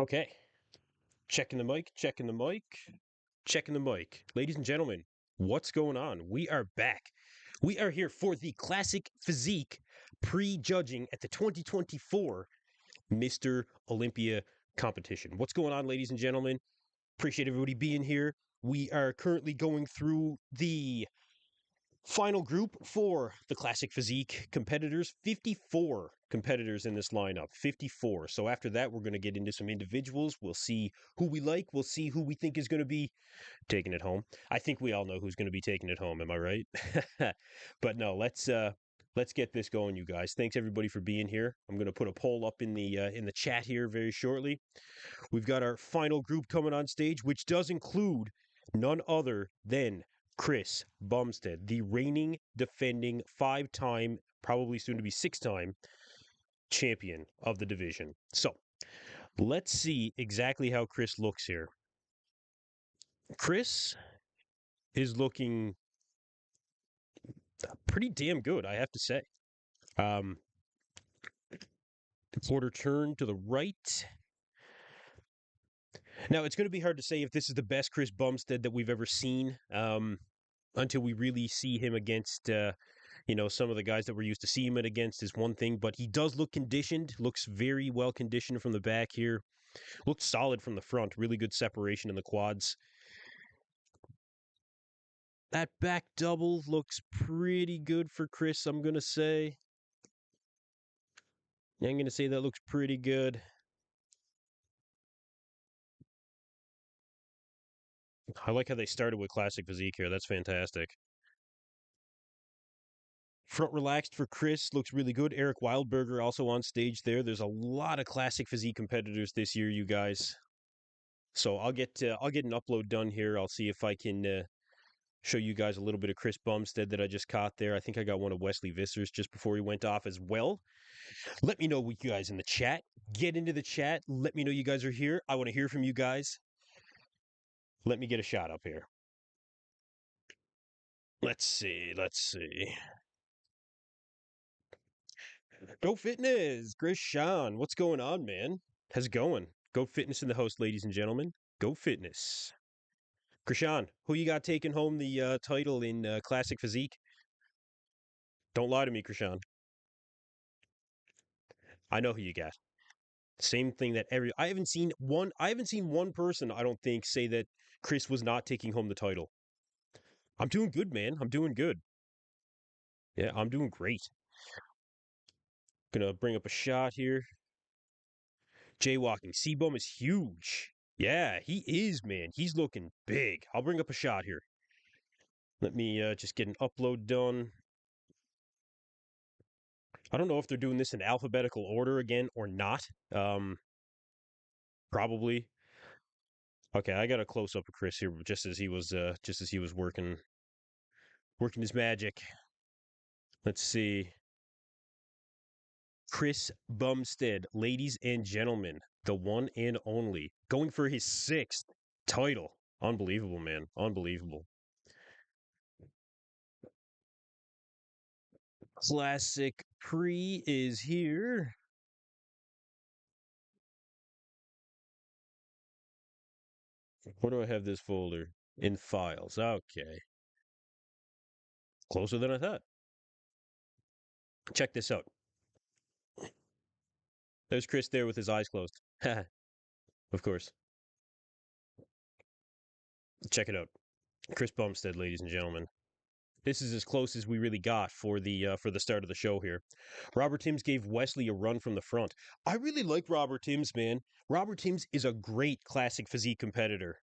Okay, checking the mic, checking the mic, checking the mic. Ladies and gentlemen, what's going on? We are back. We are here for the Classic Physique pre-judging at the 2024 Mr. Olympia competition. What's going on, ladies and gentlemen? Appreciate everybody being here. We are currently going through the final group for the Classic Physique competitors. 54 competitors in this lineup. 54. So after that, we're going to get into some individuals. We'll see who we like. We'll see who we think is going to be taking it home. I think we all know who's going to be taking it home. Am I right? But no, let's get this going, you guys. Thanks everybody for being here. I'm going to put a poll up in the chat here very shortly. We've got our final group coming on stage, which does include none other than Chris Bumstead, the reigning, defending, 5-time, probably soon to be 6-time champion of the division. So let's see exactly how Chris looks here. Chris is looking pretty damn good, I have to say. Quarter turn to the right. Now, it's going to be hard to say if this is the best Chris Bumstead that we've ever seen until we really see him against, some of the guys that we're used to seeing him against is one thing, but he does look conditioned, looks very well conditioned from the back here, looks solid from the front, really good separation in the quads. That back double looks pretty good for Chris, I'm going to say. Yeah, I'm going to say that looks pretty good. I like how they started with Classic Physique here. That's fantastic. Front relaxed for Chris looks really good. Eric Wildberger also on stage there. There's a lot of Classic Physique competitors this year, you guys. So I'll get an upload done here. I'll see if I can show you guys a little bit of Chris Bumstead that I just caught there. I think I got one of Wesley Visser's just before he went off as well. Let me know what you guys in the chat. Get into the chat. Let me know you guys are here. I want to hear from you guys. Let me get a shot up here. Let's see. Go Fitness, Chris Sean. What's going on, man? How's it going? Go Fitness in the host, ladies and gentlemen. Go Fitness. Krishan, who you got taking home the title in Classic Physique? Don't lie to me, Krishan. I know who you got. Same thing that I haven't seen one person, I don't think, say that Chris was not taking home the title. I'm doing good, man. I'm doing good. Yeah, I'm doing great. Gonna bring up a shot here. Jaywalking. C-Bum is huge. Yeah, he is, man. He's looking big. I'll bring up a shot here. Let me just get an upload done. I don't know if they're doing this in alphabetical order again or not. Probably. Okay, I got a close up of Chris here, just as he was working his magic. Let's see. Chris Bumstead, ladies and gentlemen, the one and only, going for his 6th title. Unbelievable, man. Unbelievable. Classic Pre is here. Where do I have this folder? In files. Okay. Closer than I thought. Check this out. There's Chris there with his eyes closed. Of course. Check it out. Chris Bumstead, ladies and gentlemen. This is as close as we really got for the start of the show here. Robert Timms gave Wesley a run from the front. I really like Robert Timms, man. Robert Timms is a great Classic Physique competitor.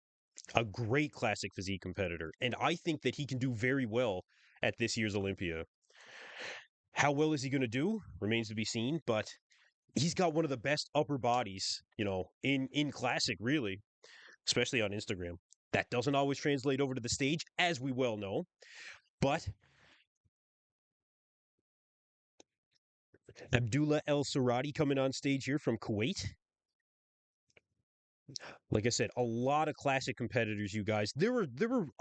A great Classic Physique competitor. And I think that he can do very well at this year's Olympia. How well is he going to do? Remains to be seen, but he's got one of the best upper bodies, in Classic, really, especially on Instagram. That doesn't always translate over to the stage, as we well know. But Abdullah El Sarati coming on stage here from Kuwait. Like I said, a lot of Classic competitors, you guys. There were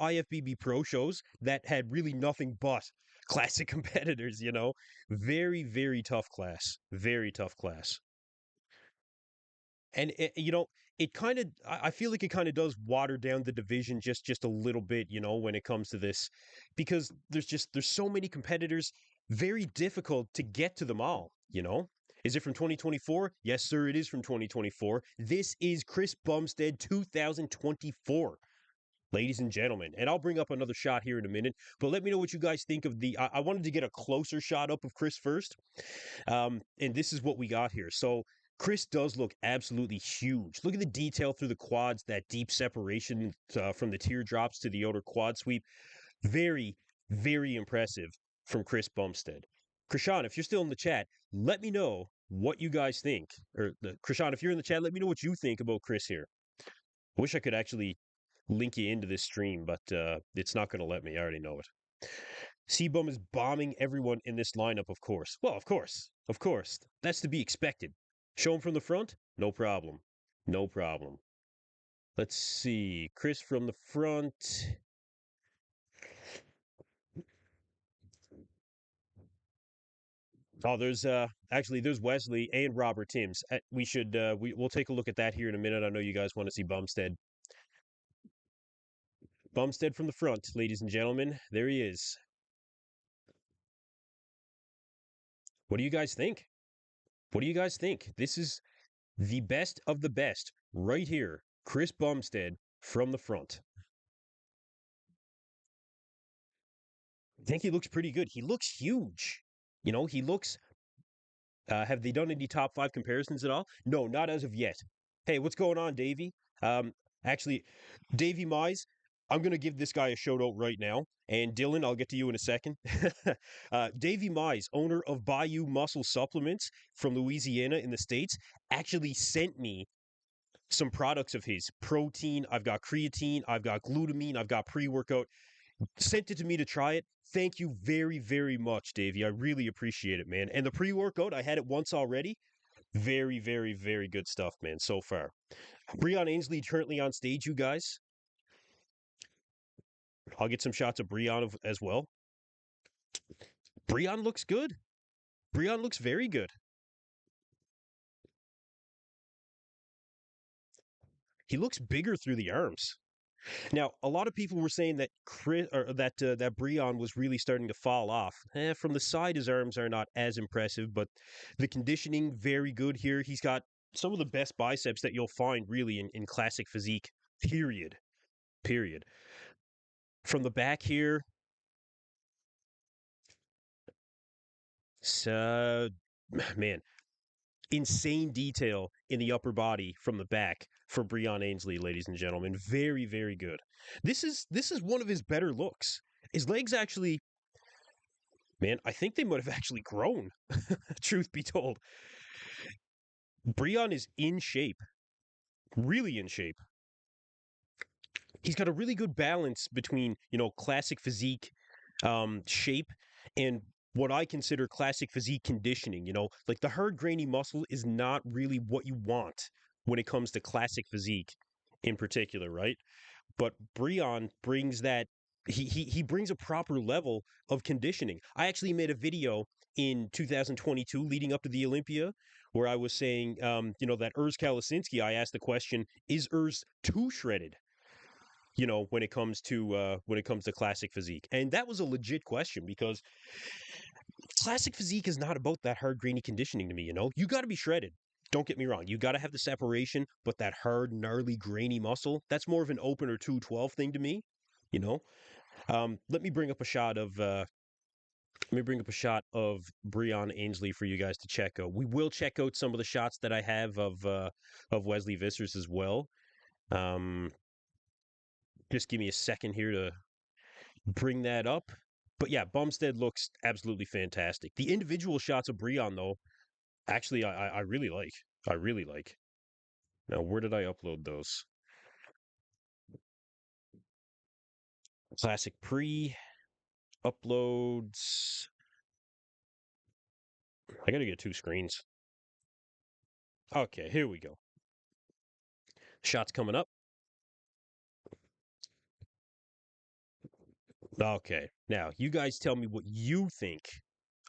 IFBB Pro shows that had really nothing but Classic competitors, Very, very tough class. Very tough class. And it kind of I feel like it kind of does water down the division just a little bit, when it comes to this, because there's so many competitors, very difficult to get to them all. Is it from 2024? Yes, sir, it is from 2024. This is Chris Bumstead 2024. Ladies and gentlemen, and I'll bring up another shot here in a minute, but let me know what you guys think of the. I wanted to get a closer shot up of Chris first, and this is what we got here. So Chris does look absolutely huge. Look at the detail through the quads, that deep separation from the teardrops to the outer quad sweep. Very, very impressive from Chris Bumstead. Krishan, if you're still in the chat, let me know what you guys think. Krishan, if you're in the chat, let me know what you think about Chris here. I wish I could actually link you into this stream, but it's not going to let me. I already know it. Seabum is bombing everyone in this lineup, of course. Well, of course. Of course. That's to be expected. Show him from the front? No problem. No problem. Let's see. Chris from the front. Oh, there's Wesley and Robert Timms. We'll take a look at that here in a minute. I know you guys want to see Bumstead. Bumstead from the front, ladies and gentlemen. There he is. What do you guys think? What do you guys think? This is the best of the best right here. Chris Bumstead from the front. I think he looks pretty good. He looks huge. He looks. Have they done any top five comparisons at all? No, not as of yet. Hey, what's going on, Davey? Actually, Davey Mize, I'm going to give this guy a shout out right now. And Dylan, I'll get to you in a second. Davey Mize, owner of Bayou Muscle Supplements from Louisiana in the States, actually sent me some products of his protein. I've got creatine, I've got glutamine, I've got pre workout. Sent it to me to try it. Thank you very, very much, Davey. I really appreciate it, man. And the pre workout, I had it once already. Very, very, very good stuff, man, so far. Breon Ainsley currently on stage, you guys. I'll get some shots of Breon as well. Breon looks good. Breon looks very good. He looks bigger through the arms. Now, a lot of people were saying that that Breon was really starting to fall off. From the side, his arms are not as impressive, but the conditioning very good here. He's got some of the best biceps that you'll find really in classic physique. Period. Period. From the back here, so man, insane detail in the upper body from the back for Breon Ainsley, ladies and gentlemen. Very, very good. This is one of his better looks. His legs actually, man, I think they might have actually grown. Truth be told, Breon is in shape, really in shape. He's got a really good balance between classic physique, shape, and what I consider classic physique conditioning. Like the hard grainy muscle is not really what you want when it comes to classic physique in particular, right? But Breon brings that he brings a proper level of conditioning. I actually made a video in 2022 leading up to the Olympia where I was saying, that Urs Kalasinski, I asked the question, is Urs too shredded? When it comes to classic physique. And that was a legit question because classic physique is not about that hard grainy conditioning to me. You got to be shredded. Don't get me wrong. You got to have the separation, but that hard, gnarly, grainy muscle, that's more of an open or 212 thing to me, you know? Let me bring up a shot of Breon Ainsley for you guys to check out. We will check out some of the shots that I have of Wesley Vissers as well. Just give me a second here to bring that up. But yeah, Bumstead looks absolutely fantastic. The individual shots of Breon, though, actually, I really like. I really like. Now, where did I upload those? Classic pre uploads. I got to get two screens. Okay, here we go. Shots coming up. Okay, now you guys tell me what you think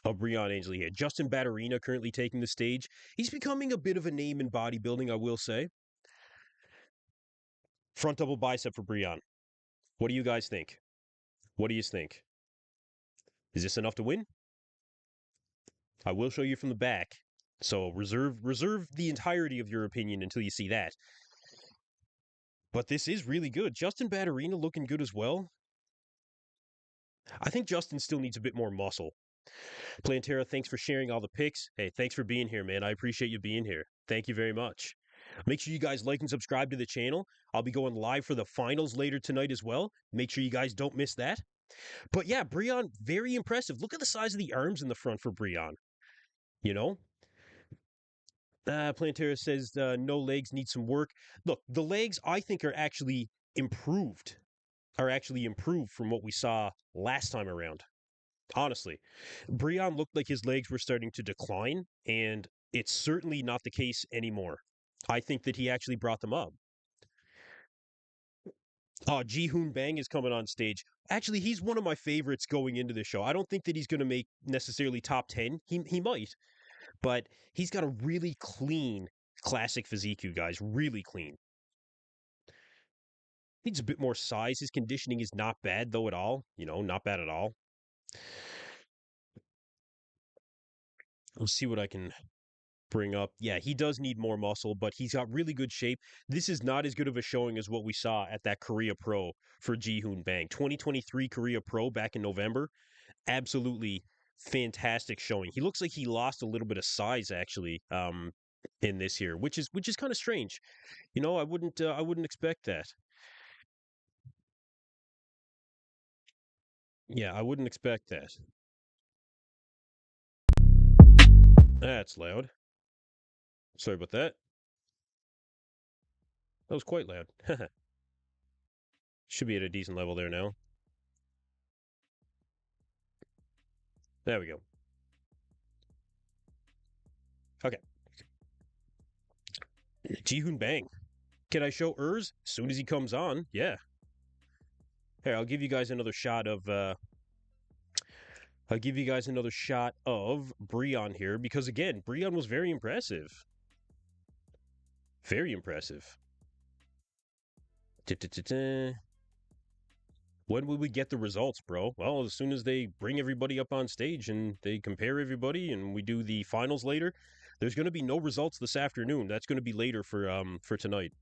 of Breon Ansley here. Justin Batterina currently taking the stage. He's becoming a bit of a name in bodybuilding, I will say. Front double bicep for Breon. What do you guys think? What do you think? Is this enough to win? I will show you from the back. So reserve the entirety of your opinion until you see that. But this is really good. Justin Batterina looking good as well. I think Justin still needs a bit more muscle. Plantera, thanks for sharing all the pics. Hey, thanks for being here, man. I appreciate you being here. Thank you very much. Make sure you guys like and subscribe to the channel. I'll be going live for the finals later tonight as well. Make sure you guys don't miss that. But yeah, Breon, very impressive. Look at the size of the arms in the front for Breon. You know? Plantera says no legs, need some work. Look, the legs I think are actually improved. Are actually improved from what we saw last time around. Honestly, Breon looked like his legs were starting to decline, and it's certainly not the case anymore. I think that he actually brought them up. Oh, Ji-Hoon Bang is coming on stage. Actually, he's one of my favorites going into the show. I don't think that he's going to make necessarily top 10. He might, but he's got a really clean classic physique, you guys. Really clean. Needs a bit more size. His conditioning is not bad, though, at all. Not bad at all. Let's see what I can bring up. Yeah, he does need more muscle, but he's got really good shape. This is not as good of a showing as what we saw at that Korea Pro for Ji-Hoon Bang. 2023 Korea Pro back in November. Absolutely fantastic showing. He looks like he lost a little bit of size actually in this here, which is kind of strange. I wouldn't expect that. Yeah, I wouldn't expect that. That's loud. Sorry about that. That was quite loud. Should be at a decent level there now. There we go. Okay. Ji-Hoon Bang. Can I show Urs as soon as he comes on? Yeah. Here, I'll give you guys another shot of Breon here because again, Breon was very impressive. Very impressive. When will we get the results, bro? Well, as soon as they bring everybody up on stage and they compare everybody and we do the finals later, there's going to be no results this afternoon. That's going to be later for tonight.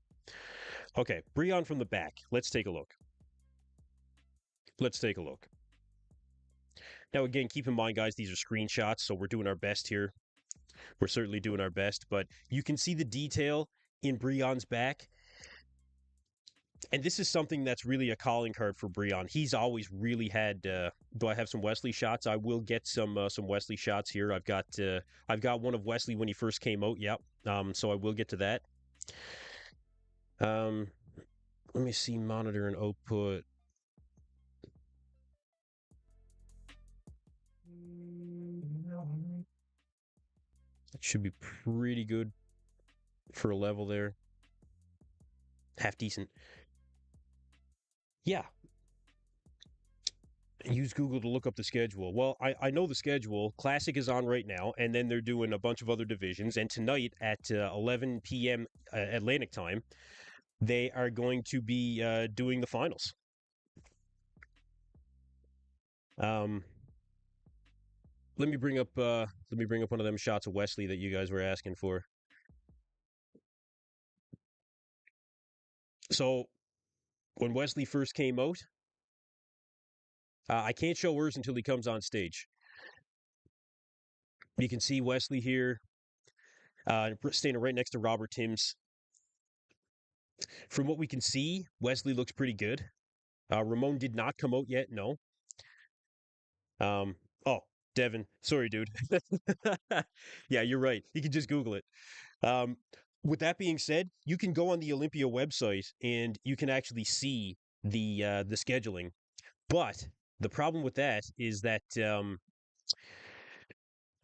Okay, Breon from the back. Let's take a look. Let's take a look. Now, again, keep in mind, guys, these are screenshots, so we're doing our best here. We're certainly doing our best, but you can see the detail in Breon's back. And this is something that's really a calling card for Breon. He's always really had. Do I have some Wesley shots? I will get some Wesley shots here. I've got one of Wesley when he first came out. Yep. So I will get to that. Let me see monitor and output. That should be pretty good for a level there. Half decent. Yeah. Use Google to look up the schedule. Well, I know the schedule. Classic is on right now, and then they're doing a bunch of other divisions. And tonight at 11 p.m. Atlantic time, they are going to be doing the finals. Let me bring up one of them shots of Wesley that you guys were asking for. So when Wesley first came out, I can't show Urs until he comes on stage. You can see Wesley here, standing right next to Robert Timms. From what we can see, Wesley looks pretty good. Ramon did not come out yet, no. Oh, Devin, sorry, dude. Yeah, you're right. You can just Google it. With that being said, you can go on the Olympia website and you can actually see the scheduling. But the problem with that is that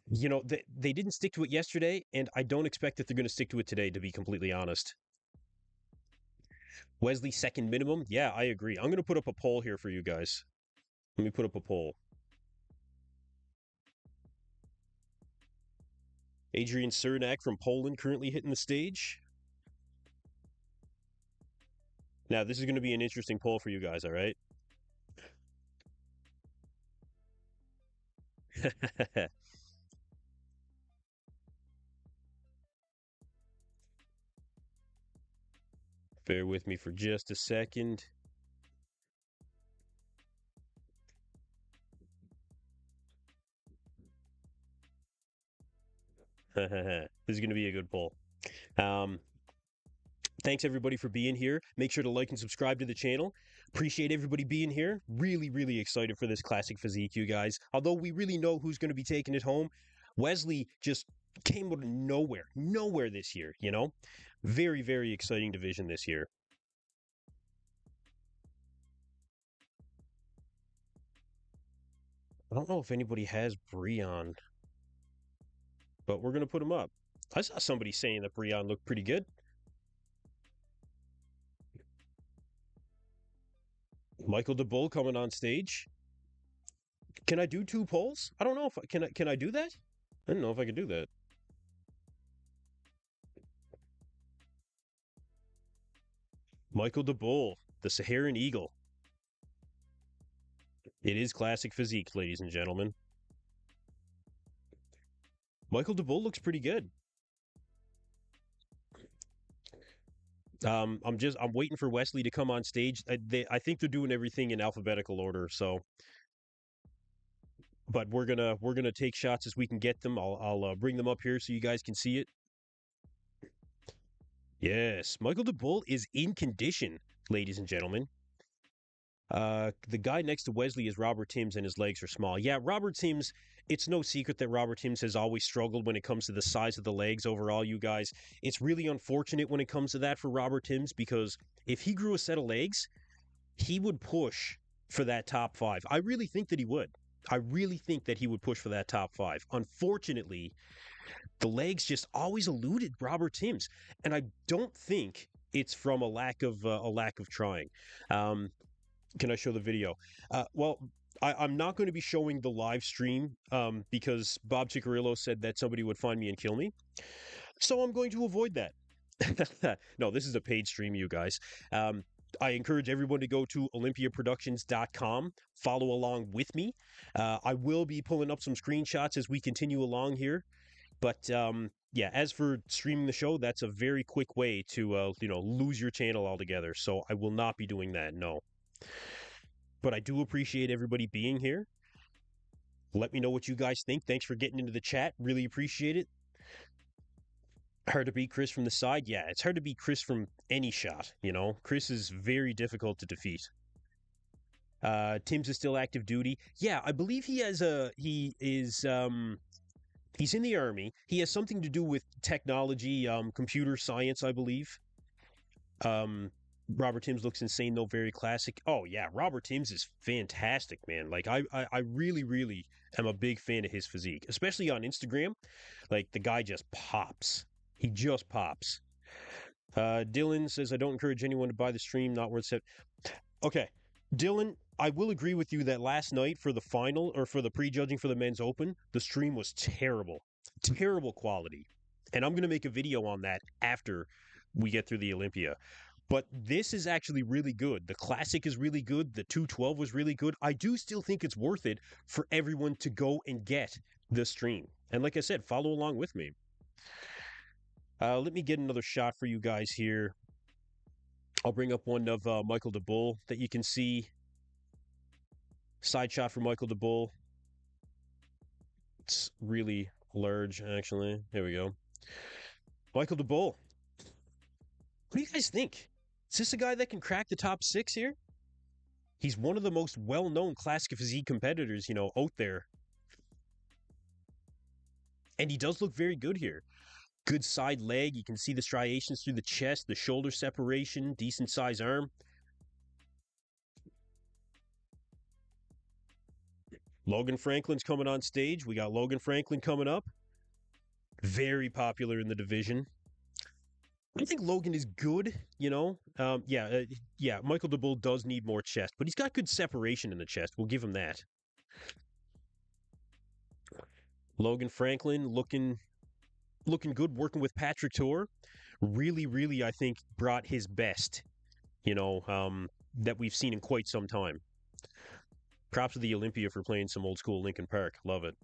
they didn't stick to it yesterday, and I don't expect that they're going to stick to it today, to be completely honest. Wesley second minimum? Yeah, I agree. I'm going to put up a poll here for you guys. Let me put up a poll. Adrian Cernak from Poland currently hitting the stage. Now, this is going to be an interesting poll for you guys, all right? Bear with me for just a second. This is going to be a good poll. Thanks everybody for being here. Make sure to like and subscribe to the channel. Appreciate everybody being here. Really, really excited for this classic physique, you guys. Although we really know who's going to be taking it home, Wesley just came out of nowhere this year, you know? Very, very exciting division this year. I don't know if anybody has Breon, but we're going to put him up. I saw somebody saying that Breon looked pretty good. Michael DeBull coming on stage. Can I do 2 polls? I don't know if can I do that? I don't know if I can do that. Michael DeBull, the Saharan Eagle. It is classic physique, ladies and gentlemen. Michael DeBull looks pretty good. I'm waiting for Wesley to come on stage. I think they're doing everything in alphabetical order, so. But we're gonna take shots as we can get them. I'll bring them up here so you guys can see it. Yes, Michael DeBull is in condition, ladies and gentlemen. The guy next to Wesley is Robert Timms, and his legs are small. Yeah, Robert Timms, it's no secret that Robert Timms has always struggled when it comes to the size of the legs overall, you guys. It's really unfortunate when it comes to that for Robert Timms, because if he grew a set of legs, he would push for that top 5. I really think that he would. I really think that he would push for that top 5. Unfortunately, the legs just always eluded Robert Timms, and I don't think it's from a lack of trying. Can I show the video? Well, I'm not going to be showing the live stream because Bob Ciccarillo said that somebody would find me and kill me. So I'm going to avoid that. No, this is a paid stream, you guys. I encourage everyone to go to olympiaproductions.com, follow along with me. I will be pulling up some screenshots as we continue along here. But yeah, as for streaming the show, that's a very quick way to lose your channel altogether. So I will not be doing that, no. But I do appreciate everybody being here. Let me know what you guys think. Thanks for getting into the chat. Really appreciate it. Hard to beat Chris from the side? Yeah, it's hard to beat Chris from any shot, you know? Chris is very difficult to defeat. Tim's is still active duty. Yeah, I believe he's in the Army. He has something to do with technology, computer science, I believe. Robert Timms looks insane, though. Very classic. Oh, yeah. Robert Timms is fantastic, man. Like, I really, really am a big fan of his physique, especially on Instagram. Like, the guy just pops. He just pops. Dylan says, I don't encourage anyone to buy the stream, not worth it. Okay. Dylan, I will agree with you that last night for the final, or for the prejudging for the men's open, the stream was terrible. Terrible quality. And I'm going to make a video on that after we get through the Olympia. But this is actually really good. The Classic is really good. The 212 was really good. I do still think it's worth it for everyone to go and get the stream. And like I said, follow along with me. Let me get another shot for you guys here. I'll bring up one of Michael DeBull that you can see. Side shot for Michael DeBull. It's really large, actually. Here we go. Michael DeBull. What do you guys think? Is this a guy that can crack the top 6 here? He's one of the most well-known classic physique competitors, out there. And he does look very good here. Good side leg. You can see the striations through the chest, the shoulder separation, decent size arm. Logan Franklin's coming on stage. We got Logan Franklin coming up. Very popular in the division. I think Logan is good, yeah, Michael DeBull does need more chest, but he's got good separation in the chest. We'll give him that. Logan Franklin looking looking good working with Patrick Tour. Really, really, I think brought his best, that we've seen in quite some time. Props to the Olympia for playing some old school Lincoln Park. Love it.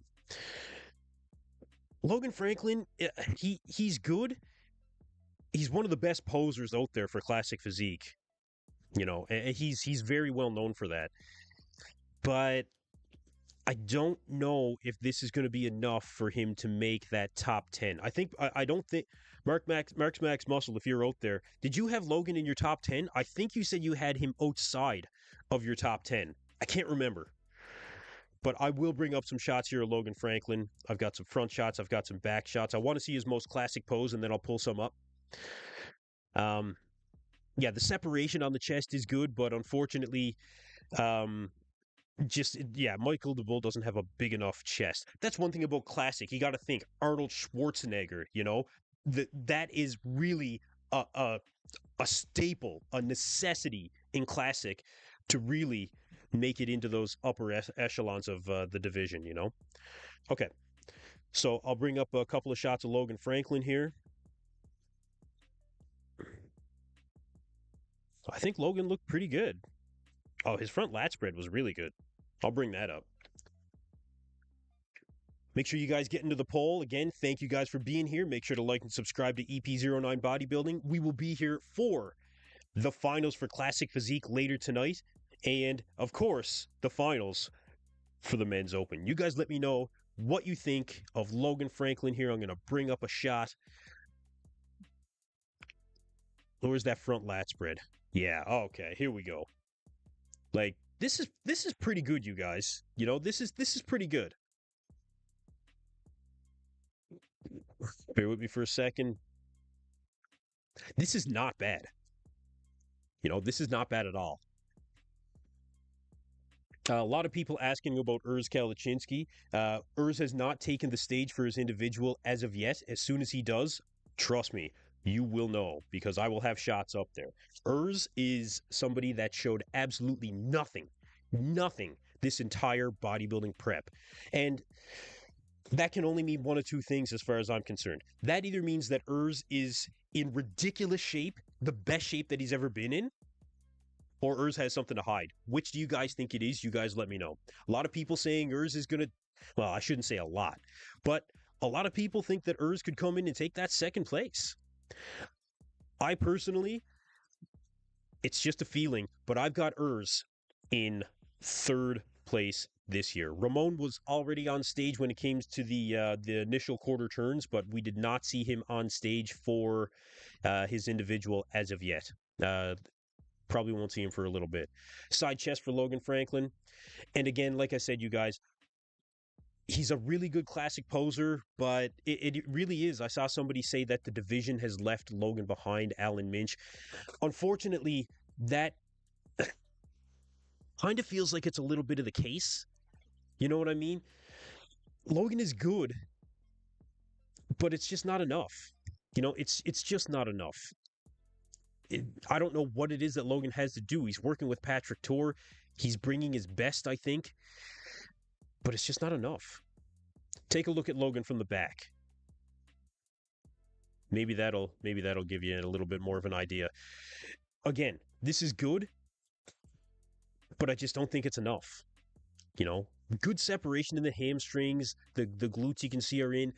Logan Franklin, he's good. He's one of the best posers out there for classic physique. And he's very well known for that. But I don't know if this is going to be enough for him to make that top 10. I don't think Mark's Max Muscle, if you're out there, did you have Logan in your top 10? I think you said you had him outside of your top 10. I can't remember. But I will bring up some shots here of Logan Franklin. I've got some front shots, I've got some back shots. I want to see his most classic pose, and then I'll pull some up. Yeah, the separation on the chest is good, but unfortunately, Michael the Bull doesn't have a big enough chest. That's one thing about classic. You got to think Arnold Schwarzenegger. That is really a staple, a necessity in classic to really make it into those upper echelons of the division. Okay, so I'll bring up a couple of shots of Logan Franklin here. I think Logan looked pretty good. Oh, his front lat spread was really good. I'll bring that up. Make sure you guys get into the poll. Again, thank you guys for being here. Make sure to like and subscribe to EP09 Bodybuilding. We will be here for the finals for Classic Physique later tonight. And, of course, the finals for the Men's Open. You guys let me know what you think of Logan Franklin here. I'm going to bring up a shot. Where's that front lat spread? Yeah, okay, here we go. Like, this is pretty good, you guys. This is pretty good. Bear with me for a second. This is not bad. This is not bad at all. A lot of people asking about Urs Kalachinsky. Urs has not taken the stage for his individual as of yet. As soon as he does, trust me, you will know because I will have shots up there. Urs is somebody that showed absolutely nothing this entire bodybuilding prep. And that can only mean one of two things as far as I'm concerned. That either means that Urs is in ridiculous shape, the best shape that he's ever been in, or Urs has something to hide. Which do you guys think it is? You guys let me know. A lot of people saying Urs is going to, well, I shouldn't say a lot, but a lot of people think that Urs could come in and take that second place. I personally, it's just a feeling, but I've got Urs in third place this year. Ramon was already on stage when it came to the initial quarter turns, but we did not see him on stage for his individual as of yet. Probably won't see him for a little bit. Side chest for Logan Franklin. And again, like I said, you guys, he's a really good classic poser, but it really is. I saw somebody say that the division has left Logan behind Alan Minch. Unfortunately, that kind of feels like it's a little bit of the case. You know what I mean? Logan is good, but it's just not enough. It's just not enough. I don't know what it is that Logan has to do. He's working with Patrick Tour. He's bringing his best, I think, but it's just not enough. Take a look at Logan from the back. Maybe that'll give you a little bit more of an idea. Again, this is good, but I just don't think it's enough. Good separation in the hamstrings, the glutes you can see are in,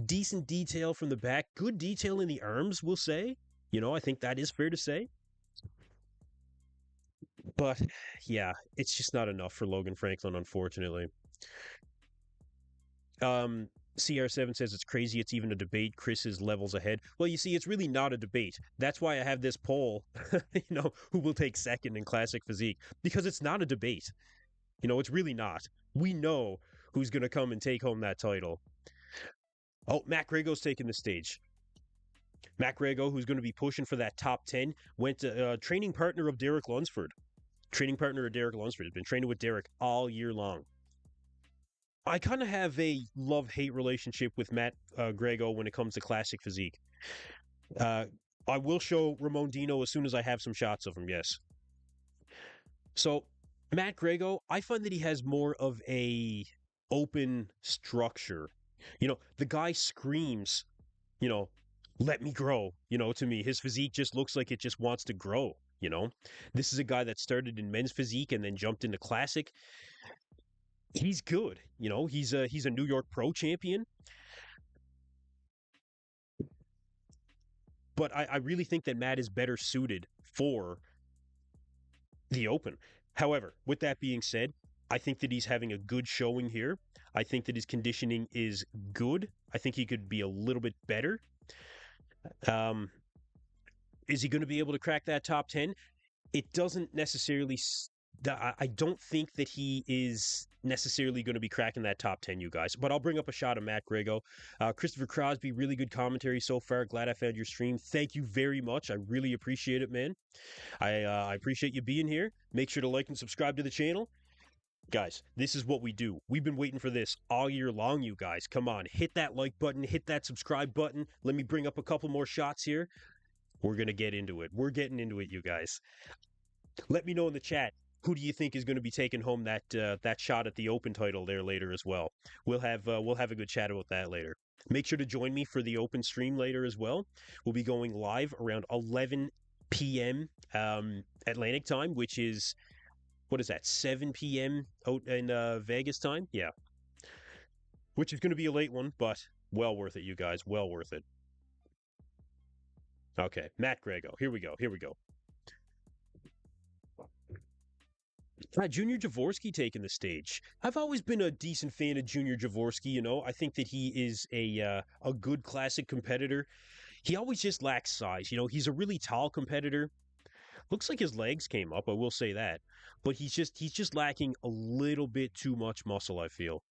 decent detail from the back, good detail in the arms, we'll say. I think that is fair to say. But, yeah, it's just not enough for Logan Franklin, unfortunately. CR7 says it's crazy it's even a debate. Chris is levels ahead. Well, you see, it's really not a debate. That's why I have this poll, who will take second in Classic Physique. Because it's not a debate. It's really not. We know who's going to come and take home that title. Oh, Matt Grego's taking the stage. Matt Grego, who's going to be pushing for that top 10, went to training partner of Derek Lunsford. Training partner of Derek Lunsford. Has been training with Derek all year long. I kind of have a love-hate relationship with Matt Grego when it comes to Classic Physique. I will show Ramon Dino as soon as I have some shots of him, yes. So, Matt Grego, I find that he has more of a open structure. The guy screams you know, let me grow. To me, his physique just looks like it just wants to grow. This is a guy that started in men's physique and then jumped into classic. He's good. He's a New York Pro champion, but I really think that Matt is better suited for the Open. However, with that being said, I think that he's having a good showing here. I think that his conditioning is good. I think he could be a little bit better. Um, is he going to be able to crack that top 10? It doesn't necessarily. I don't think that he is necessarily going to be cracking that top 10, you guys. But I'll bring up a shot of Matt Grego. Christopher Crosby, really good commentary so far. Glad I found your stream. Thank you very much. I really appreciate it, man. I appreciate you being here. Make sure to like and subscribe to the channel. Guys, this is what we do. We've been waiting for this all year long, you guys. Come on, hit that like button, hit that subscribe button. Let me bring up a couple more shots here. We're going to get into it. We're getting into it, you guys. Let me know in the chat, who do you think is going to be taking home that shot at the Open title there later as well? We'll have a good chat about that later. Make sure to join me for the Open stream later as well. We'll be going live around 11 p.m. Atlantic time, which is, what is that, 7 p.m. out in Vegas time? Yeah. Which is going to be a late one, but well worth it, you guys. Well worth it. Okay, Matt Grego. Here we go. Junior Jaworski taking the stage. I've always been a decent fan of Junior Jaworski. I think that he is a good classic competitor. He always just lacks size. He's a really tall competitor. Looks like his legs came up, I will say that. But he's just lacking a little bit too much muscle, I feel.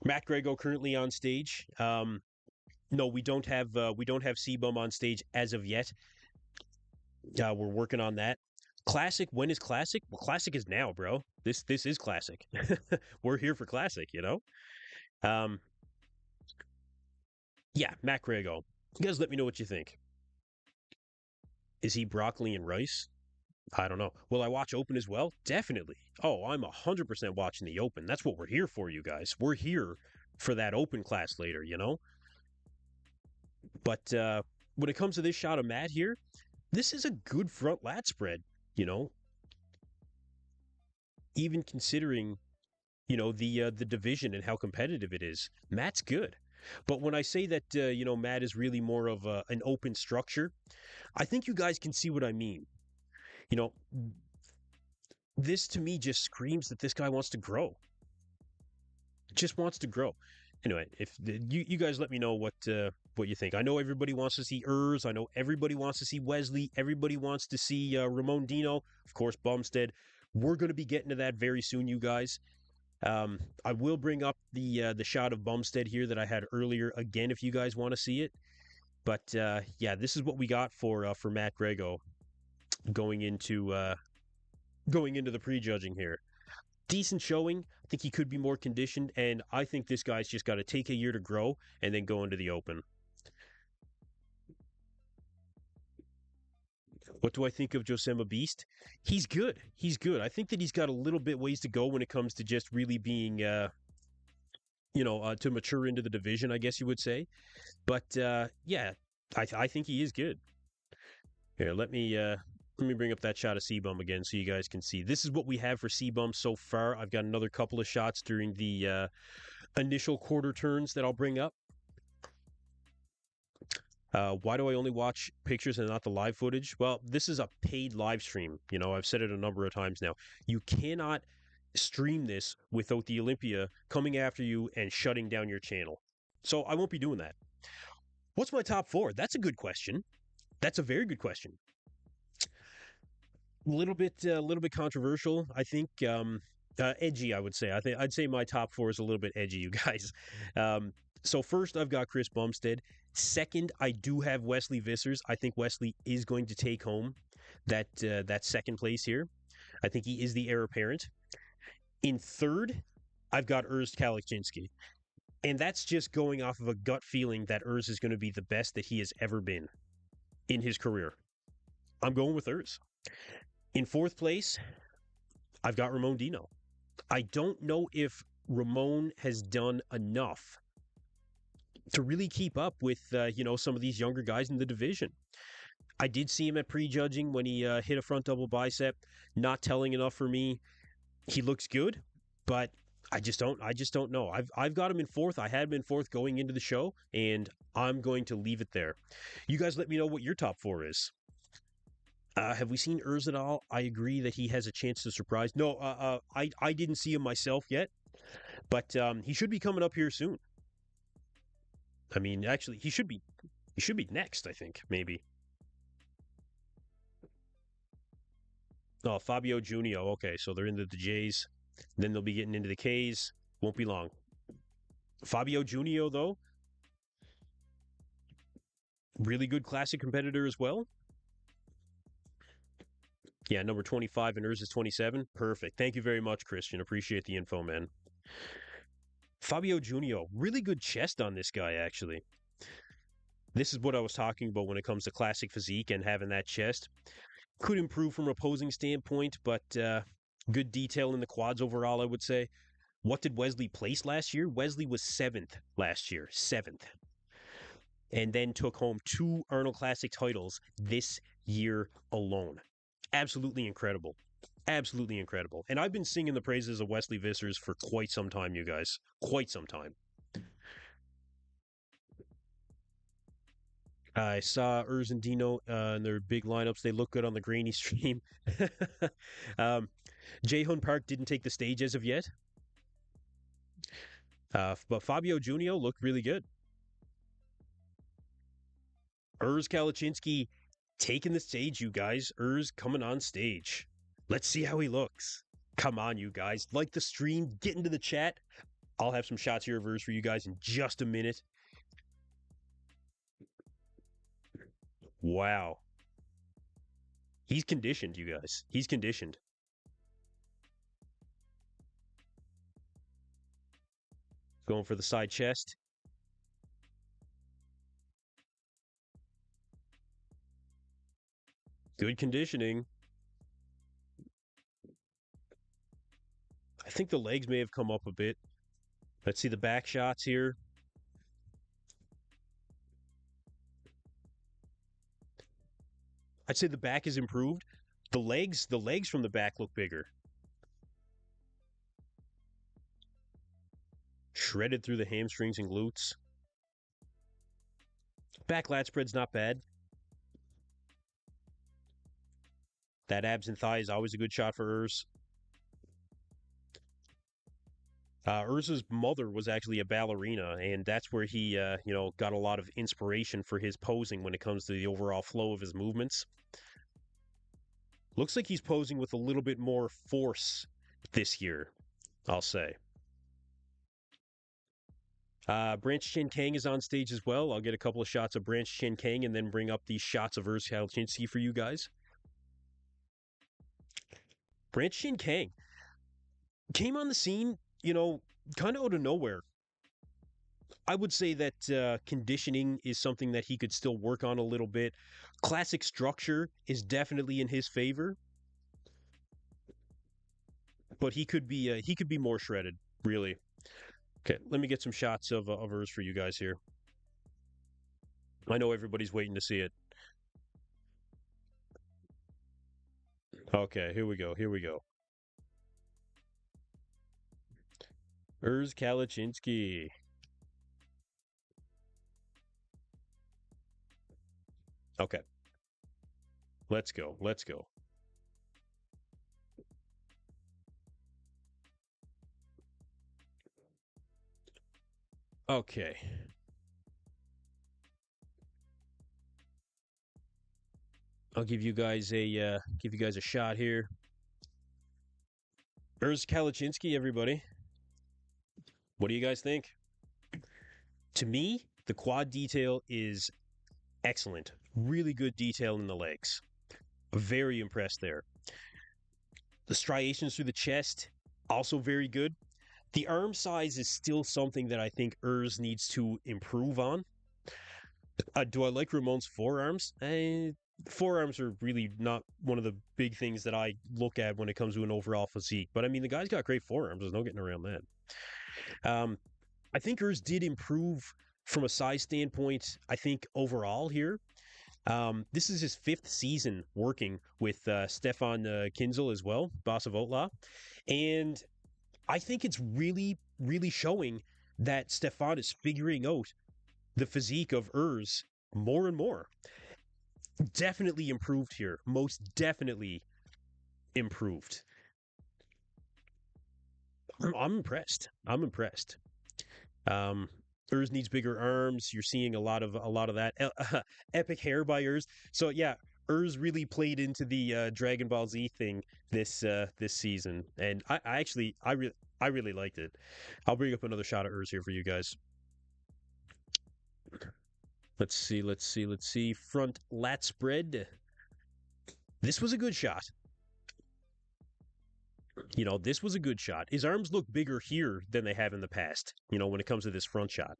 Matt Grego currently on stage. No, we don't have C-Bum on stage as of yet. We're working on that. Classic, when is classic? Well, classic is now, bro. This is classic. We're here for classic, Um, yeah, Matt Grego. You guys let me know what you think. Is he broccoli and rice? I don't know. Will I watch Open as well? Definitely. Oh, I'm 100% watching the Open. That's what we're here for, you guys. We're here for that Open class later, But when it comes to this shot of Matt here, this is a good front lat spread, Even considering, the division and how competitive it is. Matt's good. But when I say that, Matt is really more of an open structure, I think you guys can see what I mean. This to me just screams that this guy wants to grow. Just wants to grow. Anyway, if you guys let me know what you think. I know everybody wants to see Urs. I know everybody wants to see Wesley. Everybody wants to see Ramon Dino. Of course, Bumstead. We're going to be getting to that very soon, you guys. I will bring up the shot of Bumstead here that I had earlier again if you guys want to see it. But yeah, this is what we got for Matt Grego going into the prejudging here. Decent showing. I think he could be more conditioned, and I think this guy's just got to take a year to grow and then go into the Open. What do I think of Josema Beast? He's good. He's good. I think that he's got a little bit ways to go when it comes to just really being, to mature into the division, I guess you would say. But yeah, I think he is good. Here, let me bring up that shot of C-Bum again so you guys can see. This is what we have for C-Bum so far. I've got another couple of shots during the initial quarter turns that I'll bring up. Why do I only watch pictures and not the live footage? Well, this is a paid live stream. I've said it a number of times now. You cannot stream this without the Olympia coming after you and shutting down your channel. So I won't be doing that. What's my top four? That's a good question. That's a very good question. A little bit controversial, I think. Edgy, I would say. I'd say my top four is a little bit edgy, you guys. So first, I've got Chris Bumstead. Second, I do have Wesley Vissers. I think Wesley is going to take home that second place here. I think he is the heir apparent. In third, I've got Urs Kalakczynski. And that's just going off of a gut feeling that Urs is going to be the best that he has ever been in his career. I'm going with Urs. In fourth place, I've got Ramon Dino. I don't know if Ramon has done enough to really keep up with some of these younger guys in the division. I did see him at prejudging when he hit a front double bicep. Not telling enough for me. He looks good, but I just don't know. I've got him in fourth. I had him in fourth going into the show, and I'm going to leave it there. You guys let me know what your top four is. Have we seen Urs at all? I agree that he has a chance to surprise. No, I didn't see him myself yet, but he should be coming up here soon. I mean, actually, he should be next. I think maybe. Oh, Fabio Junio. Okay, so they're into the J's. Then they'll be getting into the K's. Won't be long. Fabio Junio, though, really good classic competitor as well. Yeah, number 25 and Urs is 27. Perfect. Thank you very much, Christian. Appreciate the info, man. Fabio Junio, really good chest on this guy, actually. This is what I was talking about when it comes to classic physique and having that chest. Could improve from a posing standpoint, but good detail in the quads overall, I would say. What did Wesley place last year? Wesley was 7th last year. 7th. And then took home 2 Arnold Classic titles this year alone. Absolutely incredible. Absolutely incredible. And I've been singing the praises of Wesley Vissers for quite some time, you guys. Quite some time. I saw Urs and Dino in their big lineups. They look good on the grainy stream. Jaehoon Park didn't take the stage as of yet. But Fabio Junio looked really good. Urs Kalachinsky taking the stage, you guys. Urs coming on stage. Let's see how he looks. Come on, you guys. Like the stream, get into the chat. I'll have some shots here of Urs for you guys in just a minute. Wow. He's conditioned, you guys. He's conditioned. Going for the side chest. Good conditioning. I think the legs may have come up a bit. Let's see the back shots here. I'd say the back is improved. The legs from the back look bigger. Shredded through the hamstrings and glutes. Back lat spread's not bad. That abs and thigh is always a good shot for Urs. Urs's mother was actually a ballerina, and that's where he, got a lot of inspiration for his posing when it comes to the overall flow of his movements. Looks like he's posing with a little bit more force this year, I'll say. Branch Chin Kang is on stage as well. I'll get a couple of shots of Branch Chin Kang and then bring up these shots of Urs Kalachinsky for you guys. Branch Chin Kang came on the scene, kind of out of nowhere. I would say that conditioning is something that he could still work on a little bit. Classic structure is definitely in his favor, but he could be more shredded, really. Okay, let me get some shots of Urs for you guys here. I know everybody's waiting to see it. Okay, here we go. Urs Kalachinsky. Okay. Let's go. Okay. I'll give you guys a shot here. Urs Kalachinsky, everybody. What do you guys think? To me, the quad detail is excellent. Really good detail in the legs. Very impressed there. The striations through the chest, also very good. The arm size is still something that I think Urs needs to improve on. Do I like Ramon's forearms? Forearms are really not one of the big things that I look at when it comes to an overall physique. But I mean, the guy's got great forearms. There's no getting around that. I think Urs did improve from a size standpoint, I think overall here, this is his fifth season working with Stefan Kinzel as well, boss of Outlaw. And I think it's really, really showing that Stefan is figuring out the physique of Urs more and more. Definitely improved here. Most definitely improved. I'm impressed. I'm impressed. Um, Urs needs bigger arms. You're seeing a lot of that epic hair by Urs. So yeah, Urs really played into the Dragon Ball Z thing this season, and I really liked it. I'll bring up another shot of Urs here for you guys. Let's see. Front lat spread. This was a good shot. This was a good shot. His arms look bigger here than they have in the past, when it comes to this front shot.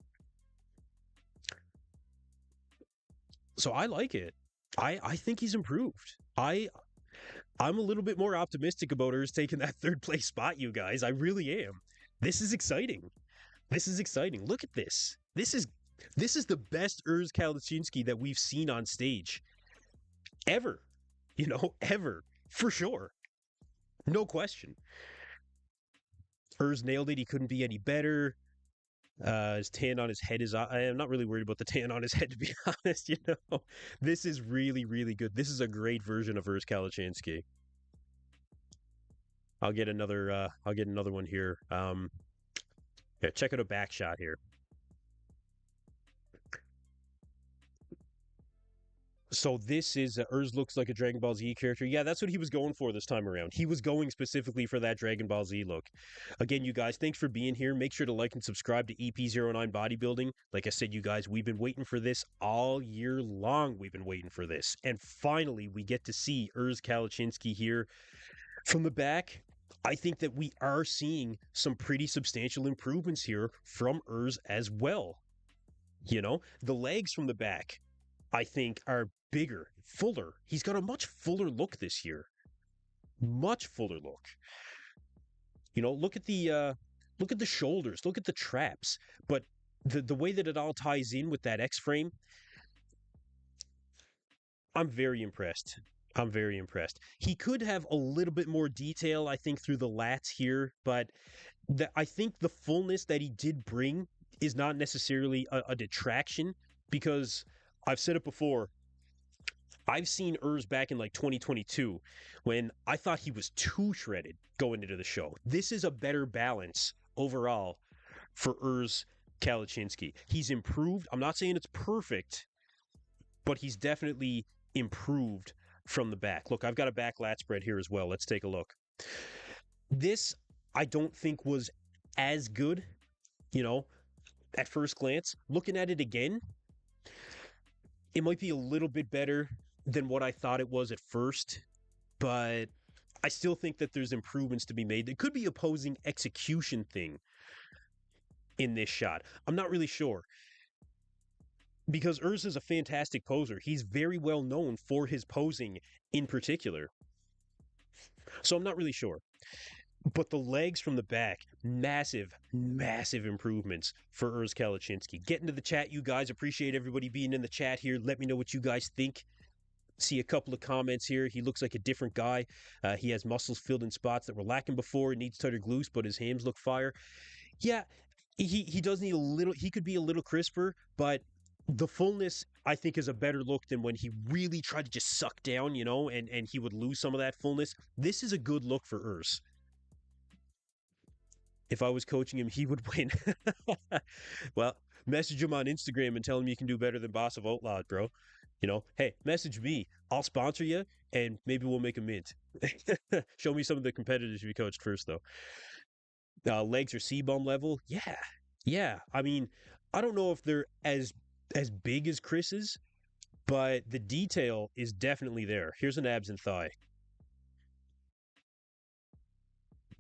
So I like it. I think he's improved. I'm a little bit more optimistic about Urs taking that third place spot, you guys. I really am. This is exciting. This is exciting. Look at this. This is the best Urs Kalaczynski that we've seen on stage ever. Ever. For sure. No question. Urs nailed it. He couldn't be any better. His tan on his head is. I am not really worried about the tan on his head, to be honest. This is really, really good. This is a great version of Urs Kalaczynski. I'll get another. I'll get another one here. Yeah, check out a back shot here. So this is Urs looks like a Dragon Ball Z character. Yeah, that's what he was going for this time around. He was going specifically for that Dragon Ball Z look. Again, you guys, thanks for being here. Make sure to like and subscribe to EP09 Bodybuilding. Like I said, you guys, we've been waiting for this all year long. We've been waiting for this. And finally, we get to see Urs Kalaczynski here from the back. I think that we are seeing some pretty substantial improvements here from Urs as well. The legs from the back, I think, are bigger, fuller. He's got a much fuller look this year. Much fuller look. Look at the shoulders, look at the traps. But the way that it all ties in with that X-frame, I'm very impressed. I'm very impressed. He could have a little bit more detail, I think, through the lats here, but I think the fullness that he did bring is not necessarily a detraction, because I've said it before. I've seen Urs back in like 2022 when I thought he was too shredded going into the show. This is a better balance overall for Urs Kalaczynski. He's improved. I'm not saying it's perfect, but he's definitely improved from the back. Look, I've got a back lat spread here as well. Let's take a look. This, I don't think, was as good, at first glance. Looking at it again, it might be a little bit better than what I thought it was at first, but I still think that there's improvements to be made. There could be opposing execution thing in this shot. I'm not really sure, because Urs is a fantastic poser. He's very well known for his posing in particular. So I'm not really sure. But the legs from the back, massive, massive improvements for Urs Kalaczynski. Get into the chat, you guys. Appreciate everybody being in the chat here. Let me know what you guys think. See a couple of comments here. He looks like a different guy. He has muscles filled in spots that were lacking before. He needs tighter glutes, but his hams look fire. Yeah, he does need a little. He could be a little crisper, but the fullness, I think, is a better look than when he really tried to just suck down, and he would lose some of that fullness. This is a good look for Urs. If I was coaching him, he would win. Well, message him on Instagram and tell him you can do better than Boss of Outlaw, bro. Hey, message me. I'll sponsor you, and maybe we'll make a mint. Show me some of the competitors you coached first, though. Legs are C-bum level. Yeah. I mean, I don't know if they're as big as Chris's, but the detail is definitely there. Here's an abs and thigh.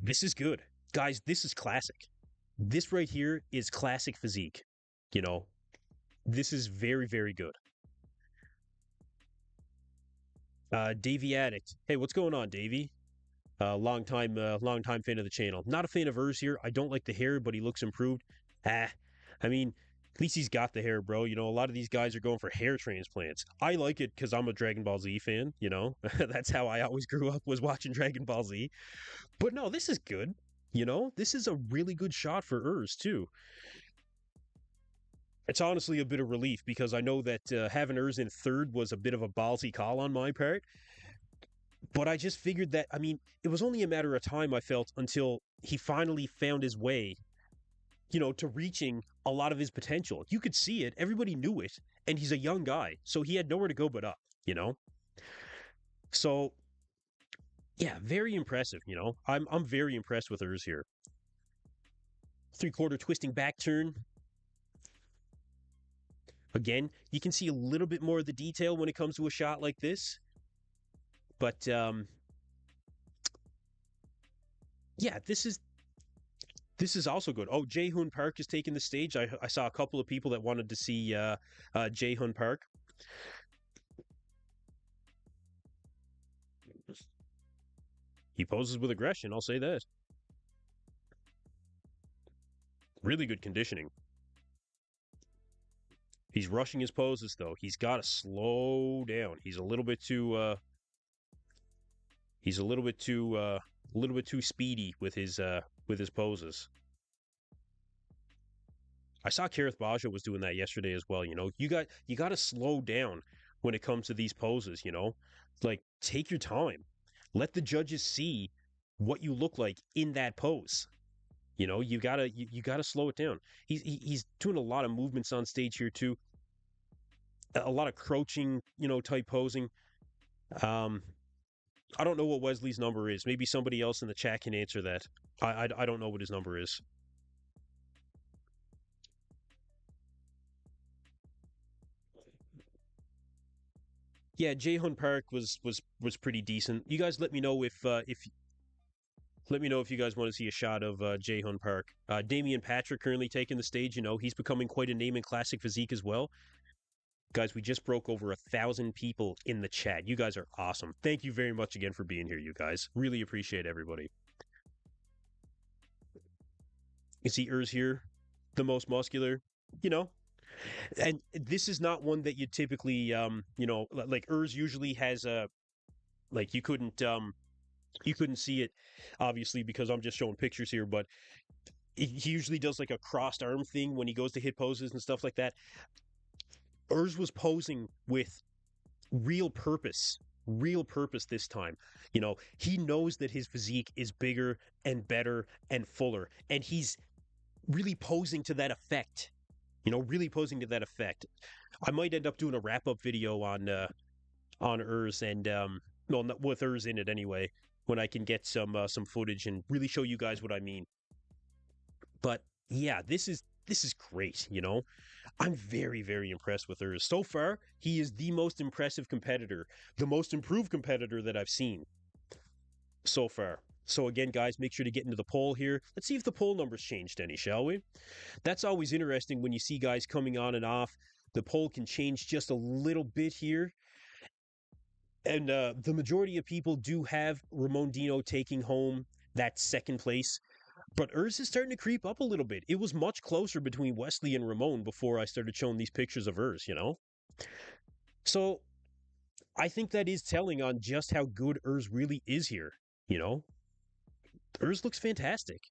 This is good. Guys, this is classic. This right here is classic physique. This is very, very good. Davey Addict. Hey, what's going on, Davey? Long time fan of the channel. Not a fan of Urs here. I don't like the hair, but he looks improved. I mean, At least he's got the hair, bro. You know, a lot of these guys are going for hair transplants. I like it because I'm a Dragon Ball Z fan, you know? That's how I always grew up, was watching Dragon Ball Z. But no, this is good. You know, this is a really good shot for Urs, too. It's honestly a bit of relief because I know that having Urs in third was a bit of a ballsy call on my part. But I just figured that, I mean, it was only a matter of time, I felt, until he finally found his way, you know, to reaching a lot of his potential. You could see it, everybody knew it, and he's a young guy, so he had nowhere to go but up, you know? So, yeah, very impressive, you know? I'm very impressed with Urs here. Three-quarter twisting back turn. Again, you can see a little bit more of the detail when it comes to a shot like this. But yeah, this is also good. Oh, Jae-Hoon Park is taking the stage. I saw a couple of people that wanted to see Jae-Hoon Park. He poses with aggression, I'll say that. Really good conditioning. He's rushing his poses though. He's got to slow down. He's a little bit too a little bit too speedy with his poses. I saw Kareth Baja was doing that yesterday as well. You know, you got to slow down when it comes to these poses. You know, like take your time, let the judges see what you look like in that pose. You know, you gotta slow it down. He's doing a lot of movements on stage here too. A lot of crouching, you know, type posing. Um, I don't know what Wesley's number is. Maybe somebody else in the chat can answer that. I don't know what his number is. Yeah, Jae Park was pretty decent. You guys let me know if let me know if you guys want to see a shot of Jae Park. Damian Patrick currently taking the stage. You know, he's becoming quite a name in classic physique as well. Guys, we just broke over 1,000 people in the chat. You guys are awesome. Thank you very much again for being here, you guys. Really appreciate everybody. You see Urs here, the most muscular, you know, and this is not one that you typically, you know, like Urs usually has a, like you couldn't see it, obviously, because I'm just showing pictures here, but he usually does like a crossed arm thing when he goes to hit poses and stuff like that. Urs was posing with real purpose this time. You know, he knows that his physique is bigger and better and fuller, and he's really posing to that effect. You know, really posing to that effect. I might end up doing a wrap up video on Urs and well, not with Urs in it anyway, when I can get some footage and really show you guys what I mean. But yeah, this is great, you know. I'm very impressed with Urs. So far, he is the most impressive competitor, the most improved competitor that I've seen so far. So again, guys, make sure to get into the poll here. Let's see if the poll numbers changed any, shall we? That's always interesting when you see guys coming on and off. The poll can change just a little bit here. And the majority of people do have Ramon Dino taking home that second place. But Urs is starting to creep up a little bit. It was much closer between Wesley and Ramon before I started showing these pictures of Urs, you know? So I think that is telling on just how good Urs really is here, you know? Urs looks fantastic.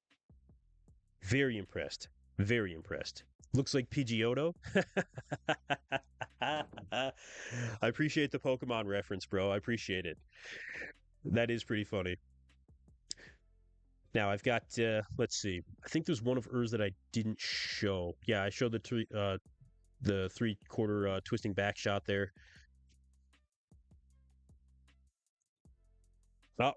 Very impressed. Very impressed. Looks like Pidgeotto. I appreciate the Pokemon reference, bro. I appreciate it. That is pretty funny. Now I've got let's see. I think there's one of Urs that I didn't show. Yeah, I showed the three-quarter twisting back shot there.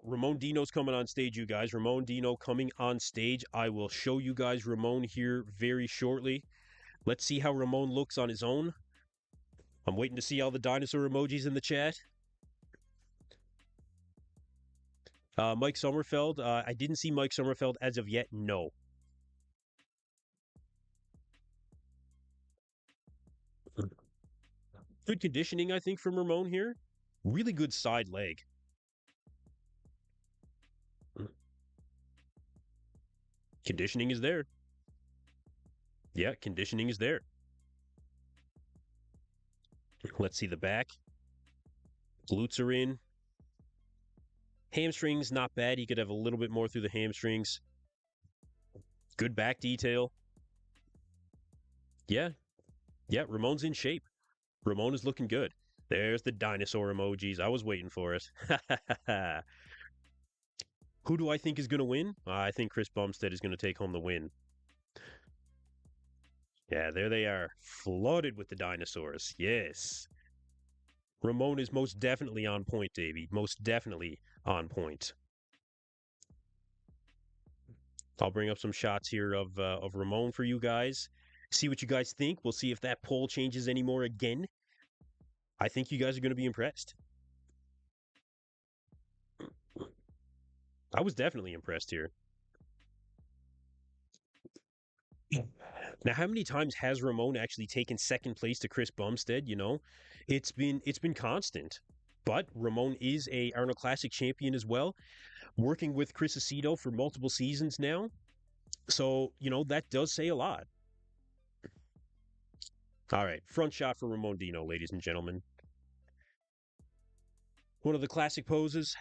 Ramon Dino's coming on stage, you guys. Ramon Dino coming on stage. I will show you guys Ramon here very shortly. Let's see how Ramon looks on his own. I'm waiting to see all the dinosaur emojis in the chat. Mike Sommerfeld. I didn't see Mike Sommerfeld as of yet. No. Good conditioning, I think, from Ramon here. Really good side leg. Conditioning is there. Yeah, conditioning is there. Let's see the back. Glutes are in. Hamstrings, not bad. He could have a little bit more through the hamstrings. Good back detail. Yeah, yeah, Ramon's in shape. Ramon is looking good. There's the dinosaur emojis. I was waiting for it. Who do I think is going to win? I think Chris Bumstead is going to take home the win. Yeah, there they are. Flooded with the dinosaurs. Yes. Ramon is most definitely on point, Davey. Most definitely on point. I'll bring up some shots here of Ramon for you guys. See what you guys think. We'll see if that poll changes anymore again. I think you guys are going to be impressed. I was definitely impressed here. Now, how many times has Ramon actually taken second place to Chris Bumstead? You know, it's been constant. But Ramon is a Arnold Classic champion as well, working with Chris Aceto for multiple seasons now. So, that does say a lot. All right, front shot for Ramon Dino, ladies and gentlemen. One of the classic poses.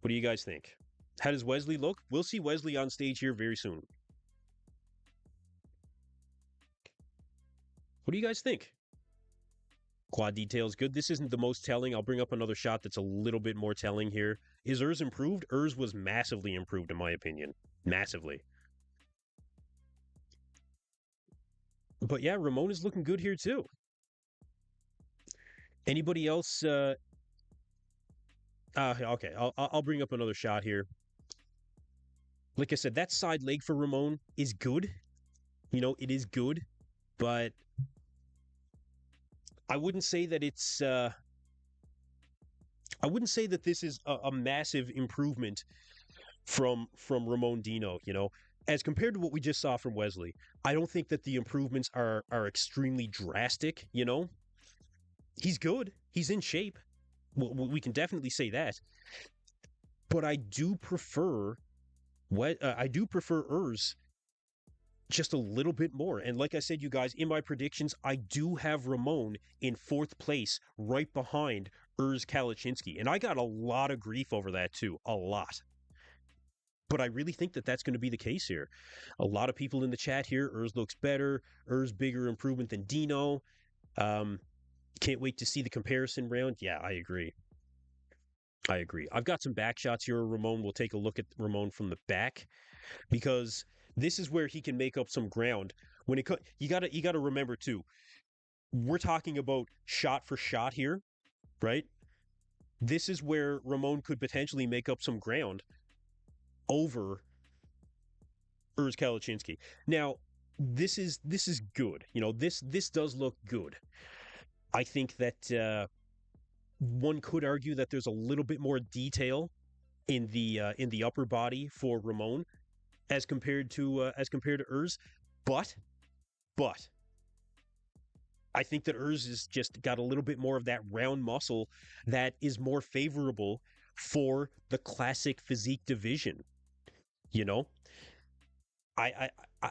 What do you guys think? How does Wesley look? We'll see Wesley on stage here very soon. What do you guys think? Quad detail is good. This isn't the most telling. I'll bring up another shot that's a little bit more telling here. Is Urs improved? Urs was massively improved, in my opinion. Massively. But yeah, Ramon is looking good here too. Anybody else? Okay, I'll bring up another shot here. Like I said, that side leg for Ramon is good. It is good, but I wouldn't say that it's. I wouldn't say that this is a massive improvement from Ramon Dino. As compared to what we just saw from Wesley, I don't think that the improvements are extremely drastic. He's good. He's in shape. We can definitely say that. But I do prefer Urs just a little bit more. And like I said, you guys, in my predictions, I do have Ramon in fourth place, right behind Urs Kalachinsky. And I got a lot of grief over that too. A lot. But I really think that that's going to be the case here. A lot of people in the chat here, Urs looks better. Urs bigger improvement than Dino. Can't wait to see the comparison round. Yeah, I agree. I agree. I've got some back shots here, Ramon. We'll take a look at Ramon from the back because this is where he can make up some ground. When you gotta remember too. We're talking about shot for shot here, right? This is where Ramon could potentially make up some ground over Urs Kalachinsky. Now, this is good. This does look good. I think that one could argue that there's a little bit more detail in the upper body for Ramon as compared to Urs, but I think that Urs has just got a little bit more of that round muscle that is more favorable for the classic physique division. You know, I, I, I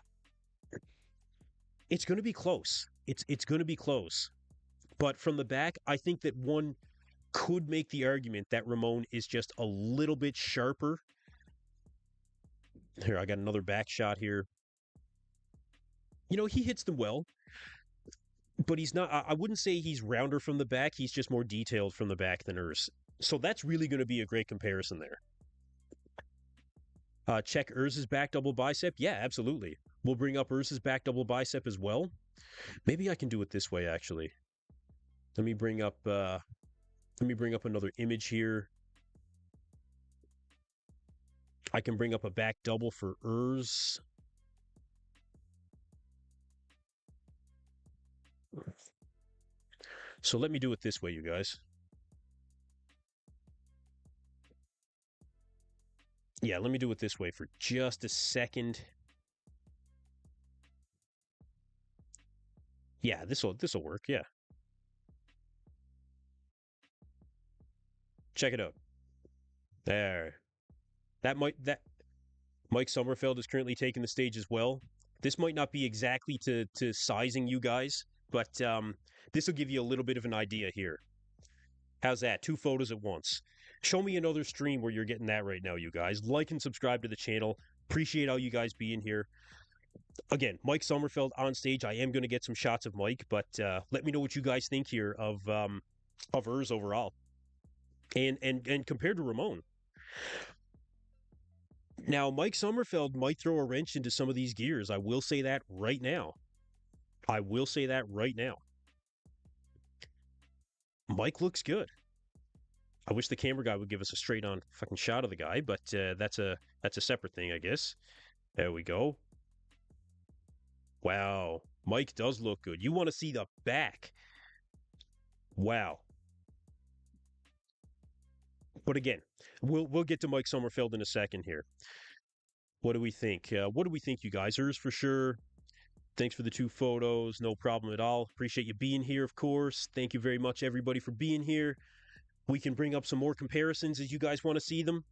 it's going to be close. It's going to be close. But from the back, I think that one could make the argument that Ramon is just a little bit sharper. Here, I got another back shot here. He hits them well, but he's not. I wouldn't say he's rounder from the back. He's just more detailed from the back than Urs. So that's really going to be a great comparison there. Check Urs's back double bicep. Yeah, absolutely. We'll bring up Urs's back double bicep as well. Maybe I can do it this way, actually. Let me bring up. Let me bring up another image here. I can bring up a back double for Urs. So let me do it this way, you guys. Yeah, let me do it this way for just a second. Yeah, this'll work. Yeah. Check it out. There. That Mike Sommerfeld is currently taking the stage as well. This might not be exactly to sizing you guys, but This will give you a little bit of an idea here. How's that? 2 photos at once. Show me another stream where you're getting that right now, you guys. Like and subscribe to the channel. Appreciate all you guys being here. Again, Mike Sommerfeld on stage. I am going to get some shots of Mike, but let me know what you guys think here of Urs overall, and compared to Ramon. Now, Mike Sommerfeld might throw a wrench into some of these gears. I will say that right now. I will say that right now. Mike looks good. I wish the camera guy would give us a straight on fucking shot of the guy, but that's a separate thing, I guess. There we go. Wow, Mike does look good. You want to see the back? Wow. But again, we'll get to Mike Sommerfeld in a second here. What do we think? What do we think, you guys? Urs for sure. Thanks for the 2 photos. No problem at all. Appreciate you being here, of course. Thank you very much, everybody, for being here. We can bring up some more comparisons as you guys want to see them.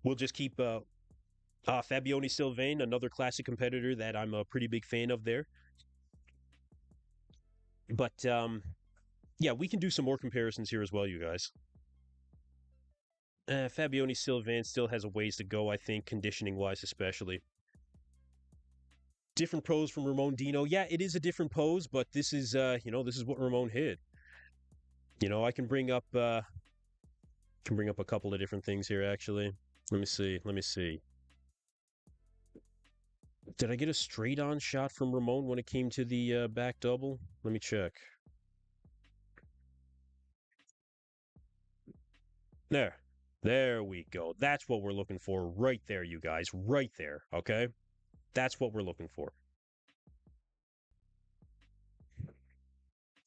We'll just keep Fabione Sylvain, another classic competitor that I'm a pretty big fan of there. But yeah, we can do some more comparisons here as well, you guys. Fabione Sylvain still has a ways to go, I think, conditioning-wise especially. Different pose from Ramon Dino. Yeah, it is a different pose, but this is, this is what Ramon hit. I can bring up a couple of different things here, actually. Let me see. Did I get a straight-on shot from Ramon when it came to the back double? Let me check. There we go. That's what we're looking for right there, you guys. Right there, okay? That's what we're looking for.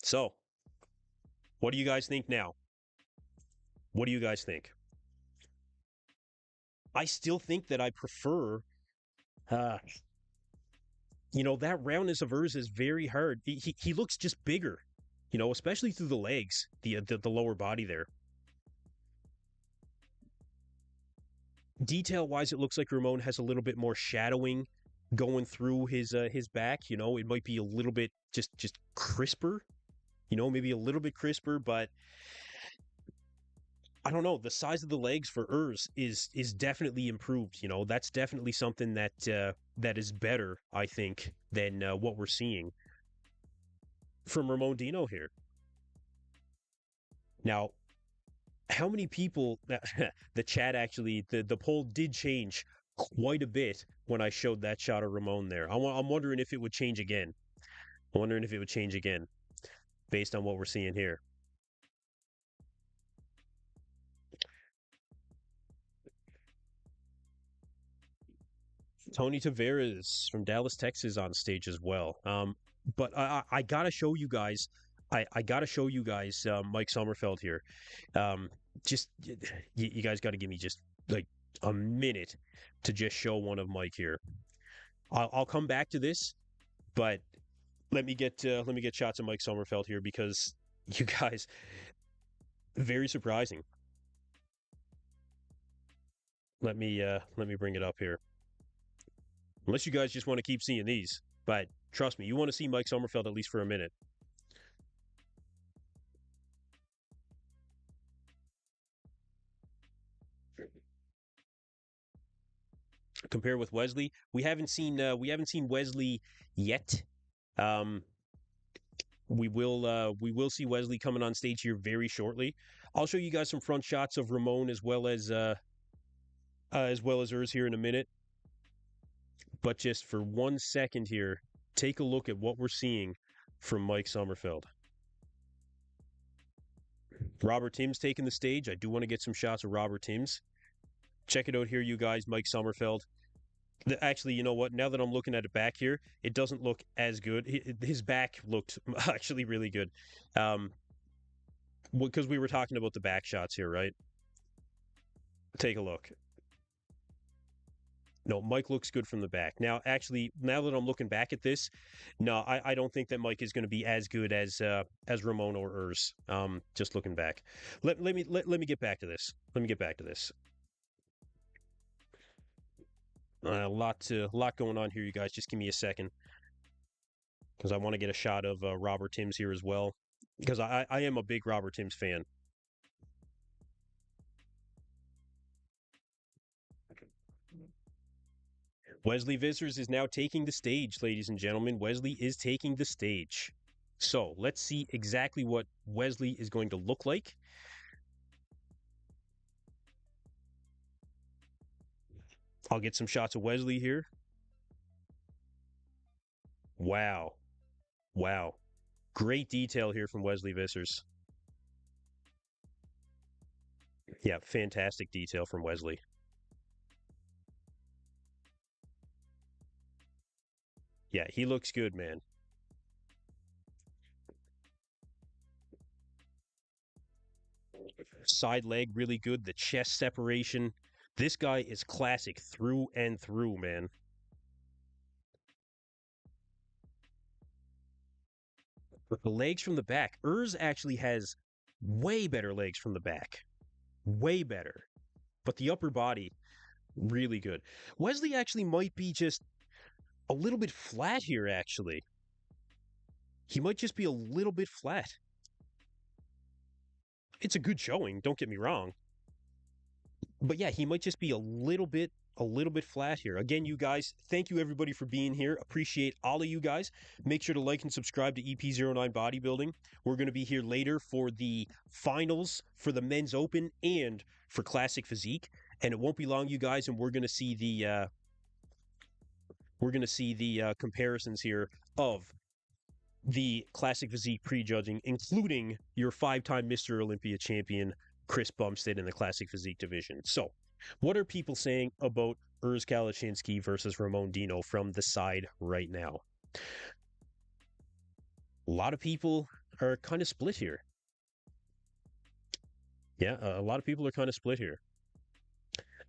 So, what do you guys think now? What do you guys think? I still think that I prefer, that roundness of Urs is very hard. He looks just bigger, especially through the legs, the lower body there. Detail-wise, it looks like Ramon has a little bit more shadowing going through his back. It might be a little bit just crisper, maybe a little bit crisper, but I don't know. The size of the legs for Urs is definitely improved. That's definitely something that is better, I think, than what we're seeing from Ramon Dino here. Now, how many people? The chat actually, the poll did change quite a bit when I showed that shot of Ramon there. I'm wondering if it would change again. I'm wondering if it would change again, based on what we're seeing here. Tony Tavares from Dallas, Texas, on stage as well. But I gotta show you guys. I gotta show you guys Mike Sommerfeld here. Just you guys got to give me just like a minute to just show one of Mike here. I'll come back to this, but let me get shots of Mike Sommerfeld here because you guys, very surprising. Let me bring it up here. Unless you guys just want to keep seeing these, but trust me, you want to see Mike Sommerfeld at least for a minute. Compare with Wesley. We haven't seen Wesley yet. We will see Wesley coming on stage here very shortly. I'll show you guys some front shots of Ramon as well as Urs here in a minute. But just for 1 second here, take a look at what we're seeing from Mike Sommerfeld. Robert Timms taking the stage. I do want to get some shots of Robert Timms. Check it out here, you guys. Mike Sommerfeld. Actually, you know what? Now that I'm looking at it back here, it doesn't look as good. His back looked actually really good. Because we were talking about the back shots here, right? Take a look. No, Mike looks good from the back. Now, actually, now that I'm looking back at this, no, I don't think that Mike is going to be as good as Ramon or Urs. Just looking back. Let me get back to this. Let me get back to this. A lot going on here, you guys. Just give me a second. because I want to get a shot of Robert Timms here as well, because I am a big Robert Timms fan. Wesley Vissers is now taking the stage, ladies and gentlemen. Wesley is taking the stage. So let's see exactly what Wesley is going to look like. I'll get some shots of Wesley here. Wow. Wow. Great detail here from Wesley Vissers. Yeah, fantastic detail from Wesley. Yeah, he looks good, man. Side leg really good. The chest separation. This guy is classic through and through, man. But the legs from the back. Actually has way better legs from the back. Way better. But the upper body, really good. Wesley actually might be just a little bit flat here, actually. He might just be a little bit flat. It's a good showing, don't get me wrong. But yeah, he might just be a little bit flat here. Again, you guys, thank you everybody for being here. Appreciate all of you guys. Make sure to like and subscribe to EP09 Bodybuilding. We're going to be here later for the finals for the men's open and for Classic Physique. And it won't be long, you guys, and we're going to see the comparisons here of the Classic Physique prejudging, including your 5-time Mr. Olympia champion, Chris Bumstead, in the Classic Physique division. So, what are people saying about Urs Kalaczynski versus Ramon Dino from the side right now? A lot of people are kind of split here. Yeah, a lot of people are kind of split here.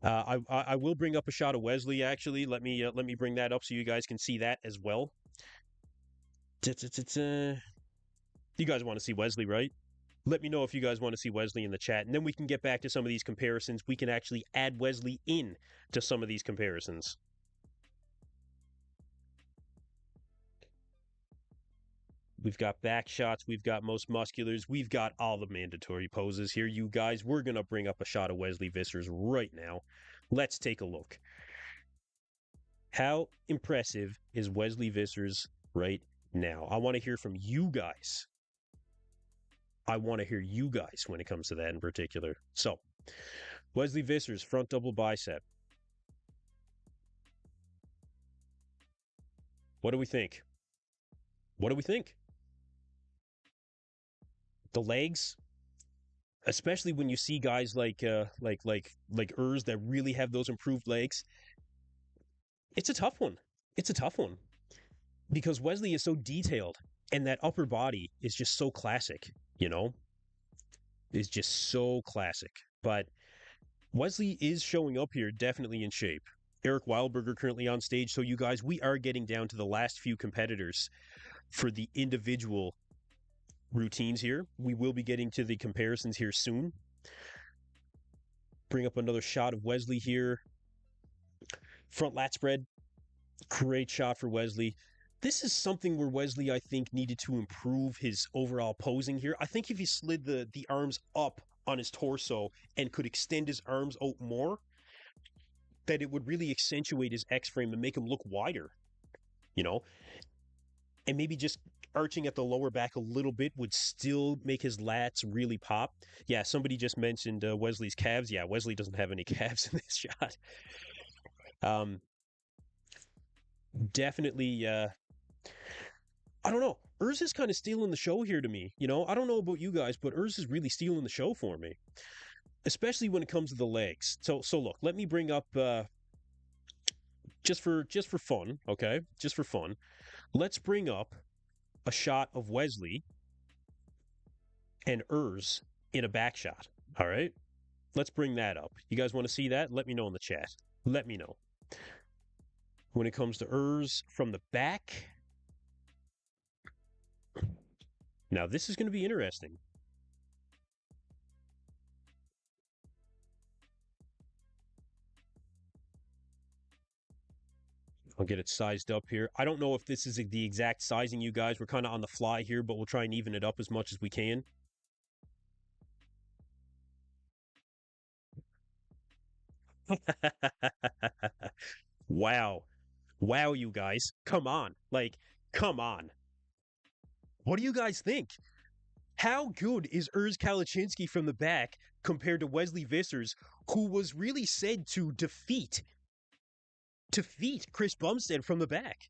I will bring up a shot of Wesley, actually. Let me bring that up so you guys can see that as well. You guys want to see Wesley, right? Let me know if you guys want to see Wesley in the chat, and then we can get back to some of these comparisons. We can actually add Wesley in to some of these comparisons. We've got back shots, we've got most musculars, we've got all the mandatory poses here, you guys. We're going to bring up a shot of Wesley Vissers right now. Let's take a look. How impressive is Wesley Vissers right now? I want to hear from you guys. I want to hear you guys when it comes to that in particular. So, Wesley Vissers, front double bicep. What do we think? What do we think? The legs, especially when you see guys like Urs that really have those improved legs. It's a tough one. It's a tough one because Wesley is so detailed, and that upper body is just so classic. You know, is just so classic. But Wesley is showing up here, definitely in shape. Eric Wildberger currently on stage. So you guys, we are getting down to the last few competitors for the individual routines here. We will be getting to the comparisons here soon. Bring up another shot of Wesley here. Front lat spread. Great shot for Wesley. This is something where Wesley, I think, needed to improve his overall posing here. I think if he slid the arms up on his torso and could extend his arms out more, that it would really accentuate his X-frame and make him look wider, you know? And maybe just arching at the lower back a little bit would still make his lats really pop. Yeah, somebody just mentioned Wesley's calves. Yeah, Wesley doesn't have any calves in this shot. Definitely, I don't know. Urs is kind of stealing the show here to me. You know, I don't know about you guys, but Urs is really stealing the show for me, especially when it comes to the legs. So look, let me bring up just for fun, okay? Just for fun. Let's bring up a shot of Wesley and Urs in a back shot. All right? Let's bring that up. You guys want to see that? Let me know in the chat. Let me know. When it comes to Urs from the back. Now, this is going to be interesting. I'll get it sized up here. I don't know if this is the exact sizing, you guys. We're kind of on the fly here, but we'll try and even it up as much as we can. Wow. Wow, you guys. Come on. Like, come on. What do you guys think? How good is Urs Kalachinsky from the back compared to Wesley Vissers, who was really said to defeat Chris Bumstead from the back?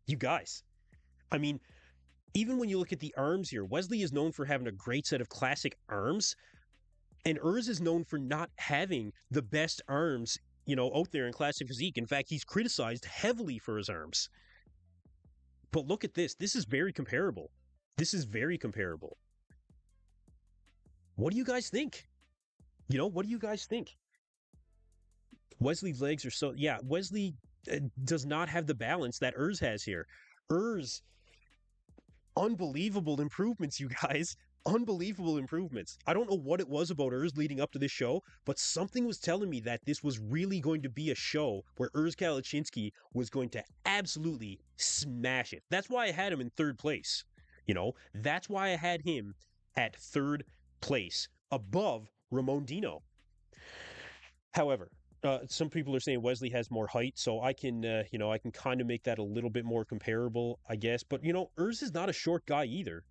You guys. I mean, even when you look at the arms here, Wesley is known for having a great set of classic arms, and Urs is known for not having the best arms, out there in classic physique. In fact, he's criticized heavily for his arms. But look at this. This is very comparable. This is very comparable. What do you guys think? What do you guys think? Wesley's legs are so, yeah, Wesley does not have the balance that Urs has here. Urs, unbelievable improvements, you guys. Unbelievable improvements. I don't know what it was about Urs leading up to this show, but something was telling me that this was really going to be a show where Urs Kalachinsky was going to absolutely smash it. That's why I had him in third place. That's why I had him at third place above Ramon Dino. However, some people are saying Wesley has more height, so I can, I can kind of make that a little bit more comparable, I guess. But Urs is not a short guy either.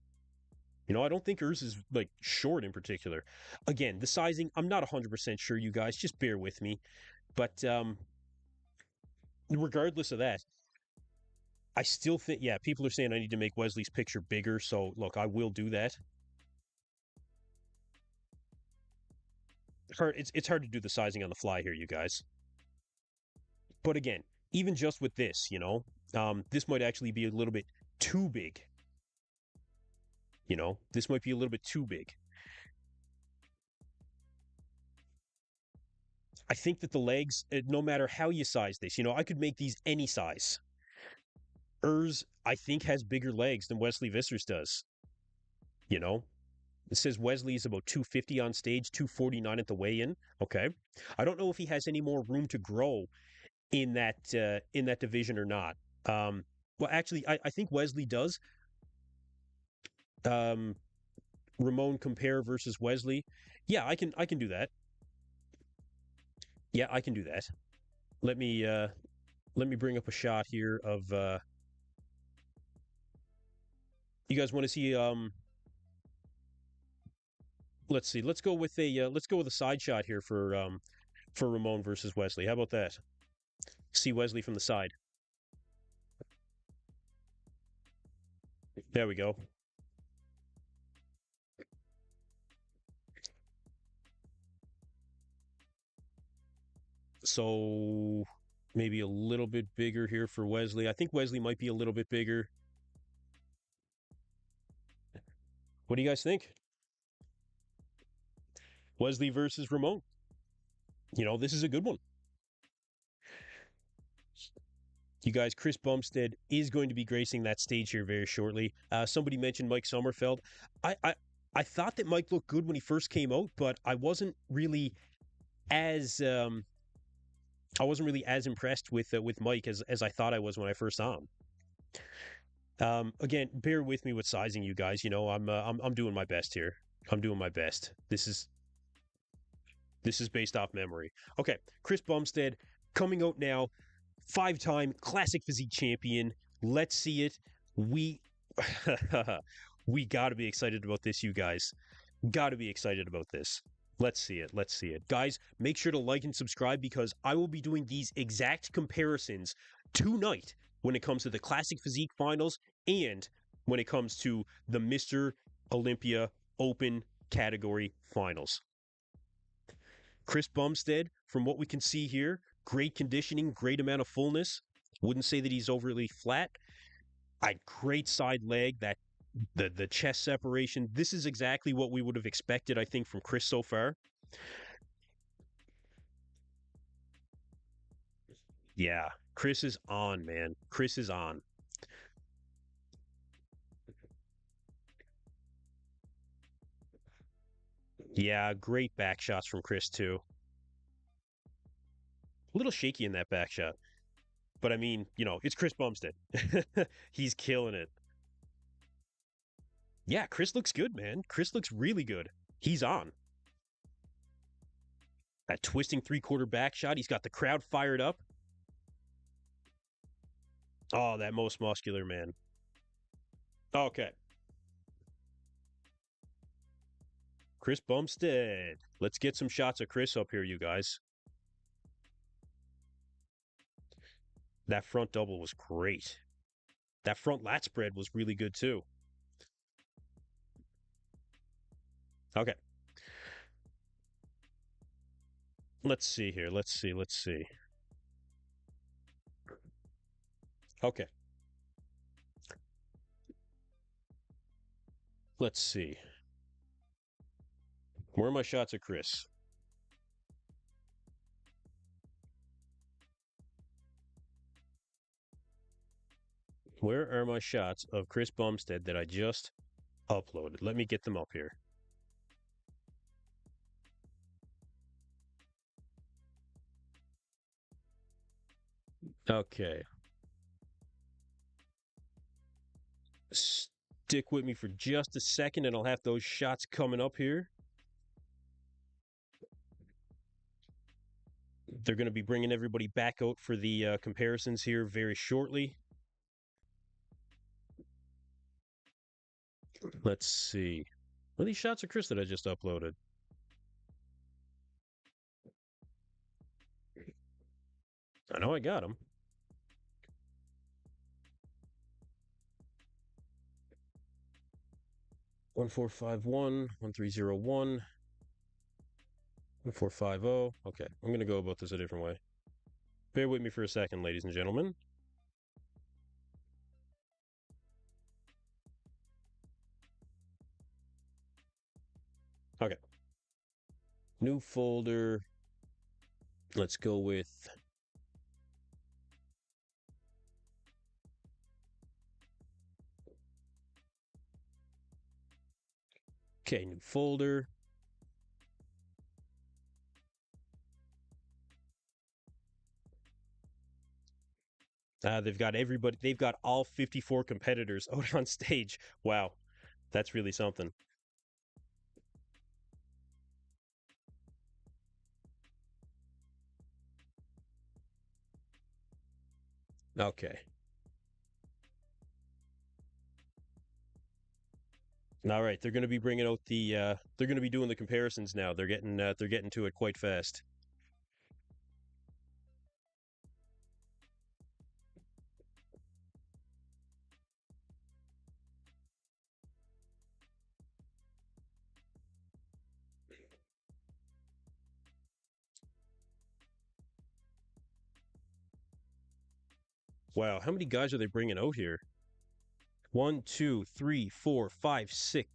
I don't think Urs is like short in particular. Again, the sizing, I'm not 100% sure, you guys. Just bear with me. But regardless of that, I still think, yeah, people are saying I need to make Wesley's picture bigger. So look, I will do that. It's hard to do the sizing on the fly here, you guys. But again, even just with this, this might actually be a little bit too big. This might be a little bit too big. I think that the legs, no matter how you size this, I could make these any size. Urs, I think, has bigger legs than Wesley Vissers does. It says Wesley is about 250 on stage, 249 at the weigh-in. Okay. I don't know if he has any more room to grow in that division or not. Well, actually, I think Wesley does. Ramon compare versus Wesley. Yeah, I can do that. Yeah, I can do that. Let me bring up a shot here of you guys want to see let's see. Let's go with a side shot here for Ramon versus Wesley. How about that? See Wesley from the side. There we go. So maybe a little bit bigger here for Wesley. I think Wesley might be a little bit bigger. What do you guys think? Wesley versus Ramon. This is a good one. You guys, Chris Bumstead is going to be gracing that stage here very shortly. Somebody mentioned Mike Sommerfeld. I thought that Mike looked good when he first came out, but I wasn't really as impressed with Mike as I thought I was when I first saw him. Again, bear with me with sizing, you guys. I'm doing my best here. I'm doing my best. This is based off memory. Okay, Chris Bumstead coming out now, 5-time classic physique champion. Let's see it. We we got to be excited about this, you guys. Got to be excited about this. Let's see it. Let's see it. Guys, make sure to like and subscribe because I will be doing these exact comparisons tonight when it comes to the Classic Physique Finals and when it comes to the Mr. Olympia Open category finals. Chris Bumstead, from what we can see here, great conditioning, great amount of fullness. Wouldn't say that he's overly flat. Great side leg, that the chest separation. This is exactly what we would have expected, I think, from Chris so far. Yeah, Chris is on, man. Chris is on. Yeah, great back shots from Chris, too. A little shaky in that back shot. But I mean, it's Chris Bumstead. He's killing it. Yeah, Chris looks good, man. Chris looks really good. He's on. That twisting three-quarter back shot. He's got the crowd fired up. Oh, that most muscular man. Okay. Chris Bumstead. Let's get some shots of Chris up here, you guys. That front double was great. That front lat spread was really good, too. Okay. Let's see here. Let's see. Okay. Let's see. Where are my shots of Chris? Where are my shots of Chris Bumstead that I just uploaded? Let me get them up here. Okay. Stick with me for just a second, and I'll have those shots coming up here. They're going to be bringing everybody back out for the comparisons here very shortly. Let's see. What are these shots of Chris that I just uploaded? I know I got them. One 1301 1450. Okay, I'm going to go about this a different way. Bear with me for a second, ladies and gentlemen. Okay. New folder. Let's go with okay, new folder. They've got everybody. They've got all 54 competitors out on stage. Wow, that's really something. Okay. All right, they're going to be bringing out the. They're going to be doing the comparisons now. They're getting. They're getting to it quite fast. Wow, how many guys are they bringing out here? 1, 2, 3, 4, 5, 6.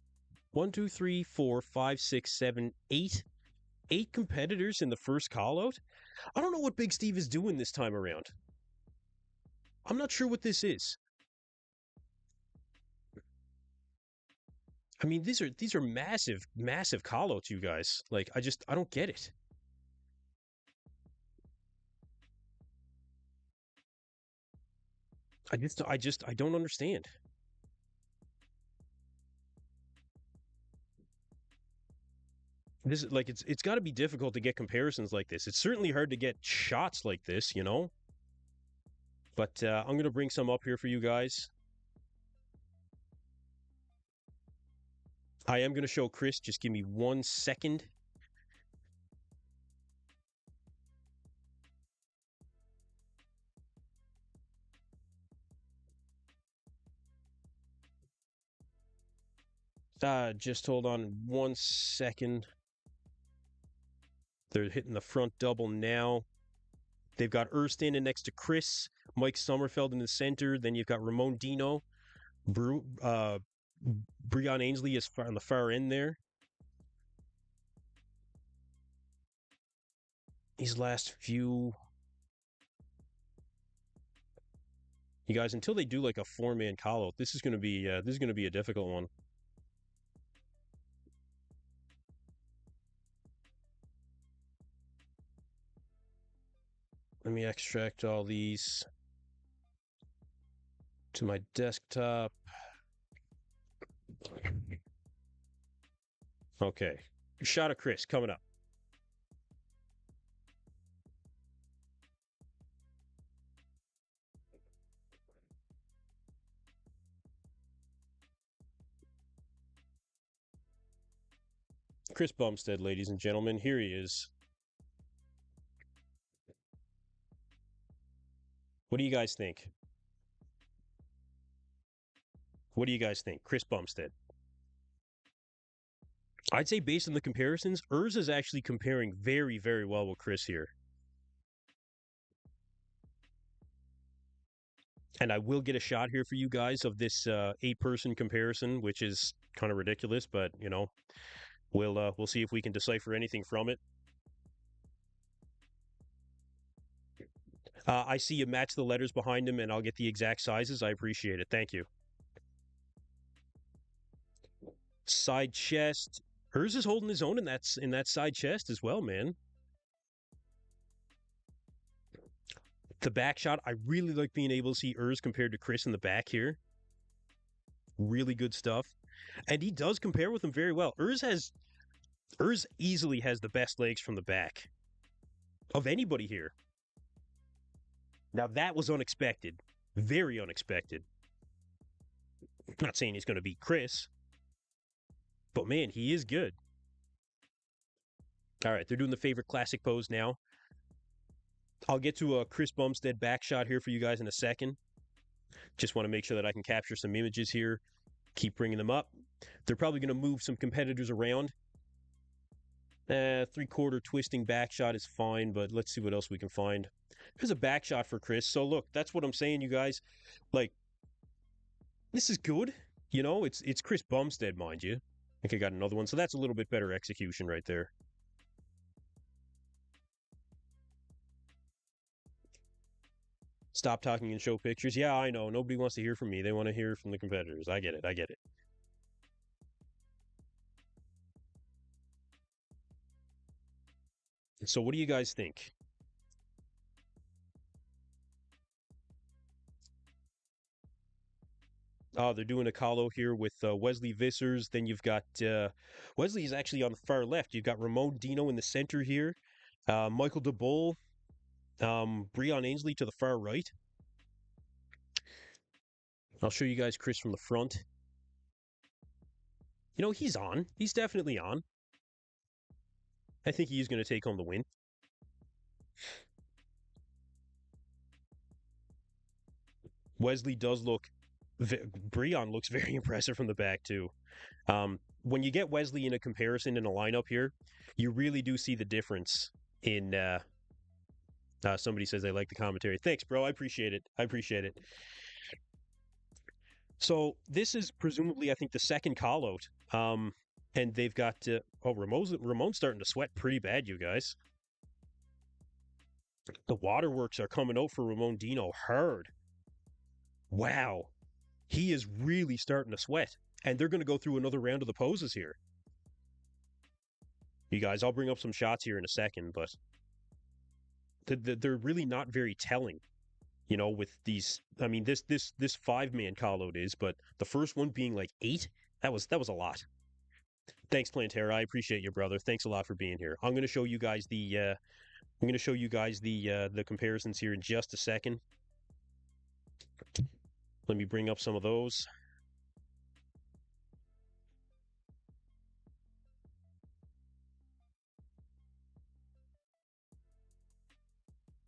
1, 2, 3, 4, 5, 6, 7, 8. 8 competitors in the first call out? I don't know what Big Steve is doing this time around. I'm not sure what this is. I mean, these are massive, massive call outs, you guys. Like, I don't get it. I don't understand. This is like it's got to be difficult to get comparisons like this. It's certainly hard to get shots like this. But I'm going to bring some up here for you guys. I am going to show Chris. Just give me 1 second. Just hold on 1 second. They're hitting the front double now. They've got standing next to Chris, Mike Sommerfeld in the center. Then you've got Ramon Dino, Breon Ainsley is on the far end there. These last few, you guys, until they do like a 4-man call out, this is going to be a difficult one. Let me extract all these. To my desktop. Okay. Shot of Chris coming up. Chris Bumstead, ladies and gentlemen. Here he is. What do you guys think? What do you guys think? Chris Bumstead. I'd say based on the comparisons, Urs is actually comparing very, very well with Chris here. And I will get a shot here for you guys of this 8-person comparison, which is kind of ridiculous, but you know, we'll see if we can decipher anything from it. I see you match the letters behind him, and I'll get the exact sizes. I appreciate it. Thank you. Side chest. Urs is holding his own in that side chest as well, man. The back shot, I really like being able to see Urs compared to Chris in the back here. Really good stuff. And he does compare with him very well. Urs easily has the best legs from the back of anybody here. Now that was unexpected. Very unexpected. Not saying he's going to beat Chris. But man, he is good. All right, they're doing the favorite classic pose now. I'll get to a Chris Bumstead back shot here for you guys in a second. Just want to make sure that I can capture some images here. Keep bringing them up. They're probably going to move some competitors around. 3/4 twisting back shot is fine, but let's see what else we can find. There's a back shot for Chris. So look, that's what I'm saying, you guys. Like, this is good. You know, it's Chris Bumstead, mind you. I think I got another one. So that's a little bit better execution right there. Stop talking and show pictures. Yeah, I know. Nobody wants to hear from me. They want to hear from the competitors. I get it. I get it. So what do you guys think? Oh, they're doing a call here with Wesley Vissers. Then you've got Wesley is actually on the far left. You've got Ramon Dino in the center here. Michael DeBull, Breon Ainsley to the far right. I'll show you guys Chris from the front. You know, he's on. He's definitely on. I think he's going to take home the win. Wesley does look... Breon looks very impressive from the back, too. When you get Wesley in a comparison in a lineup here, you really do see the difference in... somebody says they like the commentary. Thanks, bro. I appreciate it. I appreciate it. So this is presumably, I think, the second call-out. And they've got... Ramon's starting to sweat pretty bad, you guys. The waterworks are coming out for Ramon Dino hard. Wow. He is really starting to sweat. And they're going to go through another round of the poses here. You guys, I'll bring up some shots here in a second, but they're really not very telling. You know, with these, I mean, this 5-man call-out is, but the first one being like 8, that was a lot. Thanks, Plantera. I appreciate you, brother. Thanks a lot for being here. I'm going to show you guys the comparisons here in just a second. Let me bring up some of those.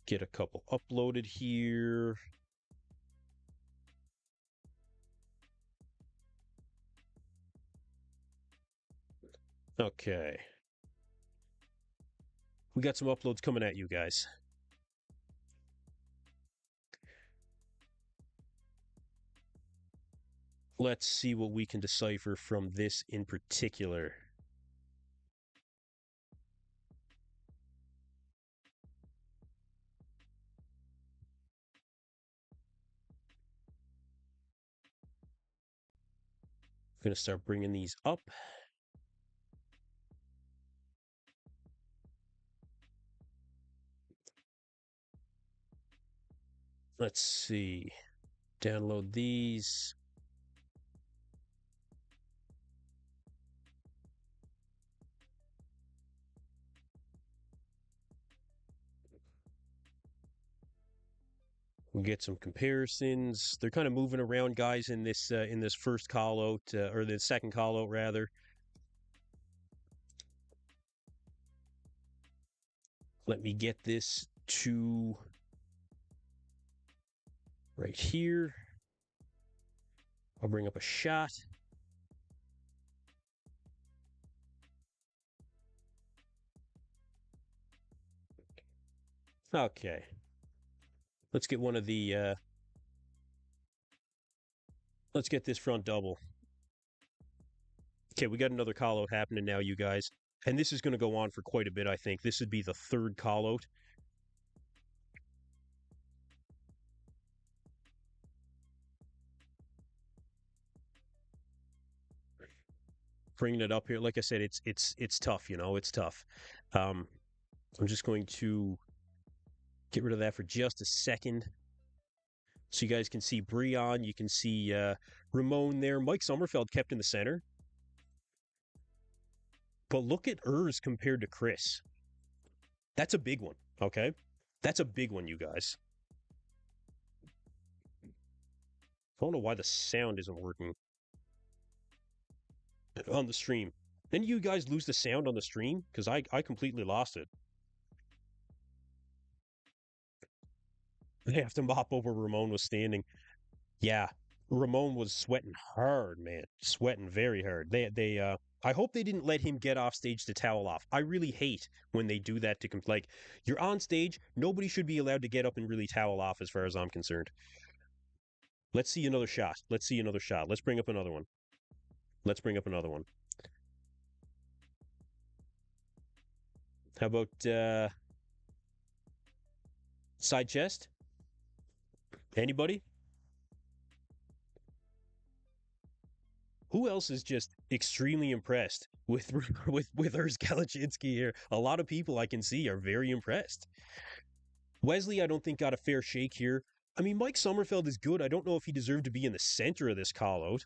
Get a couple uploaded here. Okay. We got some uploads coming at you guys. Let's see what we can decipher from this in particular. I'm going to start bringing these up. Let's see. Download these. We'll get some comparisons. They're kind of moving around, guys, in this first call out or the second call out rather. Let me get this to right here. I'll bring up a shot. Okay. Let's get one of the let's get this front double. Okay, we got another call out happening now, you guys. And this is going to go on for quite a bit, I think. This would be the third call out. Bringing it up here, like I said, it's tough, you know, it's tough. I'm just going to get rid of that for just a second. So you guys can see Breon, you can see Ramon there. Mike Sommerfeld kept in the center. But look at Urs compared to Chris. That's a big one, okay? That's a big one, you guys. I don't know why the sound isn't working on the stream. Then you guys lose the sound on the stream? Because I completely lost it. They have to mop over Ramon was standing. Yeah, Ramon was sweating hard, man. Sweating very hard. I hope they didn't let him get off stage to towel off. I really hate when they do that to like you're on stage, nobody should be allowed to get up and really towel off as far as I'm concerned. Let's see another shot. Let's see another shot. Let's bring up another one. Let's bring up another one. How about side chest? Anybody? Who else is just extremely impressed with with Urs Kalachinsky here? A lot of people I can see are very impressed. Wesley, I don't think got a fair shake here. I mean, Mike Sommerfeld is good. I don't know if he deserved to be in the center of this call out.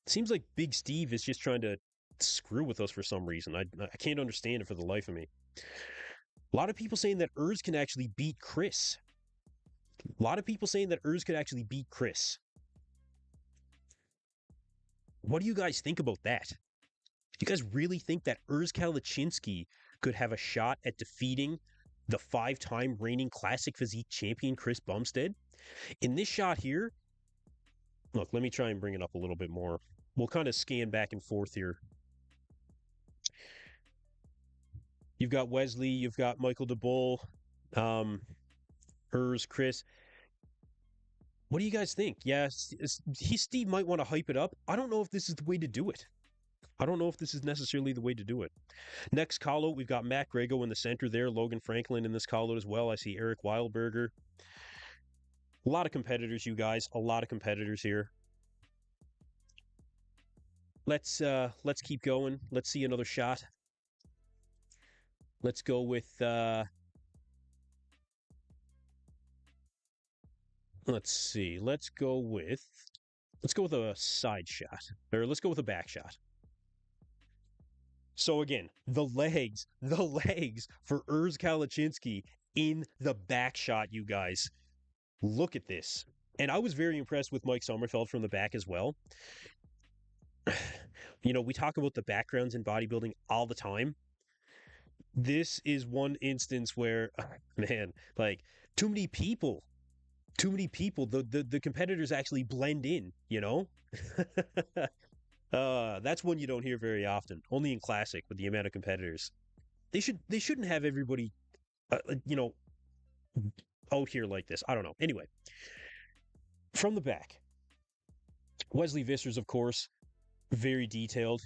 Seems like Big Steve is just trying to screw with us for some reason. I can't understand it for the life of me. A lot of people saying that Urs can actually beat Chris. A lot of people saying that Urs could actually beat Chris. What do you guys think about that? Do you guys really think that Urs Kalachinsky could have a shot at defeating the 5-time reigning Classic Physique champion Chris Bumstead? In this shot here, look, let me try and bring it up a little bit more. We'll kind of scan back and forth here. You've got Wesley, you've got Michael DeBull, Urs, Chris. What do you guys think? Yeah, Steve might want to hype it up. I don't know if this is the way to do it. I don't know if this is necessarily the way to do it. Next call out, we've got Matt Grego in the center there, Logan Franklin in this call out as well. I see Eric Weilberger. A lot of competitors, you guys. A lot of competitors here. Let's keep going. Let's see another shot. Let's go with let's see. Let's go with a side shot. Or let's go with a back shot. So again, the legs for Urs Kalachinsky in the back shot, you guys. Look at this. And I was very impressed with Mike Sommerfeld from the back as well. You know, we talk about the backgrounds in bodybuilding all the time. This is one instance where, man, like too many people, the competitors actually blend in, you know? That's one you don't hear very often. Only in Classic with the amount of competitors. They shouldn't have everybody, you know, out here like this. I don't know. Anyway, from the back, Wesley Vissers, of course, very detailed.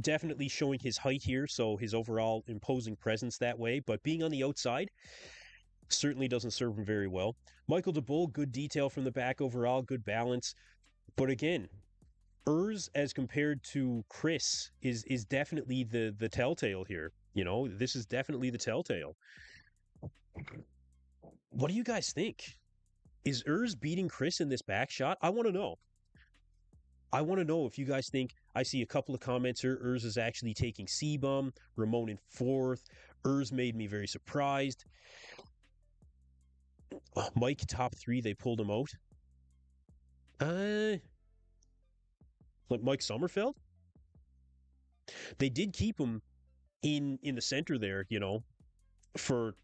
Definitely showing his height here, so his overall imposing presence that way. But being on the outside certainly doesn't serve him very well. Michael DeBull, good detail from the back overall, good balance. But again, Urs as compared to Chris is definitely the telltale here. You know, this is definitely the telltale. What do you guys think? Is Urs beating Chris in this back shot? I want to know. I want to know if you guys think. I see a couple of comments here. Urs is actually taking C-Bum, Ramon in fourth. Urs made me very surprised. Mike top three, they pulled him out. Like Mike Sommerfeld? They did keep him in the center there, for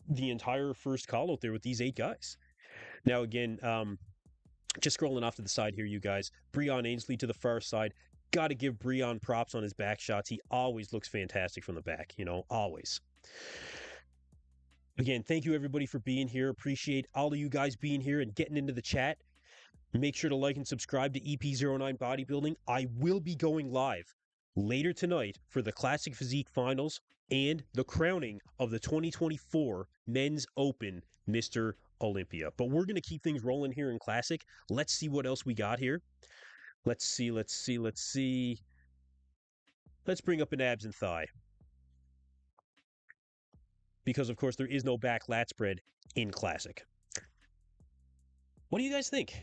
the entire first call out there with these 8 guys. Now again, just scrolling off to the side here, you guys. Breon Ainsley to the far side. Got to give Breon props on his back shots. He always looks fantastic from the back, always. Again, thank you everybody for being here. Appreciate all of you guys being here and getting into the chat. Make sure to like and subscribe to EP09 Bodybuilding. I will be going live later tonight for the Classic Physique Finals and the crowning of the 2024 Men's Open Mr. Olympia. But we're going to keep things rolling here in Classic. Let's see what else we got here. Let's see. Let's bring up an abs and thigh. Because, of course, there is no back lat spread in Classic. What do you guys think?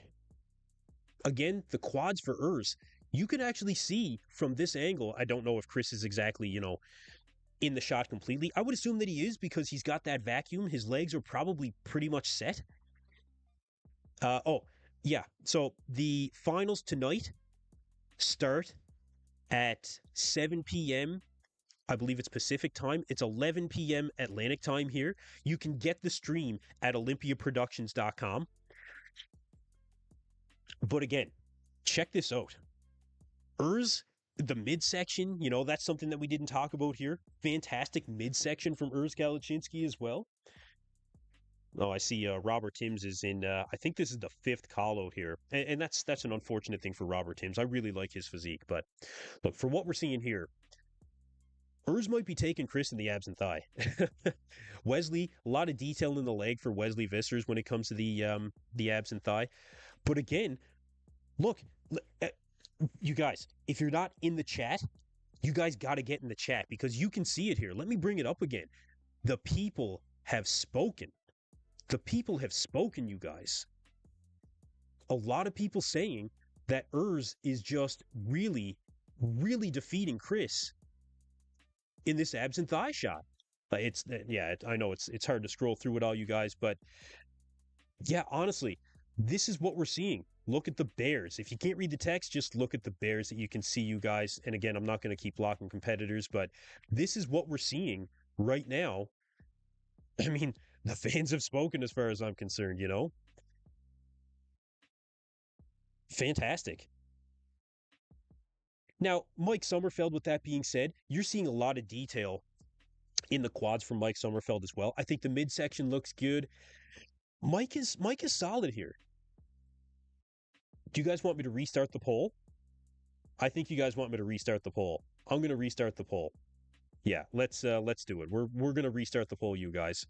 Again, the quads for Urs. You can actually see from this angle, I don't know if Chris is exactly, in the shot completely. I would assume that he is because he's got that vacuum. His legs are probably pretty much set. So the finals tonight start at 7 p.m. I believe it's Pacific time. It's 11 p.m. Atlantic time here. You can get the stream at olympiaproductions.com. But again, check this out. Urs, the midsection, that's something that we didn't talk about here. Fantastic midsection from Urs Galachinski as well. Oh, I see Robert Timms is in, I think this is the 5th call out here. And that's an unfortunate thing for Robert Timms. I really like his physique. But look, for what we're seeing here, Urs might be taking Chris in the abs and thigh. Wesley, a lot of detail in the leg for Wesley Vissers when it comes to the abs and thigh. But again, look, you guys, if you're not in the chat, you guys got to get in the chat because you can see it here. Let me bring it up again. The people have spoken. The people have spoken, you guys. A lot of people saying that Urs is just really, really defeating Chris in this abs and thigh shot. I know it's hard to scroll through it all, you guys, but yeah, honestly, this is what we're seeing. Look at the bears. If you can't read the text, just look at the bears that you can see, you guys. And again, I'm not going to keep blocking competitors, but this is what we're seeing right now. I mean, the fans have spoken as far as I'm concerned, Fantastic. Now, Mike Sommerfeld, with that being said, you're seeing a lot of detail in the quads from Mike Sommerfeld as well. I think the midsection looks good. Mike is solid here. Do you guys want me to restart the poll? I think you guys want me to restart the poll. I'm going to restart the poll. Yeah, let's do it. We're going to restart the poll, you guys.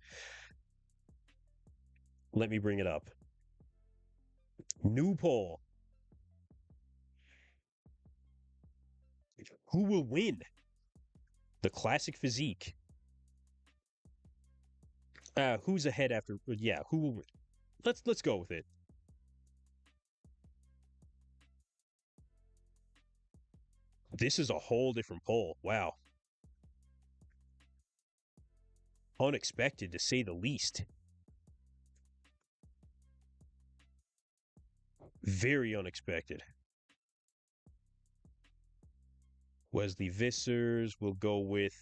Let me bring it up. New poll. Who will win the Classic Physique? Who's ahead after? Yeah, who will win? Let's go with it. This is a whole different poll. Wow. Unexpected, to say the least. Very unexpected. Wesley Vissers will go with...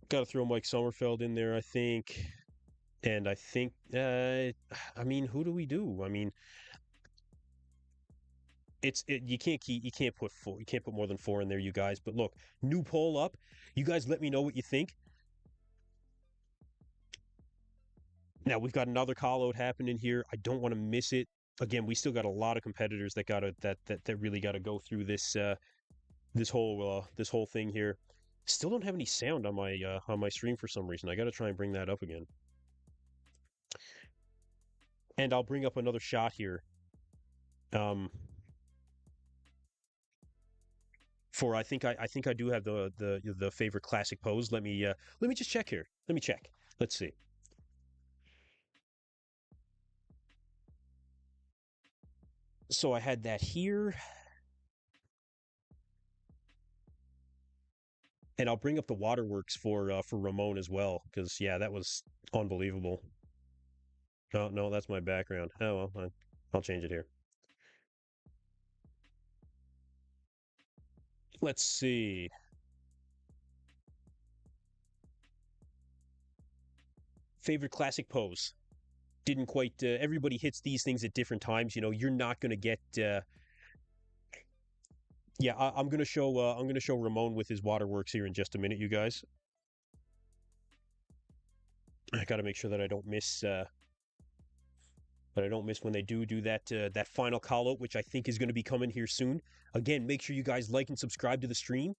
Got to throw Mike Sommerfeld in there, I think. And I think... who do we do? I mean... You can't put more than 4 in there, you guys. But look, new poll up. You guys let me know what you think. Now we've got another call out happening here. I don't want to miss it. Again, we still got a lot of competitors that really got to go through this whole thing here. Still don't have any sound on my stream for some reason. I got to try and bring that up again. And I'll bring up another shot here. I think I do have the favorite classic pose. Let me just check here. Let me check. Let's see. So I had that here, and I'll bring up the waterworks for Ramon as well, because yeah, that was unbelievable. No, no, that's my background. Oh well, I'll change it here. Let's see. Favorite classic pose. Didn't quite. Everybody hits these things at different times. You know, you're not going to get. Yeah, I'm going to show. I'm going to show Ramon with his waterworks here in just a minute, you guys. I got to make sure that I don't miss. That I don't miss when they do that final call out, which I think is going to be coming here soon. Again, make sure you guys like and subscribe to the stream.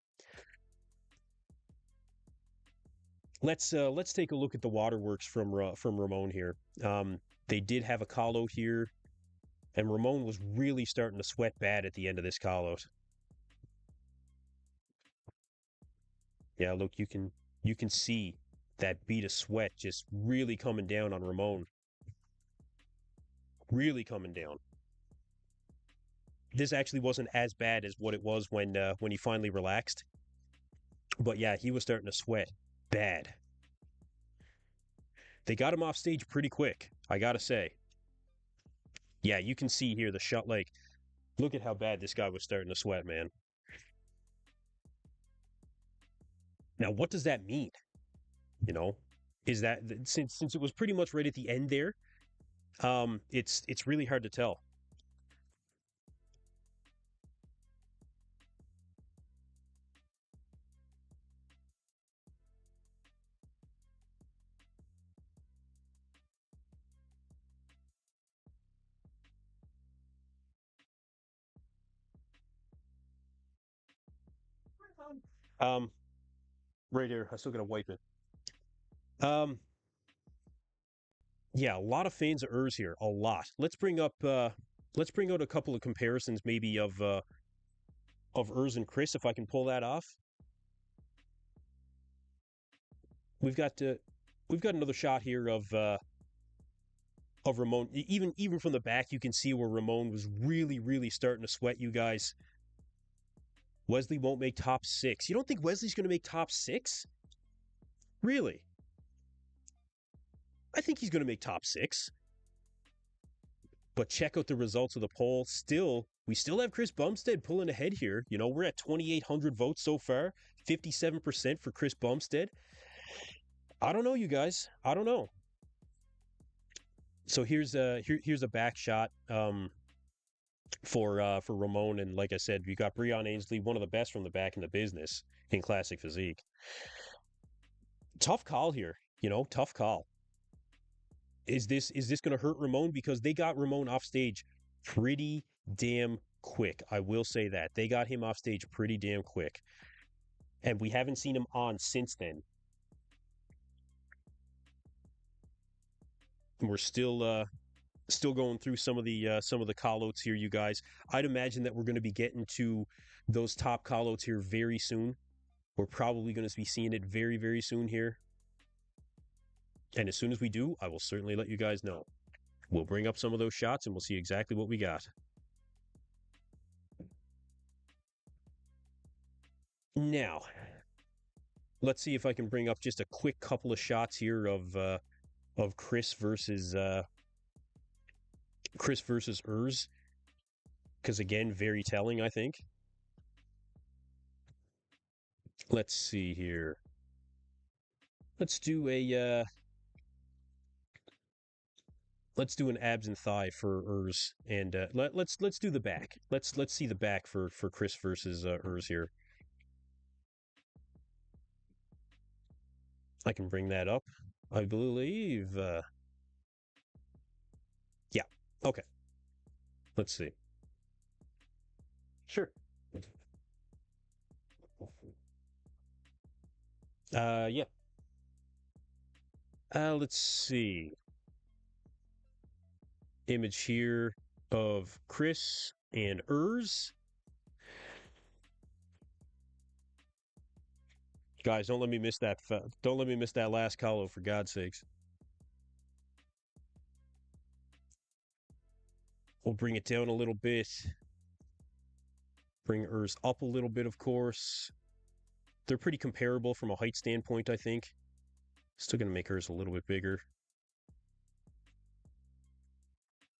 Let's take a look at the waterworks from Ramon here. They did have a call out here, and Ramon was really starting to sweat bad at the end of this call out. Yeah, look, you can see that bead of sweat just really coming down on Ramon. Really coming down. This actually wasn't as bad as what it was when he finally relaxed. But yeah, he was starting to sweat bad. They got him off stage pretty quick, I gotta say. Yeah, you can see here the shot. Like, look at how bad this guy was starting to sweat, man. Now, what does that mean? You know, is that since it was pretty much right at the end there, it's really hard to tell. Um, right here, I still gotta wipe it. Um, yeah, a lot of fans of Urs here, a lot. Let's bring out a couple of comparisons, maybe of Urs and Chris, if I can pull that off. We've got uh, we've got another shot here of Ramon. Even from the back, you can see where Ramon was really starting to sweat. You guys, Wesley won't make top six. You don't think Wesley's going to make top six? Really? I think he's going to make top six. But check out the results of the poll. We still have Chris Bumstead pulling ahead here. You know, we're at 2,800 votes so far, 57% for Chris Bumstead. I don't know, you guys. I don't know. So here's a back shot for Ramon, and like I said, you got Breon Ainsley, one of the best from the back in the business in classic physique. Tough call here, you know, tough call. Is this going to hurt Ramon, because they got Ramon off stage pretty damn quick. I will say that they got him off stage pretty damn quick, and we haven't seen him on since then. We're still going through some of the callouts here, you guys. I'd imagine that we're going to be getting to those top callouts here very soon. We're probably going to be seeing it very soon here. And as soon as we do, I will certainly let you guys know. We'll bring up some of those shots and we'll see exactly what we got. Now, let's see if I can bring up just a quick couple of shots here of Chris versus Urs, because again, very telling, I think. Let's see here. Let's do an abs and thigh for Urs, and let's do the back. Let's see the back for Chris versus Urs here. I can bring that up, I believe. Yeah. Okay. Let's see. Sure. Yeah. Let's see. Image here of Chris and Urs. Guys, don't let me miss that. Don't let me miss that last call, for God's sakes. We'll bring it down a little bit. Bring Urs up a little bit, of course. They're pretty comparable from a height standpoint, I think. Still going to make Urs a little bit bigger.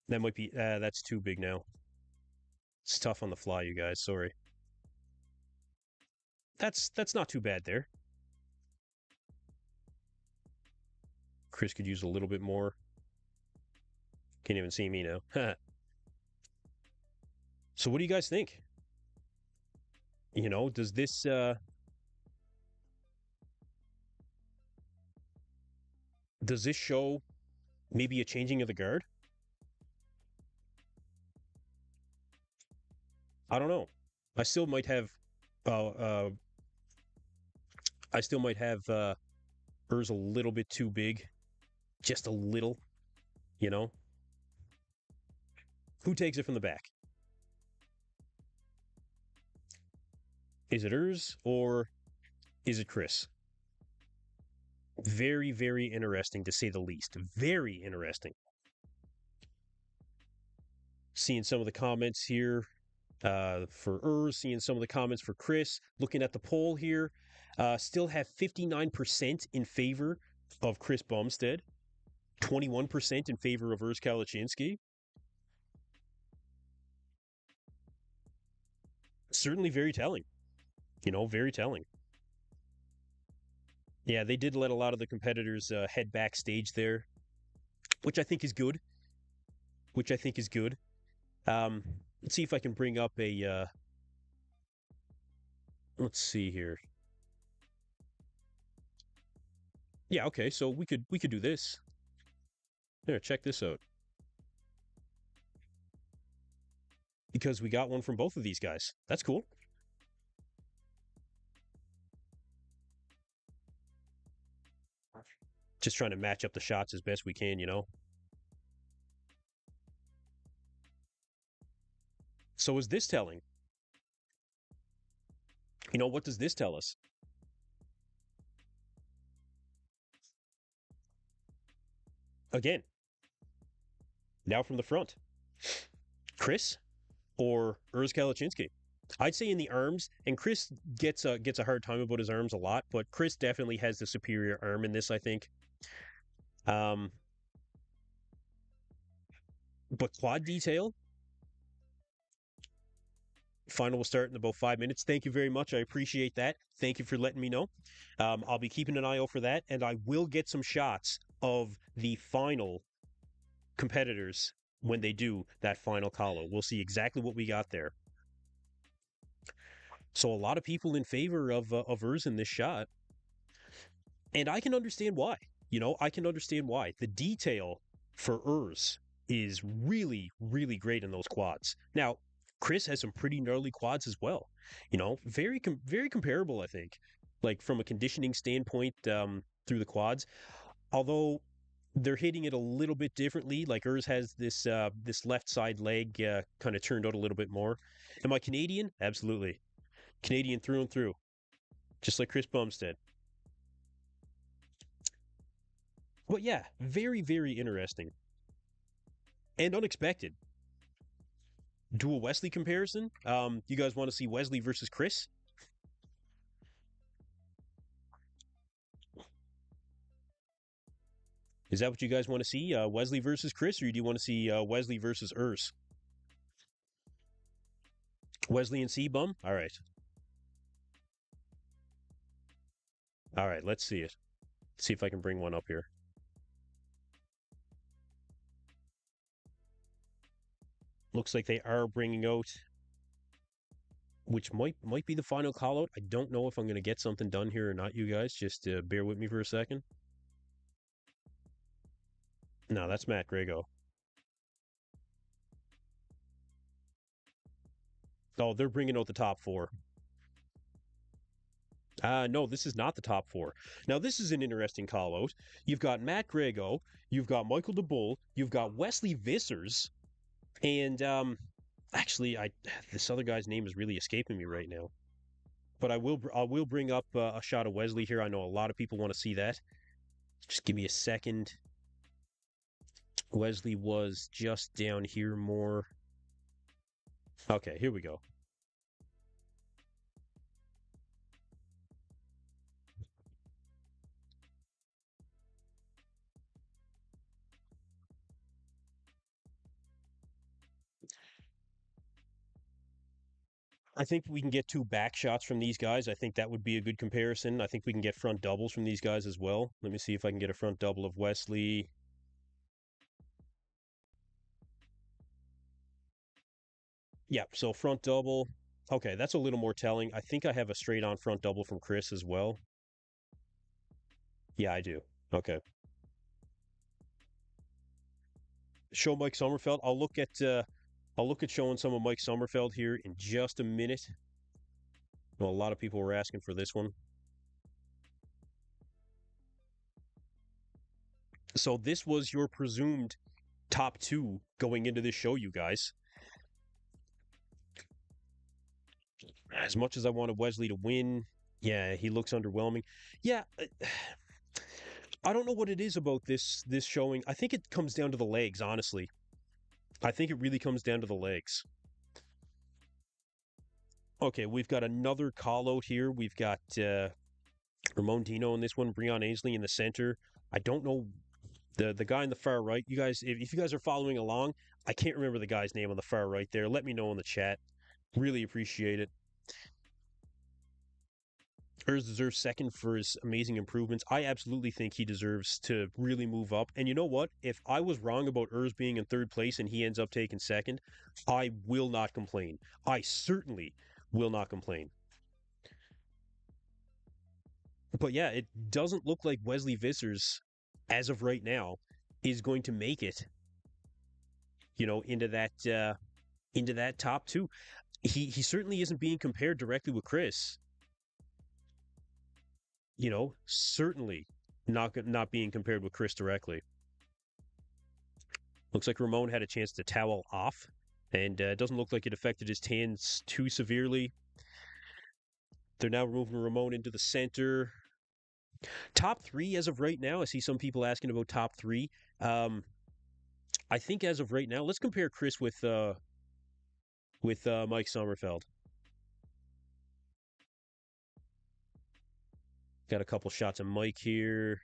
That might be... that's too big now. It's tough on the fly, you guys. Sorry. That's not too bad there. Chris could use a little bit more. Can't even see me now. So what do you guys think? You know, does this... does this show maybe a changing of the guard? I don't know. I still might have... I still might have Urs a little bit too big. Just a little, you know? Who takes it from the back? Is it Urs or is it Chris? Very, very interesting to say the least. Very interesting. Seeing some of the comments here for Urs, seeing some of the comments for Chris. Looking at the poll here, still have 59% in favor of Chris Bumstead, 21% in favor of Urs Kalachinsky. Certainly very telling. You know, very telling. Yeah, they did let a lot of the competitors head backstage there, which I think is good. Let's see if I can bring up a... let's see here. Yeah, okay, so we could do this. Here, check this out. Because we got one from both of these guys. That's cool. Just trying to match up the shots as best we can, you know? So is this telling? You know, what does this tell us? Again, now from the front. Chris or Urs Kalachinsky? I'd say in the arms, and Chris gets a hard time about his arms a lot, but Chris definitely has the superior arm in this, I think. But quad detail, final will start in about 5 minutes. Thank you very much. I appreciate that. Thank you for letting me know. I'll be keeping an eye out for that, and I will get some shots of the final competitors when they do that final call-out. We'll see exactly what we got there. So a lot of people in favor of Urs in this shot, and I can understand why. You know, I can understand why. The detail for Urs is really, really great in those quads. Now, Chris has some pretty gnarly quads as well. You know, very comparable, I think. Like from a conditioning standpoint through the quads. Although they're hitting it a little bit differently. Like Urs has this this left side leg kind of turned out a little bit more. Am I Canadian? Absolutely. Canadian through and through. Just like Chris Bumstead. But yeah, very, very interesting. And unexpected. Do a Wesley comparison? You guys want to see Wesley versus Chris? Is that what you guys want to see? Wesley versus Chris, or do you want to see Wesley versus Urs? Wesley and C-Bum? All right. All right, let's see it. See if I can bring one up here. Looks like they are bringing out, which might be the final call out. I don't know if I'm going to get something done here or not, you guys. Just bear with me for a second. No, that's Matt Grego. Oh, they're bringing out the top four. No, this is not the top four. Now, this is an interesting call out. You've got Matt Grego, you've got Michael DeBull, you've got Wesley Vissers, and actually, this other guy's name is really escaping me right now. But I will bring up a shot of Wesley here. I know a lot of people want to see that. Just give me a second. Wesley was just down here more. Okay, here we go. I think we can get two back shots from these guys. I think that would be a good comparison. I think we can get front doubles from these guys as well. Let me see if I can get a front double of Wesley. Yeah, so front double. Okay, that's a little more telling. I think I have a straight on front double from Chris as well. Yeah, I do. Okay. Show Mike Sommerfeld. I'll look at showing some of Mike Sommerfeld here in just a minute. Well, a lot of people were asking for this one. So this was your presumed top two going into this show, you guys. As much as I wanted Wesley to win, yeah, he looks underwhelming. Yeah, I don't know what it is about this showing. I think it comes down to the legs, honestly. I think it really comes down to the legs. Okay, we've got another call out here. We've got Ramon Dino in this one, Breon Ainsley in the center. I don't know the guy in the far right. You guys, if you guys are following along, I can't remember the guy's name on the far right there. Let me know in the chat. Really appreciate it. Urs deserves second for his amazing improvements. I absolutely think he deserves to really move up. And you know what? If I was wrong about Urs being in third place and he ends up taking second, I will not complain. I certainly will not complain. But yeah, it doesn't look like Wesley Vissers, as of right now, is going to make it, into that top two. He certainly isn't being compared directly with Chris. Certainly not being compared with Chris directly. Looks like Ramon had a chance to towel off, and it doesn't look like it affected his tans too severely. They're now moving Ramon into the center. Top three as of right now. I see some people asking about top three. I think as of right now, let's compare Chris with Mike Sommerfeld. Got a couple shots of Mike here.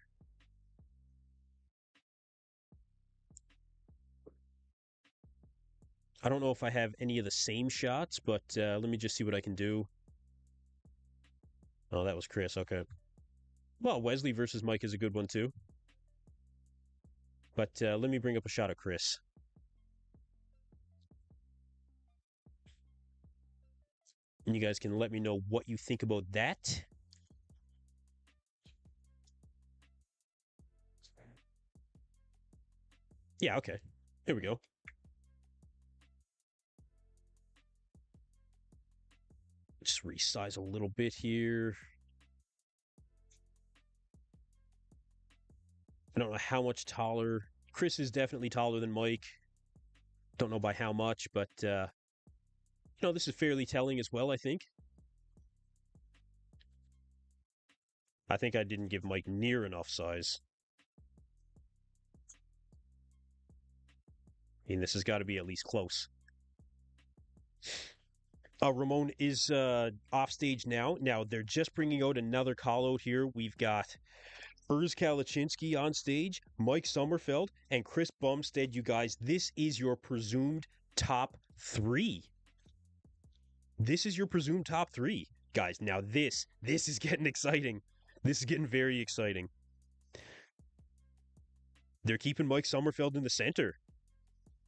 I don't know if I have any of the same shots, but let me just see what I can do. Oh, that was Chris. Okay. Well, Wesley versus Mike is a good one too. But let me bring up a shot of Chris. And you guys can let me know what you think about that. Yeah, okay. Here we go. Just resize a little bit here. I don't know how much taller. Chris is definitely taller than Mike. Don't know by how much, but this is fairly telling as well, I think. I think I didn't give Mike near enough size. I mean, this has got to be at least close. Ramon is off stage now. Now, they're just bringing out another call out here. We've got Urs Kalachinsky on stage, Mike Sommerfeld, and Chris Bumstead. You guys, this is your presumed top three. This is your presumed top three. Guys, now this is getting exciting. This is getting very exciting. They're keeping Mike Sommerfeld in the center.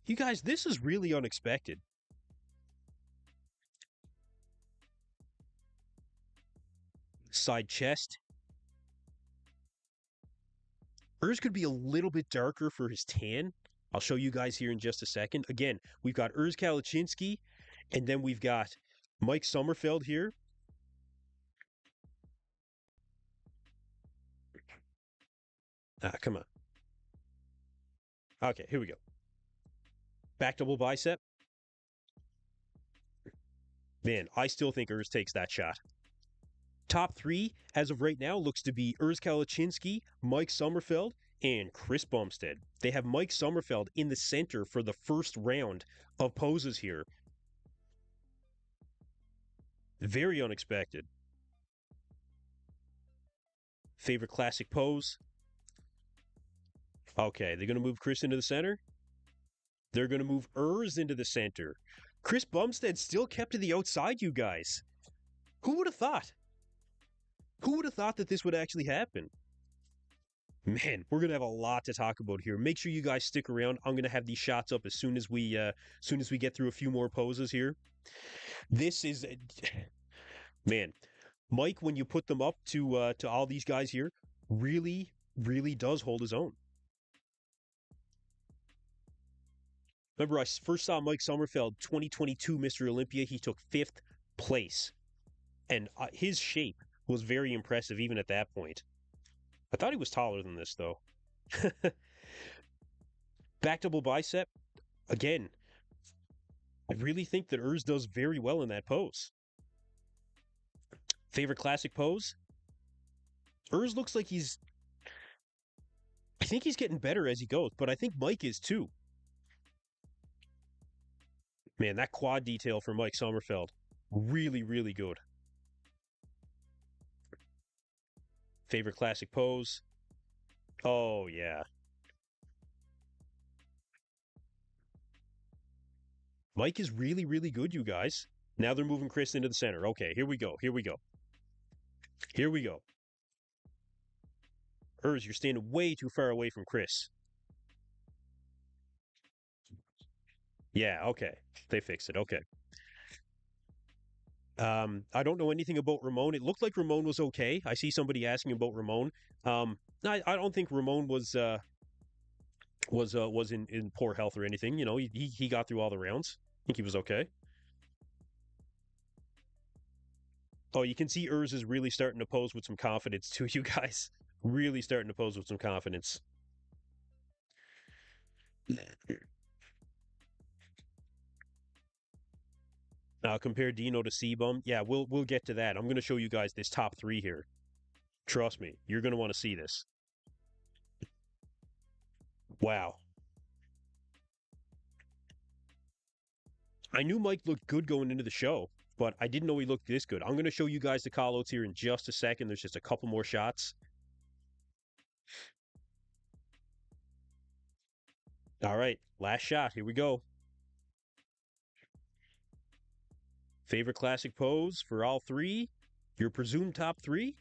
You guys, this is really unexpected. Side chest. Urs could be a little bit darker for his tan. I'll show you guys here in just a second. Again, we've got Urs Kalachinsky, and then we've got Mike Sommerfeld here. Come on. Okay, here we go. Back double bicep. Man, I still think Urs takes that shot. Top three, as of right now, looks to be Urs Kalachinsky, Mike Sommerfeld, and Chris Bumstead. They have Mike Sommerfeld in the center for the first round of poses here. Very unexpected. Favorite classic pose? Okay, they're going to move Chris into the center. They're going to move into the center. Chris Bumstead still kept to the outside, you guys. Who would have thought? Who would have thought that this would actually happen? Man, we're gonna have a lot to talk about here. Make sure you guys stick around. I'm gonna have these shots up as soon as we get through a few more poses here. This is man, Mike. When you put them up to all these guys here, really, really does hold his own. Remember, I first saw Mike Sommerfeld 2022 Mr. Olympia. He took fifth place, and his shape was very impressive even at that point. I thought he was taller than this though. Back double bicep again. I really think that does very well in that pose. Favorite classic pose? Looks like I think he's getting better as he goes, but I think Mike is too. Man, that quad detail for Mike Sommerfeld, really, really good. Favorite classic pose? Oh, yeah. Mike is really, really good, you guys. Now they're moving Chris into the center. Okay, here we go. Here we go. Here we go. You're standing way too far away from Chris. Yeah, okay. They fixed it. Okay. I don't know anything about Ramon. It looked like Ramon was okay. I see somebody asking about Ramon. I don't think Ramon was in poor health or anything. You know, he got through all the rounds. I think he was okay. Oh, you can see is really starting to pose with some confidence too, you guys. Really starting to pose with some confidence. Now compare Dino to C-Bum. Yeah, we'll get to that. I'm going to show you guys this top three here. Trust me, you're going to want to see this. Wow. I knew Mike looked good going into the show, but I didn't know he looked this good. I'm going to show you guys the callouts here in just a second. There's just a couple more shots. All right, last shot. Here we go. Favorite classic pose for all three? Your presumed top three?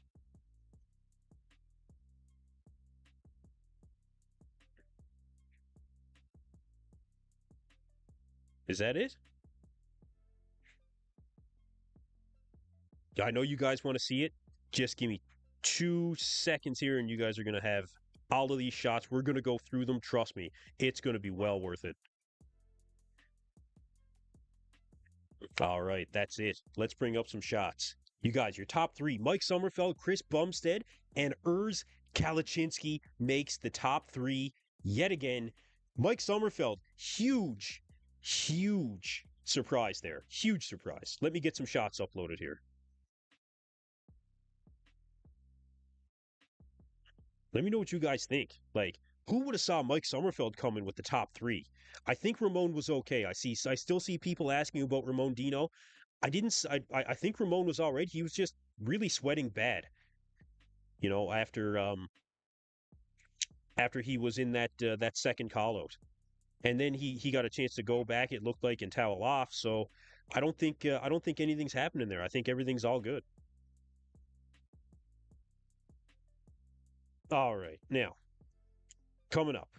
Is that it? I know you guys want to see it. Just give me 2 seconds here, and you guys are going to have all of these shots. We're going to go through them. Trust me, it's going to be well worth it. All right, that's it. Let's bring up some shots. You guys, your top three: Mike Sommerfeld, Chris Bumstead, and Kalachinsky makes the top three yet again. Mike Sommerfeld, huge surprise there. Huge surprise. Let me get some shots uploaded here. Let me know what you guys think. Like, who would have saw Mike Sommerfeld coming with the top three? I think Ramon was okay. I still see people asking about Ramon Dino. I didn't. I think Ramon was all right. He was just really sweating bad. You know, after he was in that second call out, and then he got a chance to go back. It looked like and towel off. So I don't think anything's happening there. I think everything's all good. All right, now coming up.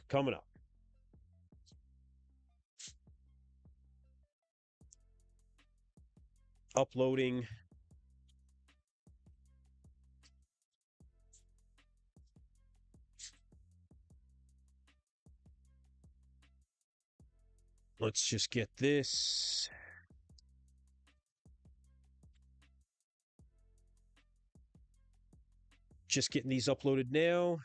Uploading. Let's just get this. Just getting these uploaded now.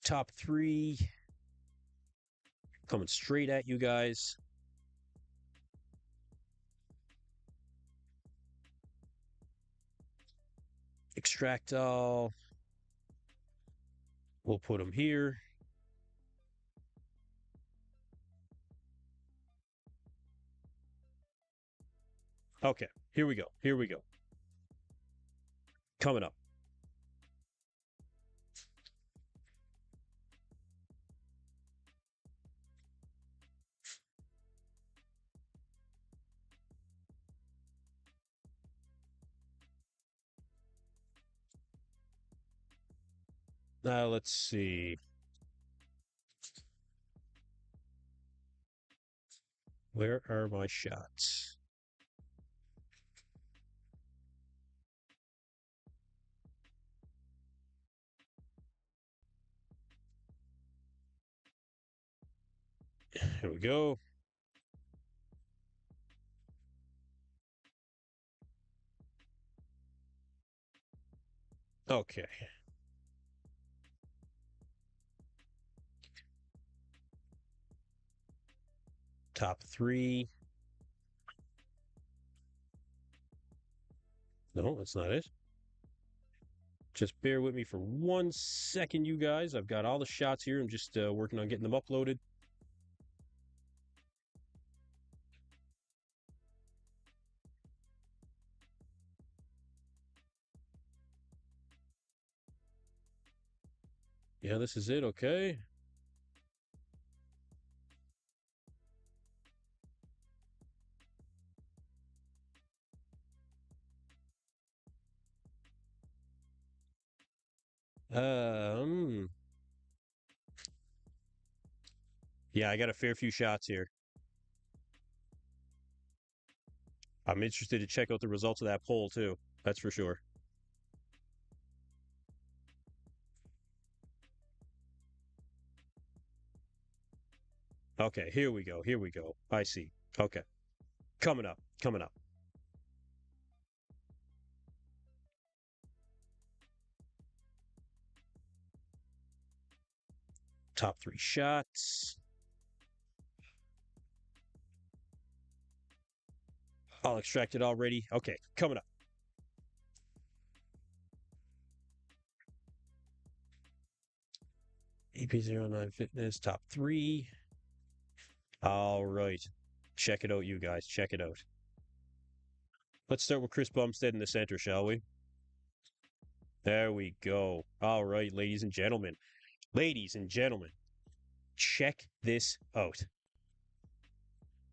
Top three coming straight at you guys. Extract all. We'll put him here. Okay, here we go. Here we go. Coming up. Let's see. Where are my shots? Here we go. Okay. Top three. No, that's not it. Just bear with me for 1 second, you guys. I've got all the shots here. I'm just working on getting them uploaded. Yeah, this is it. Okay. Um. Yeah, I got a fair few shots here. I'm interested to check out the results of that poll too. That's for sure. Okay, here we go. Here we go. I see. Okay. Coming up. Coming up. Top three shots. I'll extract it already. Okay, coming up. EP09 Fitness, top three. All right. Check it out, you guys. Check it out. Let's start with Chris Bumstead in the center, shall we? There we go. All right, ladies and gentlemen. Ladies and gentlemen, check this out.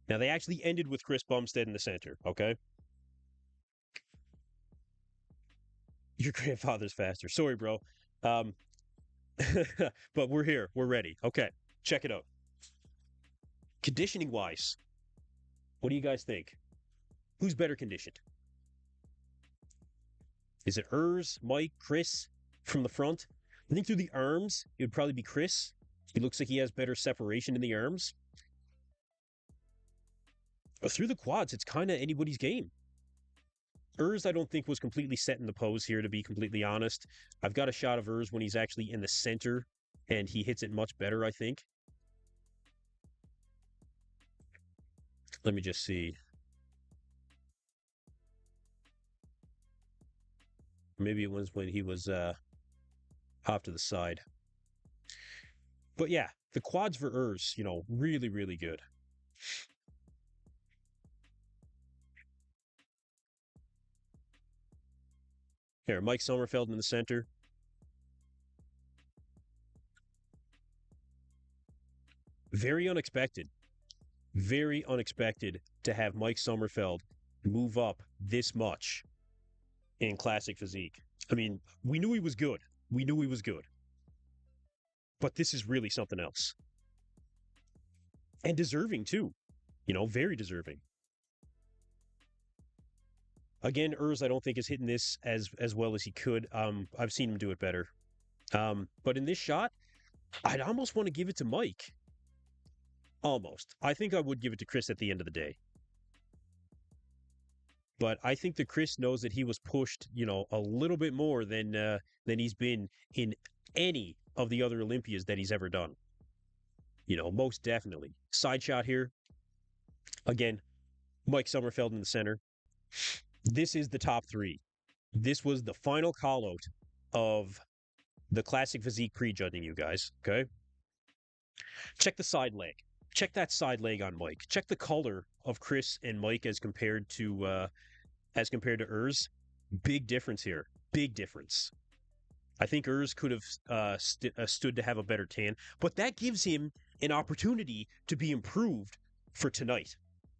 Now, they actually ended with Chris Bumstead in the center, okay? Your grandfather's faster. Sorry, bro. Um, but we're here. We're ready. Okay, check it out. Conditioning wise, what do you guys think? Who's better conditioned? Is it Urs, Mike, Chris from the front? I think through the arms, it would probably be Chris. He looks like he has better separation in the arms. But through the quads, it's kind of anybody's game. Urs, I don't think, was completely set in the pose here, to be completely honest. I've got a shot of Urs when he's actually in the center, and he hits it much better, I think. Let me just see. Maybe it was when he was off to the side. But yeah, the quads for Urs, really, really good. Here, Mike Sommerfeld in the center. Very unexpected. Very unexpected to have Mike Sommerfeld move up this much in classic physique. I mean, we knew he was good. We knew he was good. But this is really something else. And deserving, too. Very deserving. Again, Urs, I don't think is hitting this as well as he could. I've seen him do it better. But in this shot, I'd almost want to give it to Mike. Almost. I think I would give it to Chris at the end of the day. But I think that Chris knows that he was pushed, a little bit more than he's been in any of the other Olympias that he's ever done. Most definitely. Side shot here. Again, Mike Sommerfeld in the center. This is the top three. This was the final call out of The classic physique prejudging, you guys. Okay, check the side leg. Check that side leg on Mike. Check the color of Chris and Mike as compared to Urs. Big difference here. Big difference. I think Urs could have stood to have a better tan, but that gives him an opportunity to be improved for tonight.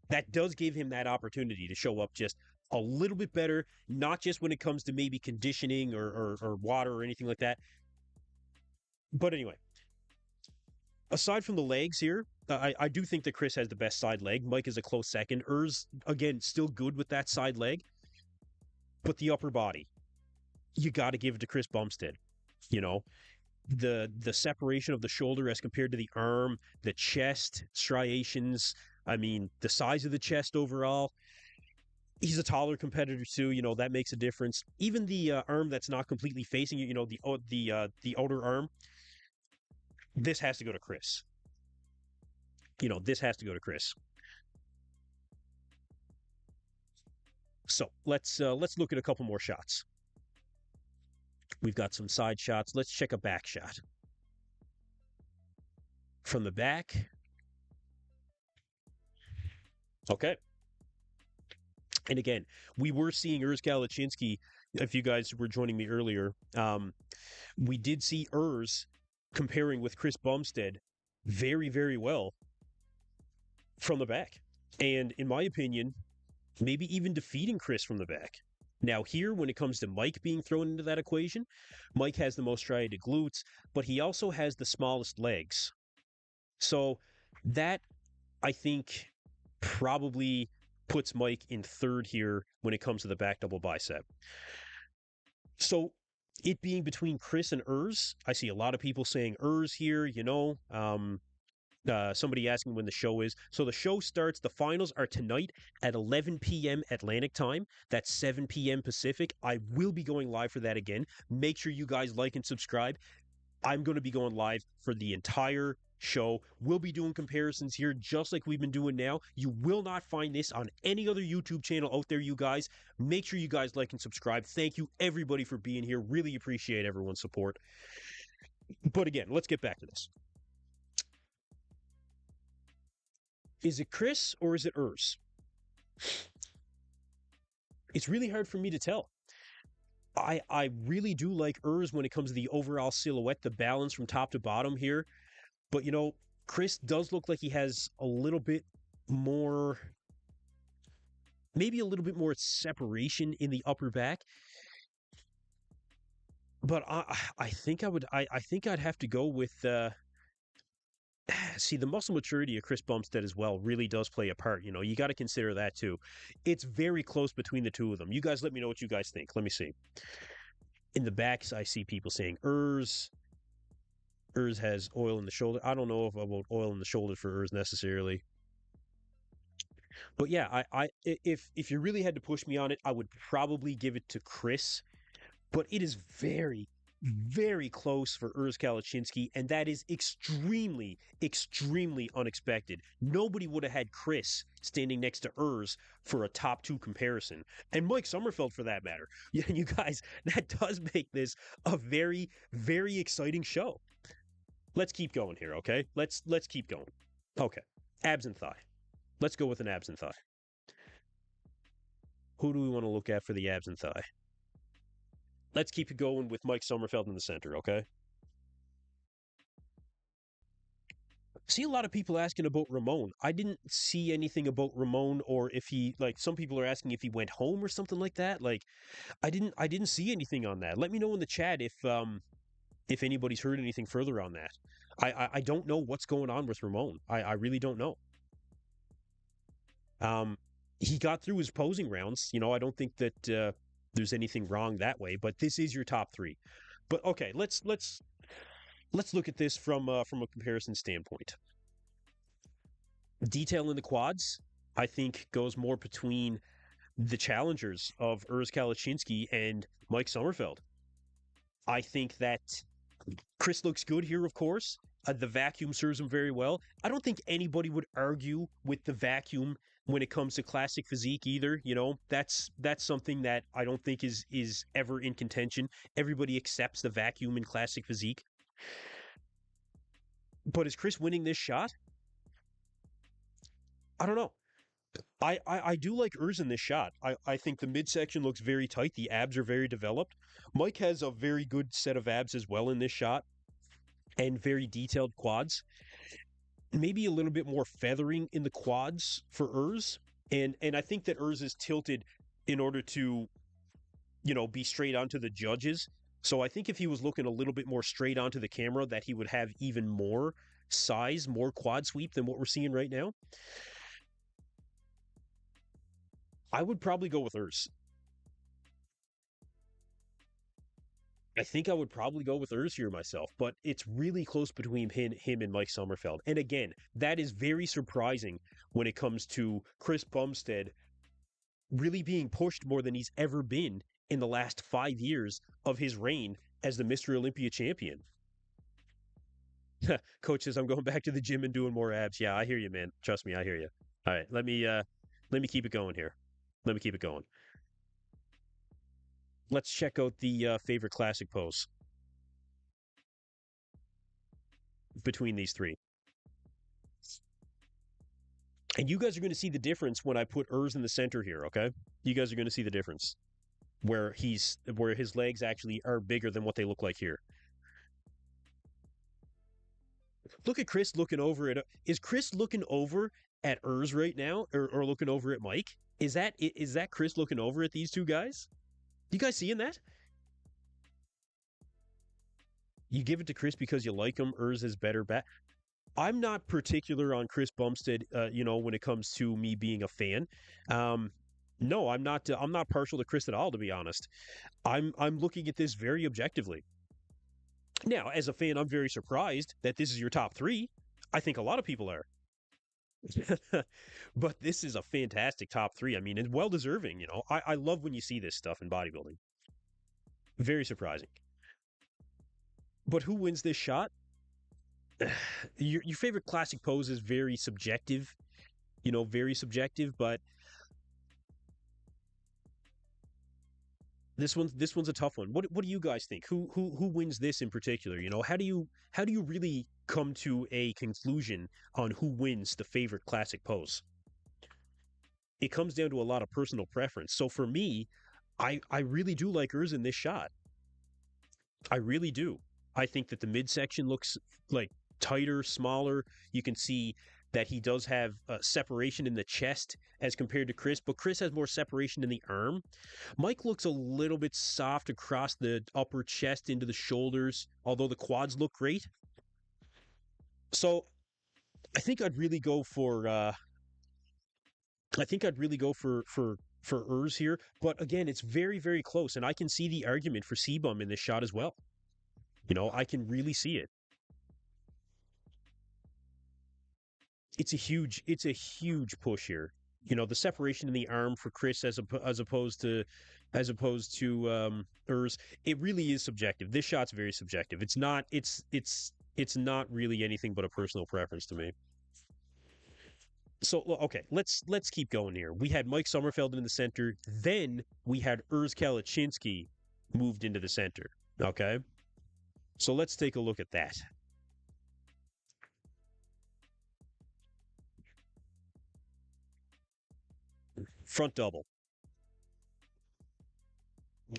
That does give him that opportunity to show up just a little bit better, not just when it comes to maybe conditioning or water or anything like that. But anyway, aside from the legs here, I do think that Chris has the best side leg. Mike is a close second. Urs, again, still good with that side leg. But the upper body, you got to give it to Chris Bumstead. You know, the separation of the shoulder as compared to the arm, the chest striations. I mean, the size of the chest overall. He's a taller competitor too. You know that makes a difference. Even the arm that's not completely facing you. You know the outer arm. This has to go to Chris. This has to go to Chris. So let's look at a couple more shots. We've got some side shots. Let's check a back shot. From the back. Okay. And again, we were seeing Urs Galachinski, if you guys were joining me earlier, we did see Urs comparing with Chris Bumstead very, very well from the back. And in my opinion, maybe even defeating Chris from the back. Now here, when it comes to Mike being thrown into that equation, Mike has the most striated glutes, but he also has the smallest legs. So that, I think, probably puts Mike in third here when it comes to the back double bicep. So it being between Chris and Urs, I see a lot of people saying Urs here, somebody asking when the show is. So the show starts, the finals are tonight at 11 p.m. Atlantic time. That's 7 p.m. Pacific. I will be going live for that again. Make sure you guys like and subscribe. I'm going to be going live for the entire show. We'll be doing comparisons here just like we've been doing now. You will not find this on any other YouTube channel out there, you guys. Make sure you guys like and subscribe. Thank you, everybody, for being here. Really appreciate everyone's support. But again, let's get back to this. Is it Chris or is it Urs? It's really hard for me to tell. I really do like Urs when it comes to the overall silhouette, the balance from top to bottom here. But, Chris does look like he has a little bit more, maybe a little bit more separation in the upper back. But I think I'd have to go with, see, the muscle maturity of Chris Bumstead as well really does play a part. You got to consider that too. It's very close between the two of them. You guys let me know what you guys think. Let me see. In the backs, I see people saying Urs. Urs has oil in the shoulder. I don't know about oil in the shoulder for Urs necessarily. But yeah, if you really had to push me on it, I would probably give it to Chris. But it is very, very close for Urs Galachinski, and that is extremely, extremely unexpected. Nobody would have had Chris standing next to Urs for a top two comparison, and Mike Sommerfeld for that matter. You guys, that does make this a very, very exciting show. Let's keep going here, okay? Let's keep going. Okay, abs and thigh. Let's go with an abs and thigh. Who do we want to look at for the abs and thigh? Let's keep it going with Mike Sommerfeld in the center, okay? See a lot of people asking about Ramon. I didn't see anything about Ramon, or if he, some people are asking if he went home or something like that. I didn't see anything on that. Let me know in the chat if anybody's heard anything further on that. I don't know what's going on with Ramon. I really don't know. He got through his posing rounds. I don't think that there's anything wrong that way, but this is your top three. But okay, let's look at this from a comparison standpoint. Detail in the quads, I think, goes more between the challengers of Urs Galachinski and Mike Sommerfeld. I think that Chris looks good here, of course. The vacuum serves him very well. I don't think anybody would argue with the vacuum when it comes to classic physique either. That's something that I don't think is ever in contention. Everybody accepts the vacuum in classic physique. But is Chris winning this shot? I don't know. I do like Urs in this shot. I think the midsection looks very tight. The abs are very developed. Mike has a very good set of abs as well in this shot and very detailed quads. Maybe a little bit more feathering in the quads for Urs. And I think that Urs is tilted in order to, be straight onto the judges. So I think if he was looking a little bit more straight onto the camera, that he would have even more size, more quad sweep than what we're seeing right now. I would probably go with Urs. I think I would probably go with Urs here myself, but it's really close between him and Mike Sommerfeld. And again, that is very surprising when it comes to Chris Bumstead really being pushed more than he's ever been in the last 5 years of his reign as the Mr. Olympia champion. Coach says I'm going back to the gym and doing more abs. Yeah, I hear you, man. Trust me, I hear you. All right, let me keep it going here. Let me keep it going. Let's check out the favorite classic pose between these three. And you guys are going to see the difference when I put Urs in the center here, okay? You guys are going to see the difference where his legs actually are bigger than what they look like here. Look at Chris looking over at is Chris looking over at Urs right now or looking over at Mike? Is that Chris looking over at these two guys? You guys seeing that? You give it to Chris because you like him. Urs is better back. I'm not particular on Chris Bumstead, when it comes to me being a fan. No, I'm not. I'm not partial to Chris at all, to be honest. I'm looking at this very objectively. Now, as a fan, I'm very surprised that this is your top three. I think a lot of people are. But this is a fantastic top three. I mean, it's well deserving. I love when you see this stuff in bodybuilding. Very surprising. But who wins this shot? Your favorite classic pose is very subjective, very subjective. But this one's a tough one. What do you guys think? Who wins this in particular? How do you really come to a conclusion on who wins the favorite classic pose? It comes down to a lot of personal preference. So for me, I really do like Urs in this shot. I really do. I think that the midsection looks like tighter, smaller. You can see that he does have separation in the chest as compared to Chris, but Chris has more separation in the arm. Mike looks a little bit soft across the upper chest into the shoulders, although the quads look great. So I think I'd really go for Urs here, but again, it's very, very close, and I can see the argument for C-Bum in this shot as well. I can really see it. It's a huge push here. The separation in the arm for Chris as opposed to Urs, it really is subjective. This shot's very subjective. It's not really anything but a personal preference to me. So okay, let's keep going here. We had Mike Sommerfeld in the center, then we had Urs Kalachinsky moved into the center. Okay, so let's take a look at that. Front double.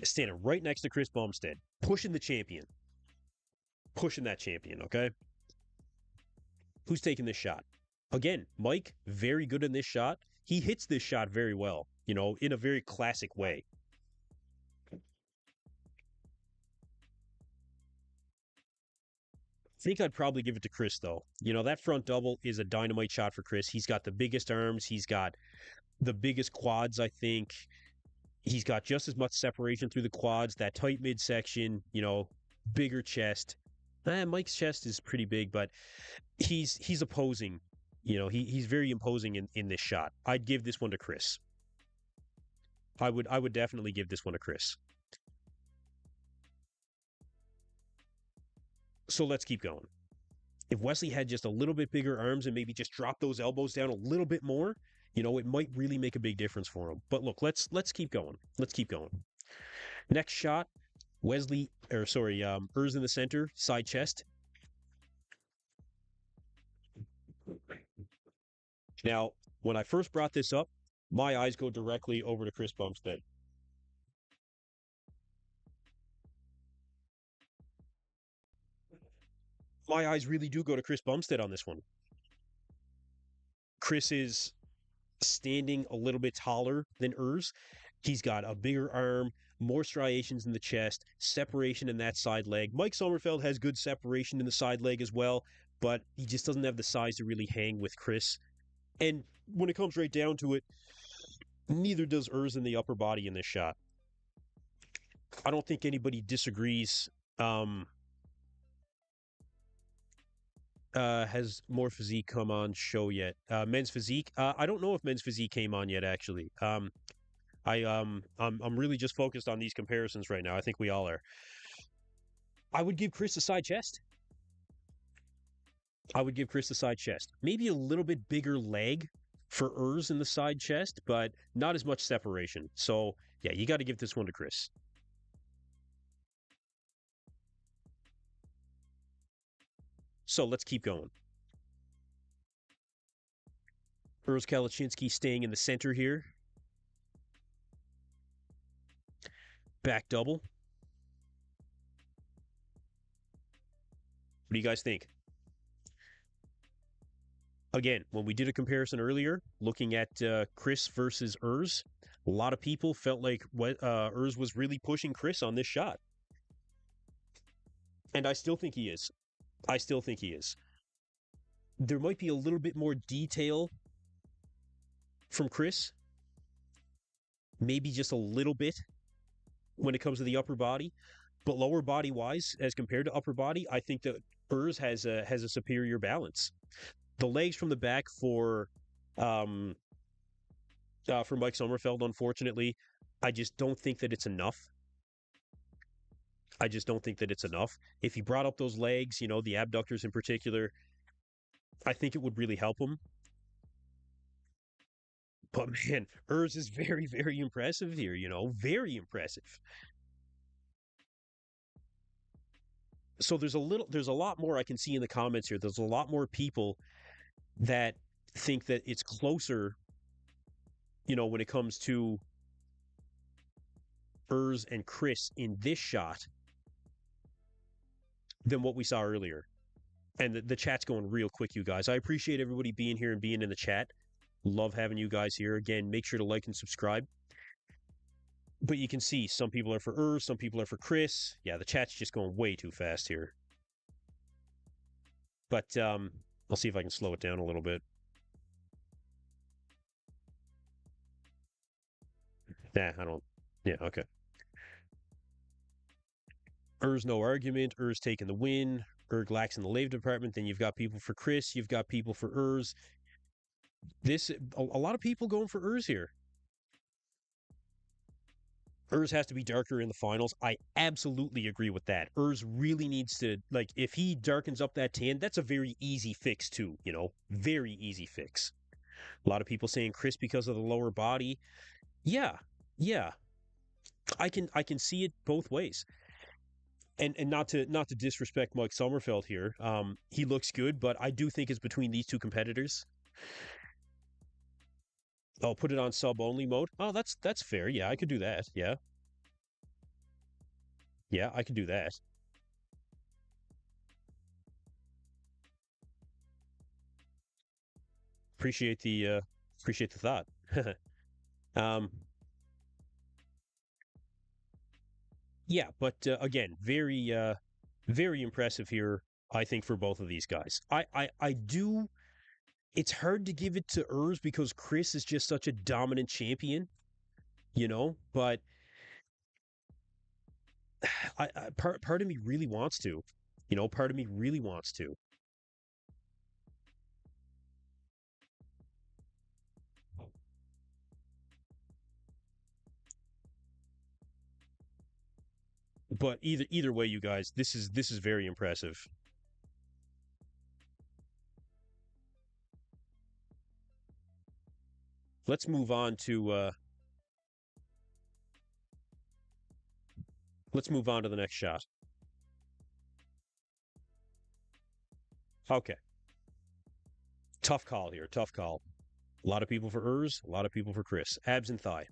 Standing right next to Chris Bumstead, pushing the champion. Pushing that champion, okay? Who's taking this shot? Again, Mike, very good in this shot. He hits this shot very well, in a very classic way. I think I'd probably give it to Chris, though. That front double is a dynamite shot for Chris. He's got the biggest arms. He's got the biggest quads, I think. He's got just as much separation through the quads, that tight midsection, bigger chest. Mike's chest is pretty big, but he's opposing. He's very imposing in this shot. I'd give this one to Chris. I would definitely give this one to Chris. So let's keep going. If Wesley had just a little bit bigger arms and maybe just dropped those elbows down a little bit more, It might really make a big difference for him. But look, let's keep going. Let's keep going. Next shot, Urs in the center, side chest. Now, when I first brought this up, my eyes go directly over to Chris Bumstead. My eyes really do go to Chris Bumstead on this one. Chris is standing a little bit taller than Urs. He's got a bigger arm, more striations in the chest, separation in that side leg. Mike Sommerfeld has good separation in the side leg as well, but he just doesn't have the size to really hang with Chris. And when it comes right down to it, neither does Urs in the upper body in this shot. I don't think anybody disagrees. Has more physique come on show yet? Men's physique. I don't know if men's physique came on yet. Actually, I'm really just focused on these comparisons right now. I think we all are. I would give Chris a side chest. I would give Chris a side chest. Maybe a little bit bigger leg for Urs in the side chest, but not as much separation. So yeah, you got to give this one to Chris. So let's keep going. Urs Kalachinsky staying in the center here. Back double. What do you guys think? Again, when we did a comparison earlier, looking at Chris versus Urs, a lot of people felt like Urs was really pushing Chris on this shot. And I still think he is. I still think he is. There might be a little bit more detail from Chris. Maybe just a little bit when it comes to the upper body. But lower body wise, as compared to upper body, I think that Urs has a superior balance. The legs from the back for Mike Sommerfeld, unfortunately, I just don't think that it's enough. I just don't think that it's enough. If he brought up those legs, the abductors in particular, I think it would really help him. But man, Urs is very, very impressive here, very impressive. So there's a lot more I can see in the comments here. There's a lot more people that think that it's closer, when it comes to Urs and Chris in this shot than what we saw earlier. And the chat's going real quick, you guys. I appreciate everybody being here and being in the chat. Love having you guys here. Again, make sure to like and subscribe. But you can see some people are for Urs, some people are for Chris. Yeah, the chat's just going way too fast here. But I'll see if I can slow it down a little bit. Nah, I don't. Yeah, okay. Urs, no argument. Urs taking the win. Erg lacks in the lave department. Then you've got people for Chris. You've got people for Urs. A lot of people going for Urs here. Urs has to be darker in the finals. I absolutely agree with that. Urs really needs to, if he darkens up that tan, that's a very easy fix too, very easy fix. A lot of people saying Chris because of the lower body. Yeah. I can see it both ways. And not to disrespect Mike Sommerfeld here. He looks good, but I do think it's between these two competitors. Oh, put it on sub-only mode? Oh, that's fair. Yeah, I could do that. Yeah. Yeah, I could do that. Appreciate the thought. Yeah, but again, very impressive here, I think, for both of these guys. I do. It's hard to give it to Urs because Chris is just such a dominant champion, but part of me really wants to. Part of me really wants to. But either way, you guys, this is very impressive. let's move on to the next shot. Okay, tough call here. Tough call. A lot of people for Urs, a lot of people for Chris. Abs and thigh.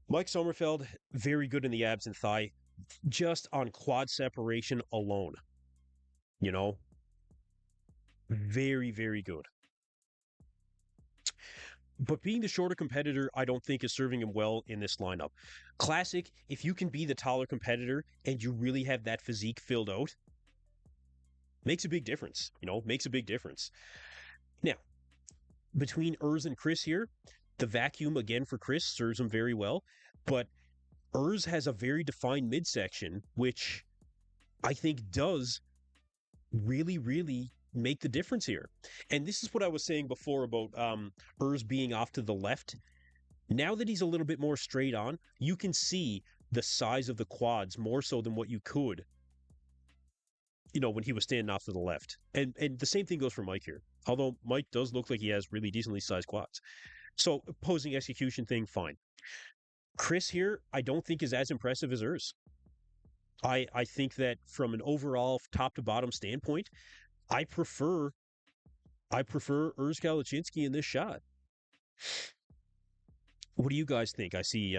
Mike Sommerfeld, very good in the abs and thigh, just on quad separation alone. You know, very, very good. But being the shorter competitor, I don't think is serving him well in this lineup. Classic, if you can be the taller competitor and you really have that physique filled out, makes a big difference. Makes a big difference. Now, between Urs and Chris here, the vacuum again for Chris serves him very well, but Urs has a very defined midsection, which I think does really, really make the difference here. And this is what I was saying before about Urs being off to the left. Now that he's a little bit more straight on, you can see the size of the quads more so than what you could, when he was standing off to the left. And the same thing goes for Mike here. Although Mike does look like he has really decently sized quads. So posing execution thing, fine. Chris here, I don't think is as impressive as Urs. I think that from an overall top to bottom standpoint, I prefer Urs Kalachinsky in this shot. What do you guys think? I see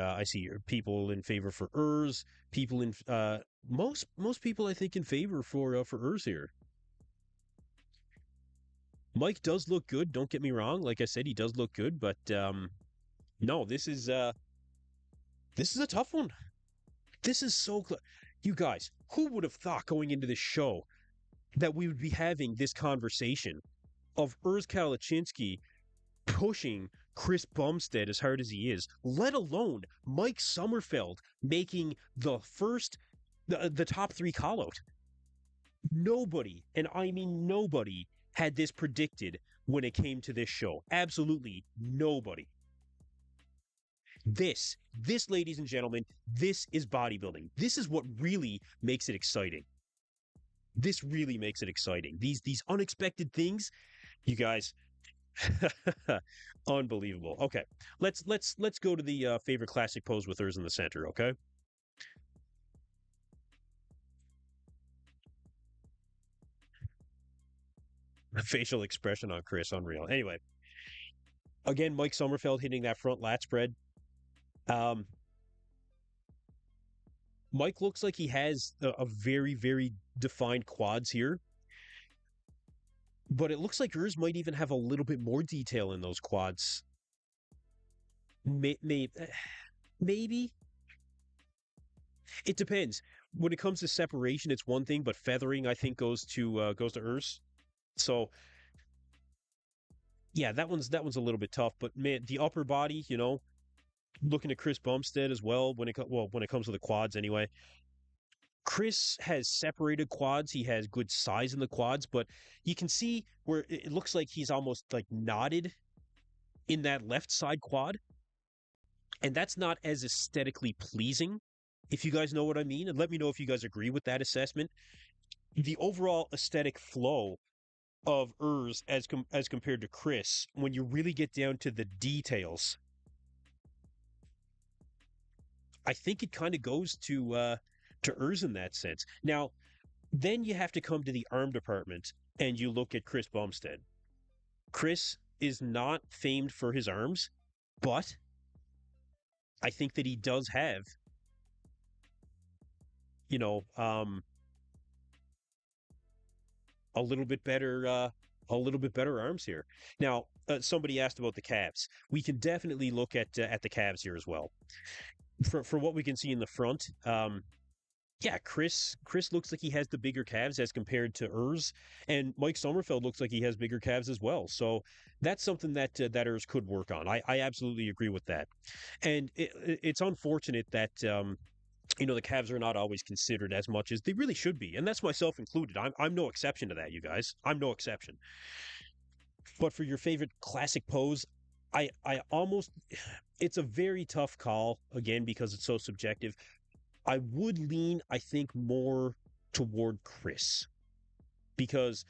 people in favor for Urs, people in most people I think in favor for Urs here. Mike does look good, don't get me wrong. Like I said, he does look good, but no, this is a tough one. This is so you guys, who would have thought going into this show that we would be having this conversation of Urs Kalachinsky pushing Chris Bumstead as hard as he is, let alone Mike Sommerfeld making the top three call out. Nobody, and I mean nobody, had this predicted when it came to this show. Absolutely nobody. This, ladies and gentlemen, this is bodybuilding. This is what really makes it exciting. This really makes it exciting. These unexpected things, you guys, unbelievable. Okay, let's go to the favorite classic pose with Urs in the center. Okay. Facial expression on Chris, unreal. Anyway, again, Mike Sommerfeld hitting that front lat spread. Mike looks like he has a very, very defined quads here. But it looks like Urs might even have a little bit more detail in those quads. Maybe. It depends. When it comes to separation, it's one thing, but feathering, I think, goes to Urs. So, yeah, that one's a little bit tough. But man, the upper body, looking at Chris Bumstead as well when it comes to the quads anyway. Chris has separated quads. He has good size in the quads, but you can see where it looks like he's almost like knotted in that left side quad. And that's not as aesthetically pleasing, if you guys know what I mean. And let me know if you guys agree with that assessment. The overall aesthetic flow of Urs as compared to Chris, when you really get down to the details, I think it kind of goes to Urs in that sense. Now, then you have to come to the arm department and you look at Chris Bumstead. Chris is not famed for his arms, but I think that he does have, a little bit better arms here. Now, somebody asked about the calves. We can definitely look at the calves here as well. For what we can see in the front, yeah, Chris looks like he has the bigger calves as compared to Urs, and Mike Sommerfeld looks like he has bigger calves as well. So that's something that Urs could work on. I absolutely agree with that, and it's unfortunate that the calves are not always considered as much as they really should be, and that's myself included. I'm no exception to that, you guys. I'm no exception. But for your favorite classic pose, I almost, it's a very tough call again because it's so subjective. I would lean, I think, more toward Chris because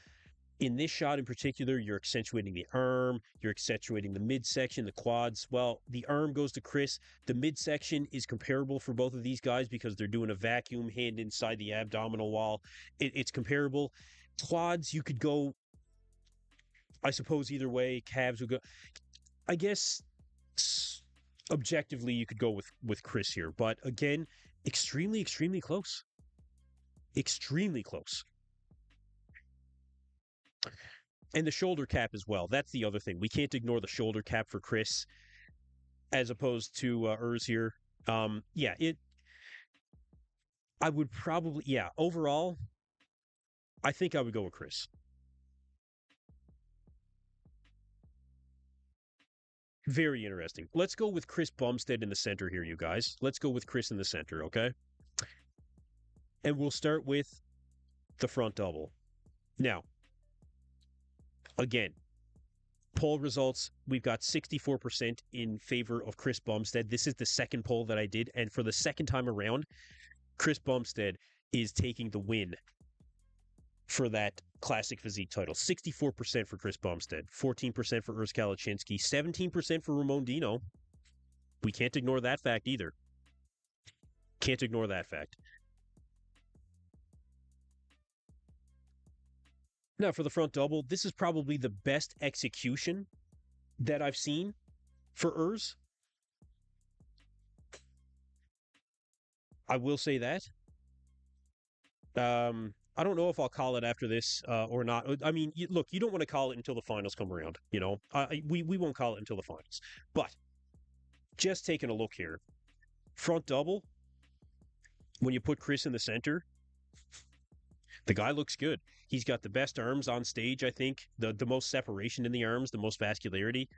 in this shot in particular, you're accentuating the arm, you're accentuating the midsection, the quads. Well, the arm goes to Chris. The midsection is comparable for both of these guys because they're doing a vacuum hand inside the abdominal wall. It's comparable. Quads, you could go, I suppose, either way. Calves would go. I guess objectively, you could go with Chris here, but again, extremely, extremely close. Extremely close. And the shoulder cap as well. That's the other thing. We can't ignore the shoulder cap for Chris as opposed to Urs here. Yeah, it. I would probably, yeah. Overall, I think I would go with Chris. Very interesting. Let's go with Chris Bumstead in the center here, you guys. Let's go with Chris in the center, okay? And we'll start with the front double. Now, again, poll results, we've got 64% in favor of Chris Bumstead. This is the second poll that I did, and for the second time around, Chris Bumstead is taking the win for that classic physique title. 64% for Chris Bumstead, 14% for Urs Kalachinsky, 17% for Ramon Dino. We can't ignore that fact either. Can't ignore that fact. Now, for the front double, this is probably the best execution that I've seen for Urs. I will say that. I don't know if I'll call it after this or not. I mean, look, you don't want to call it until the finals come around. You know, we won't call it until the finals. But just taking a look here, front double. When you put Chris in the center, the guy looks good. He's got the best arms on stage, I think. The most separation in the arms, the most vascularity.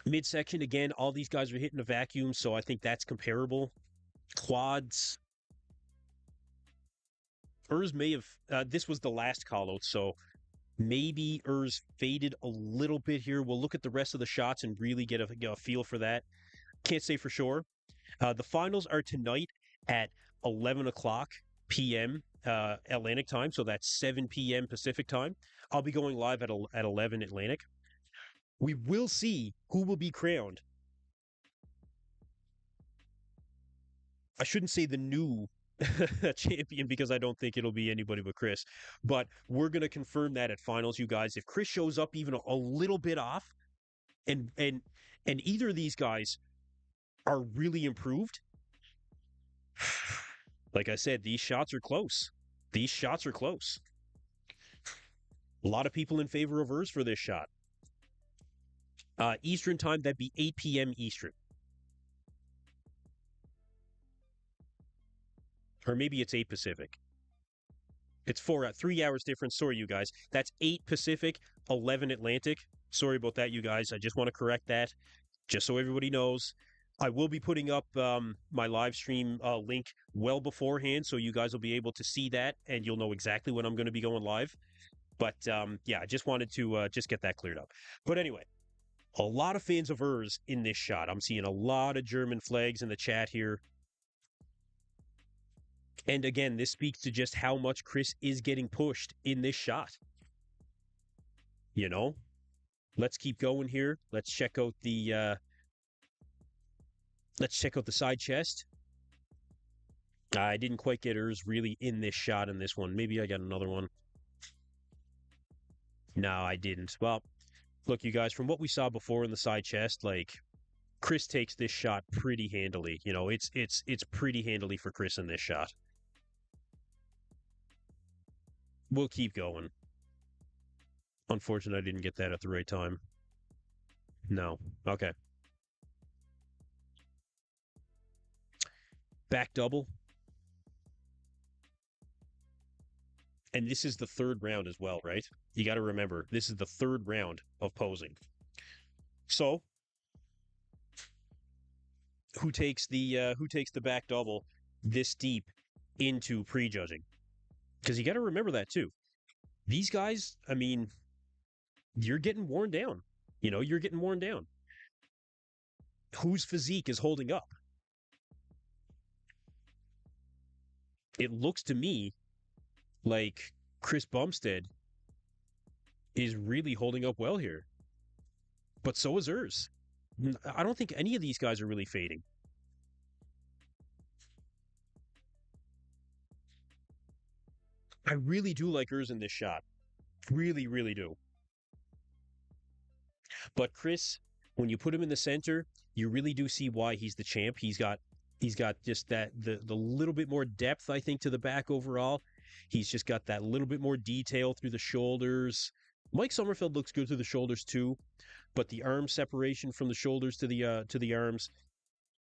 Midsection, again, all these guys are hitting a vacuum, so I think that's comparable. Quads. Urs may have, this was the last call out, so maybe Urs faded a little bit here. We'll look at the rest of the shots and really get a feel for that. Can't say for sure. The finals are tonight at 11 o'clock p.m. Atlantic time, so that's 7 p.m. Pacific time. I'll be going live at 11 Atlantic. We will see who will be crowned. I shouldn't say the new champion because I don't think it'll be anybody but Chris. But we're going to confirm that at finals, you guys. If Chris shows up even a little bit off, and either of these guys are really improved, like I said, these shots are close. These shots are close. A lot of people in favor of Urs for this shot. Eastern time, that'd be 8 p.m. Eastern. Or maybe it's 8 Pacific. It's 3 hours difference. Sorry, you guys. That's 8 Pacific, 11 Atlantic. Sorry about that, you guys. I just want to correct that, just so everybody knows. I will be putting up my live stream link well beforehand, so you guys will be able to see that, and you'll know exactly when I'm going to be going live. But, yeah, I just wanted to just get that cleared up. But anyway, a lot of fans of Urs in this shot. I'm seeing a lot of German flags in the chat here. And again, this speaks to just how much Chris is getting pushed in this shot. You know? Let's keep going here. Let's check out the side chest. I didn't quite get Urs really in this shot in this one. Maybe I got another one. No, I didn't. Well, look, you guys, from what we saw before in the side chest, like, Chris takes this shot pretty handily. You know, it's pretty handily for Chris in this shot. We'll keep going. Unfortunately, I didn't get that at the right time. No. Okay. Back double. And this is the third round as well, right? You got to remember, this is the third round of posing. So, who takes the back double this deep into prejudging? Because you got to remember that too. These guys, I mean, you're getting worn down. You know, you're getting worn down. Whose physique is holding up? it looks to me like Chris Bumstead is really holding up well here. But so is Urs. I don't think any of these guys are really fading. I really do like Urs in this shot. Really, really do. But Chris, when you put him in the center, you really do see why he's the champ. He's got just that the little bit more depth, I think, to the back overall. He's just got that little bit more detail through the shoulders. Mike Sommerfeld looks good through the shoulders too, but the arm separation from the shoulders to the arms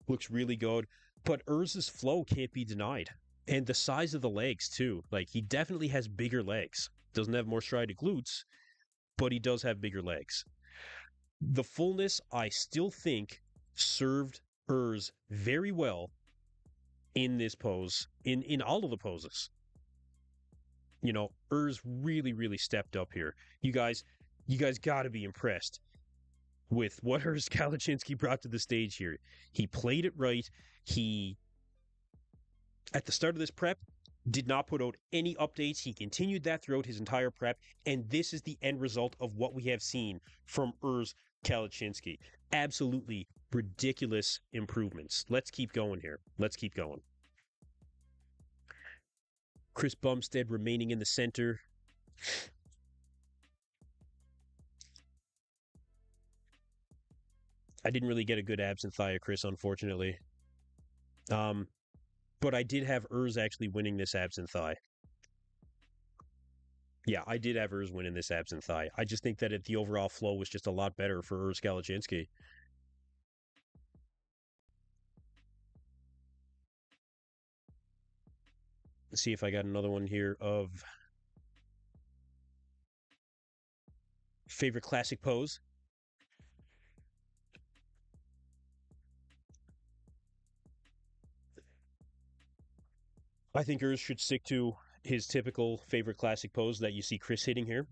looks really good. But Urz's flow can't be denied. And the size of the legs too. Like he definitely has bigger legs. Doesn't have more striated glutes, but he does have bigger legs. The fullness, I still think, served Urs very well in this pose, in all of the poses. You know, Urs really, really stepped up here. You guys got to be impressed with what Urs Kalaczynski brought to the stage here. He played it right. He, at the start of this prep, did not put out any updates. He continued that throughout his entire prep, and this is the end result of what we have seen from Urs Kalaczynski. Absolutely ridiculous improvements. Let's keep going here. Let's keep going. Chris Bumstead remaining in the center. I didn't really get a good abs and thigh of Chris, unfortunately. But I did have Urs actually winning this abs and thigh. Yeah, I did have Urs winning this abs and thigh. I just think that the overall flow was just a lot better for Urs Kalaczynski. Let's see if I got another one here of favorite classic pose. I think Urs should stick to his typical favorite classic pose that you see Chris hitting here.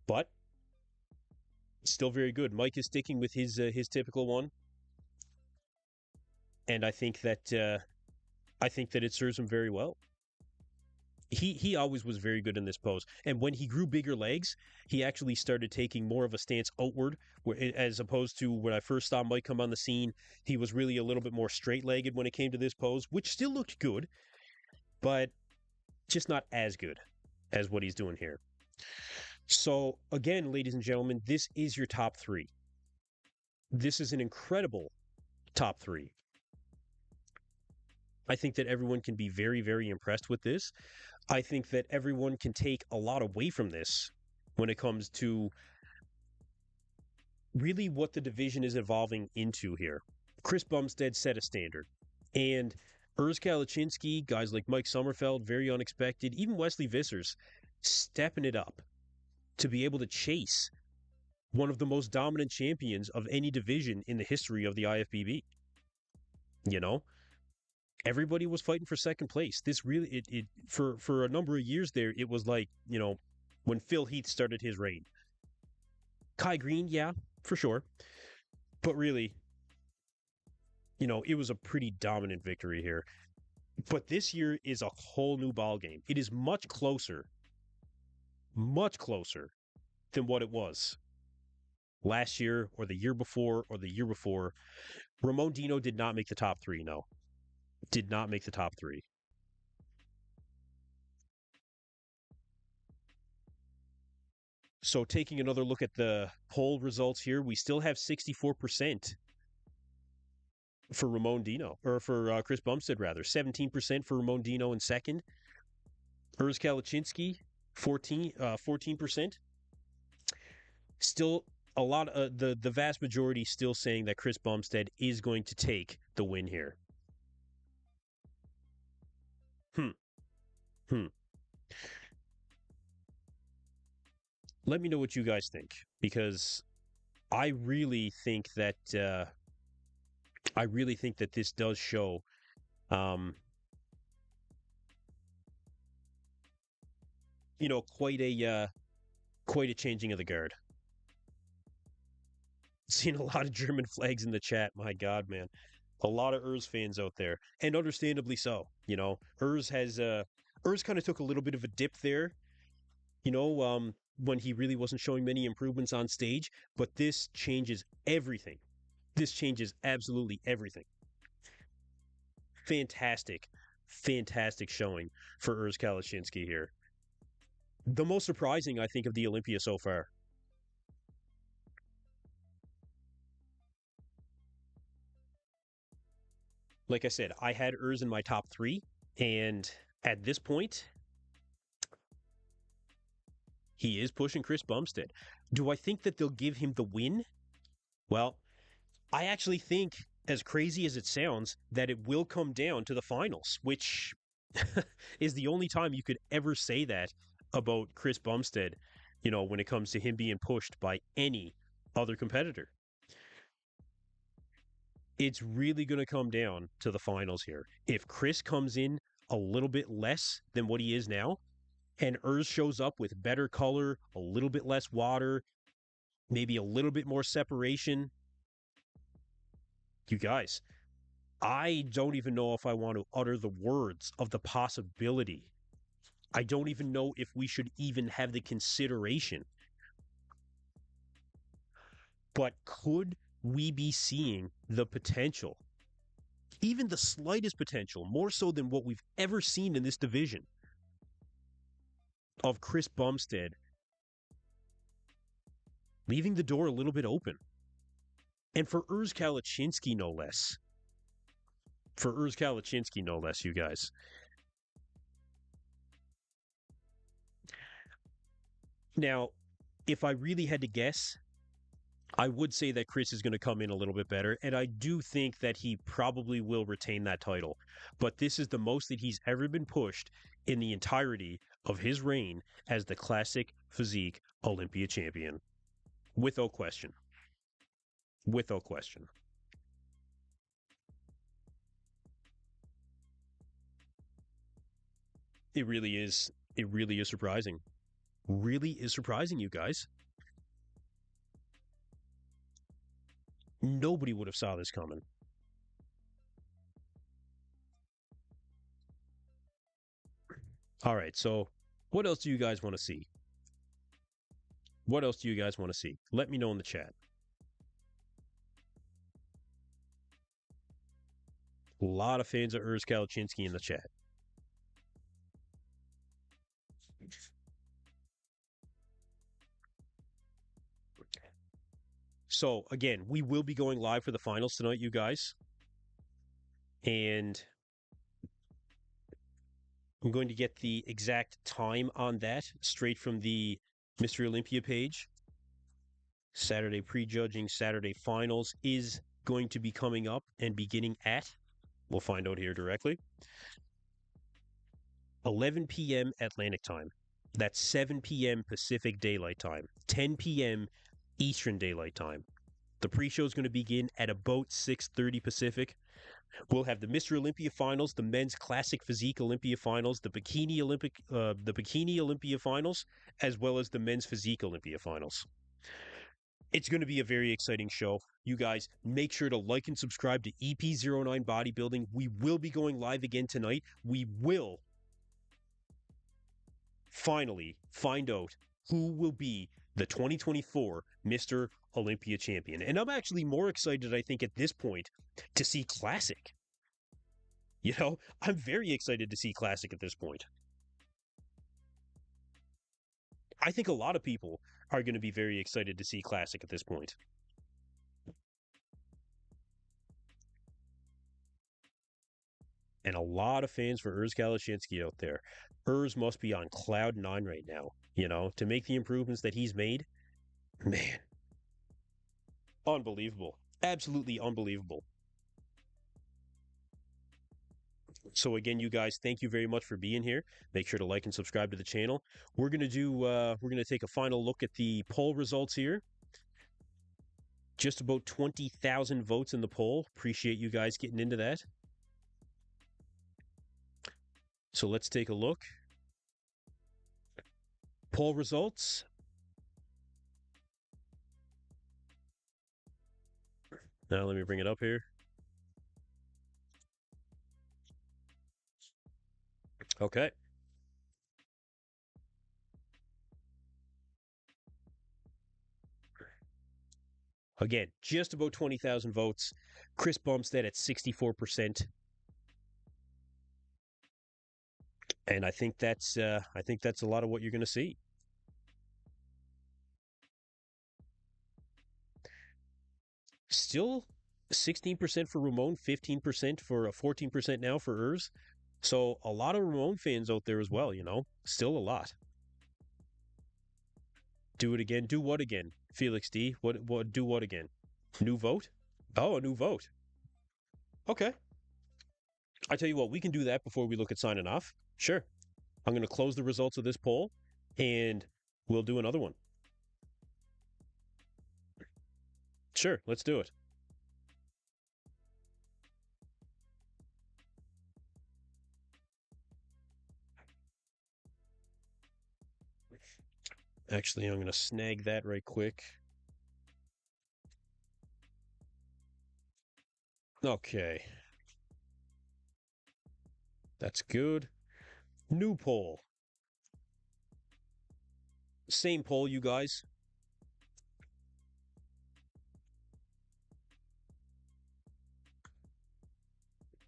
But still very good. Mike is sticking with his typical one, and I think that it serves him very well. He always was very good in this pose, and when he grew bigger legs, he actually started taking more of a stance outward, as opposed to when I first saw Mike come on the scene, he was really a little bit more straight-legged when it came to this pose, which still looked good, but just not as good as what he's doing here. So again, ladies and gentlemen, this is your top three. This is an incredible top three. I think that everyone can be very, very impressed with this. I think that everyone can take a lot away from this when it comes to really what the division is evolving into here. Chris Bumstead set a standard. And Urs Kalaczynski, guys like Mike Sommerfeld, very unexpected. Even Wesley Vissers stepping it up to be able to chase one of the most dominant champions of any division in the history of the IFBB. You know? Everybody was fighting for second place. This really, it for a number of years there, it was like, you know, when Phil Heath started his reign. Kai Green, yeah, for sure. But really, you know, it was a pretty dominant victory here. But this year is a whole new ball game. It is much closer than what it was last year or the year before or the year before. Ramon Dino did not make the top three, no. Did not make the top three. So taking another look at the poll results here, we still have 64% for Ramon Dino, or for Chris Bumstead, rather. 17% for Ramon Dino in second. Urs Kalaczynski, 14%. Still a lot of the vast majority still saying that Chris Bumstead is going to take the win here. Let me know what you guys think, because I really think that this does show you know, quite a changing of the guard. Seen a lot of German flags in the chat. My God, man. A lot of fans out there, and understandably so. Urs kind of took a little bit of a dip there, when he really wasn't showing many improvements on stage, but this changes everything. This changes absolutely everything. Fantastic, fantastic showing for Urs Kalashinsky here. The most surprising, I think, of the Olympia so far. Like I said, I had Urs in my top three, and at this point, he is pushing Chris Bumstead. Do I think that they'll give him the win? Well, I actually think, as crazy as it sounds, that it will come down to the finals, which is the only time you could ever say that about Chris Bumstead, when it comes to him being pushed by any other competitor. It's really going to come down to the finals here. If Chris comes in a little bit less than what he is now, and Urs shows up with better color, a little bit less water, maybe a little bit more separation, you guys, I don't even know if I want to utter the words of the possibility. I don't even know if we should even have the consideration. But could we be seeing the potential, even the slightest potential, more so than what we've ever seen in this division, of Chris Bumstead leaving the door a little bit open? And for Urs Kalashinsky, no less. For Urs Kalashinsky, no less, you guys. Now, if I really had to guess, I would say that Chris is going to come in a little bit better, and I do think that he probably will retain that title. But this is the most that he's ever been pushed in the entirety of his reign as the Classic Physique Olympia champion. Without question. Without question. It really is. It really is surprising. Really is surprising, you guys. Nobody would have saw this coming. All right, so what else do you guys want to see? What else do you guys want to see? Let me know in the chat. A lot of fans of Urs Kalashinsky in the chat. So, again, we will be going live for the finals tonight, you guys. And I'm going to get the exact time on that straight from the Mr. Olympia page. Saturday prejudging, Saturday finals is going to be coming up and beginning at, we'll find out here directly, 11 p.m. Atlantic time. That's 7 p.m. Pacific Daylight Time, 10 p.m. Eastern Daylight Time. The pre-show is going to begin at about 6:30 Pacific. We'll have the Mr. Olympia finals, the men's classic physique Olympia finals, the bikini Olympia finals, as well as the men's physique Olympia finals. It's going to be a very exciting show. You guys, make sure to like and subscribe to EP09 Bodybuilding. We will be going live again tonight. We will finally find out who will be the 2024 Mr. Olympia champion. And I'm actually more excited, I think, at this point to see Classic. I'm very excited to see Classic at this point. I think a lot of people are going to be very excited to see Classic at this point. And a lot of fans for Urs Kalashinsky out there. Urs must be on cloud nine right now, to make the improvements that he's made. Man, unbelievable. Absolutely unbelievable. So again, you guys, thank you very much for being here. Make sure to like and subscribe to the channel. We're going to take a final look at the poll results here. Just about 20,000 votes in the poll. Appreciate you guys getting into that. So let's take a look. Poll results. Now let me bring it up here. Okay. Again, just about 20,000 votes. Chris Bumstead at 64%. And I think that's a lot of what you're going to see. Still 16% for Ramon, 15% for 14% now for Urs. So a lot of Ramon fans out there as well, you know. Still a lot. Do it again. Do what again? Felix D. What do what again? New vote? Oh, a new vote. Okay. I tell you what, we can do that before we look at signing off. Sure. I'm going to close the results of this poll and we'll do another one. Sure, let's do it. Actually, I'm going to snag that right quick. Okay. That's good. New poll. Same poll, you guys.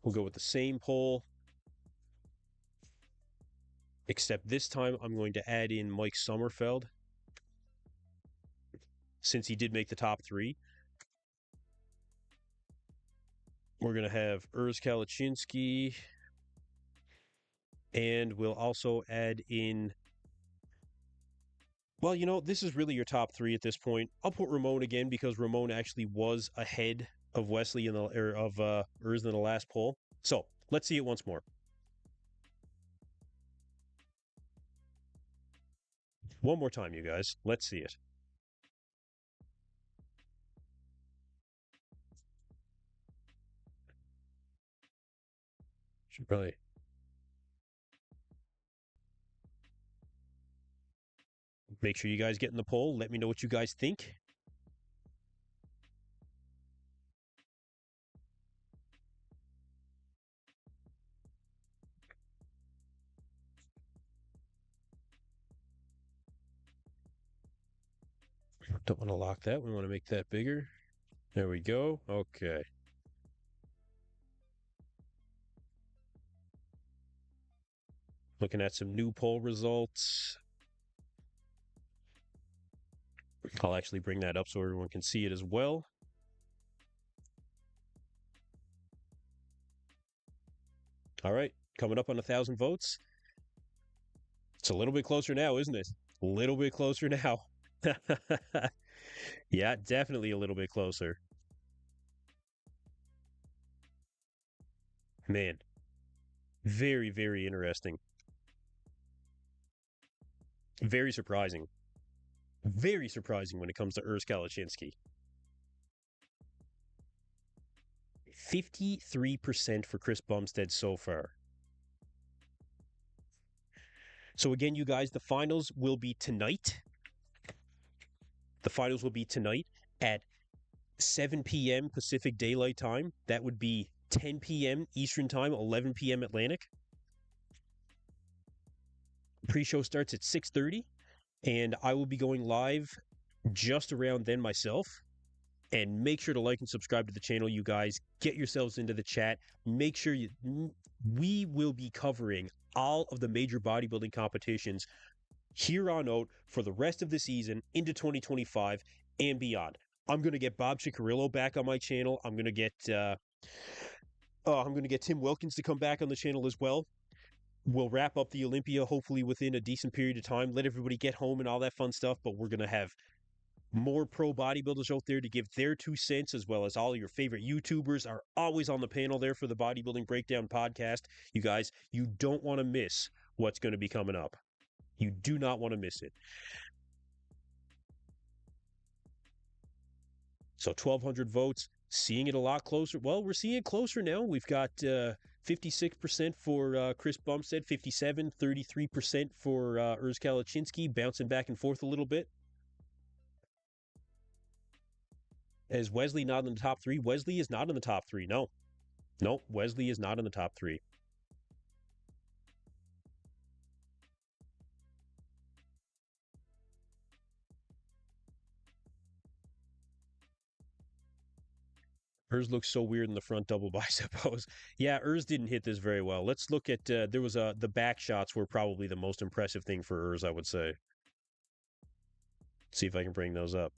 We'll go with the same poll. Except this time I'm going to add in Mike Sommerfeld since he did make the top three. We're going to have Urs Kalachinsky, and we'll also add in. Well, you know, this is really your top three at this point. I'll put Ramon again because Ramon actually was ahead of Wesley in the or of Urs in the last poll. So let's see it once more. One more time, you guys. Let's see it. Should probably. Make sure you guys get in the poll. Let me know what you guys think. Don't want to lock that. We want to make that bigger. There we go. Okay. Looking at some new poll results. I'll actually bring that up so everyone can see it as well. All right, coming up on 1,000 votes. It's a little bit closer now, isn't it? A little bit closer now. Yeah, definitely a little bit closer. Man, very, very interesting. Very surprising. Very surprising when it comes to Urs Kalachinsky. 53% for Chris Bumstead so far. So again, you guys, the finals will be tonight. The finals will be tonight at 7 p.m. Pacific Daylight Time. That would be 10 p.m. Eastern Time, 11 p.m. Atlantic. Pre-show starts at 6:30, and I will be going live just around then myself. And make sure to like and subscribe to the channel, you guys. Get yourselves into the chat. Make sure we will be covering all of the major bodybuilding competitions here on out for the rest of the season into 2025 and beyond. I'm going to get Bob Ciccarillo back on my channel. I'm going to get Tim Wilkins to come back on the channel as well. We'll wrap up the Olympia hopefully within a decent period of time. Let everybody get home and all that fun stuff, but we're going to have more pro bodybuilders out there to give their 2 cents, as well as all your favorite YouTubers are always on the panel there for the Bodybuilding Breakdown podcast. You guys, you don't want to miss what's going to be coming up. You do not want to miss it. So 1,200 votes, seeing it a lot closer. Well, we're seeing it closer now. We've got 56% for Chris Bumstead, 57, 33% for Urs Kalachinsky, bouncing back and forth a little bit. Is Wesley not in the top three? Wesley is not in the top three. No. Wesley is not in the top three. Urs looks so weird in the front double bicep pose. Yeah, Urs didn't hit this very well. Let's look at there was the back shots were probably the most impressive thing for Urs, I would say. See if I can bring those up.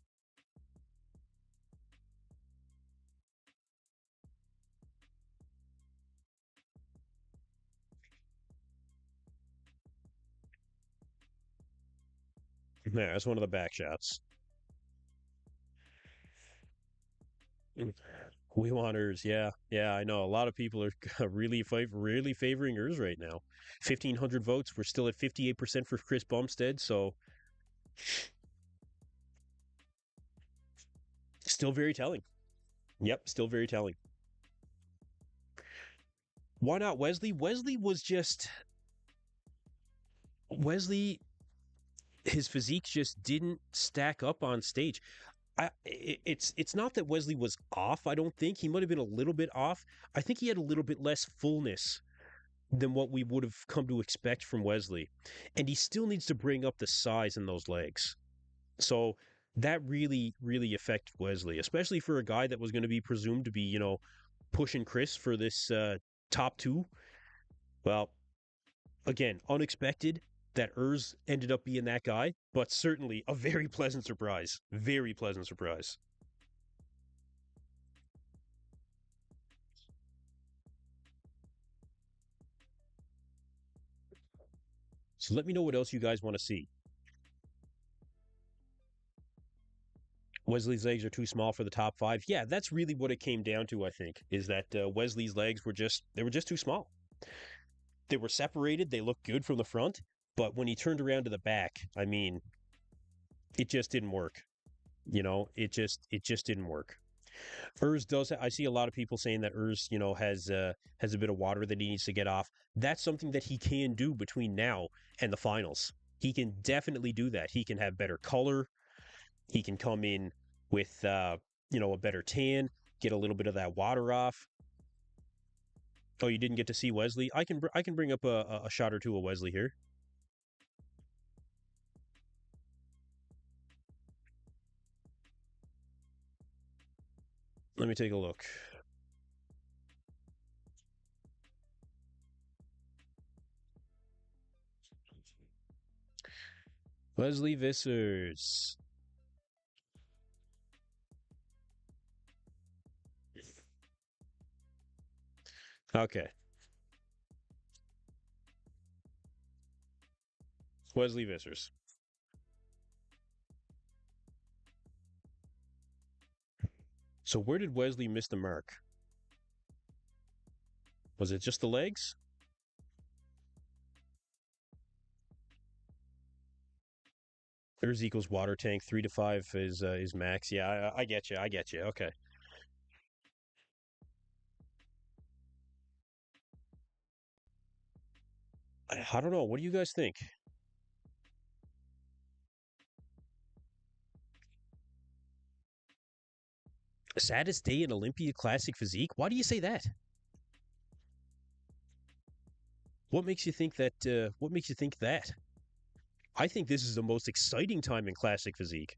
Yeah, that's one of the back shots. We want Urs, yeah, yeah. I know a lot of people are really favoring Urs right now. 1,500 votes. We're still at 58% for Chris Bumstead, so still very telling. Yep, still very telling. Why not Wesley? Wesley. His physique just didn't stack up on stage. It's not that Wesley was off. I don't think he might have been a little bit off. I think he had a little bit less fullness than what we would have come to expect from Wesley, and he still needs to bring up the size in those legs. So that really affected Wesley, especially for a guy that was going to be presumed to be pushing Chris for this top two. Well, again, unexpected that Urs ended up being that guy, but certainly a very pleasant surprise. Very pleasant surprise. So let me know what else you guys want to see. Wesley's legs are too small for the top five. Yeah, that's really what it came down to. I think is that Wesley's legs were just too small. They were separated. They looked good from the front, but when he turned around to the back, I mean, it just didn't work. It just didn't work. Urs does. I see a lot of people saying that Urs, has a bit of water that he needs to get off. That's something that he can do between now and the finals. He can definitely do that. He can have better color. He can come in with a better tan, get a little bit of that water off. Oh, you didn't get to see Wesley? I can bring up a shot or two of Wesley here. Let me take a look. Wesley Vissers. Okay, Wesley Vissers. So where did Wesley miss the mark? Was it just the legs? There's equals water tank. 3 to 5 is max. Yeah, I get you. I get you. Okay. I don't know. What do you guys think? Saddest day in Olympia Classic physique? Why do you say that? What makes you think that? What makes you think that? I think this is the most exciting time in Classic physique.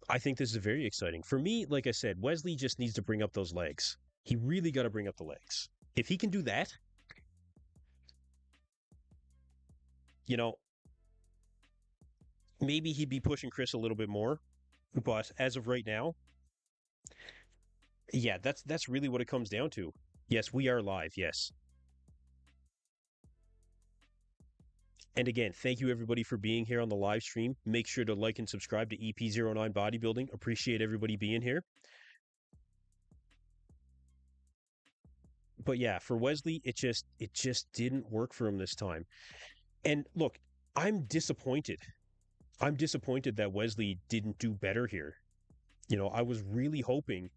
I think this is very exciting. For me, like I said, Wesley just needs to bring up those legs. He really got to bring up the legs. If he can do that, you know, maybe he'd be pushing Chris a little bit more. But as of right now, yeah, that's really what it comes down to. Yes, we are live. Yes. And again, thank you everybody for being here on the live stream. Make sure to like and subscribe to EP09 Bodybuilding. Appreciate everybody being here. But yeah, for Wesley, it just didn't work for him this time. And look, I'm disappointed. I'm disappointed that Wesley didn't do better here. I was really hoping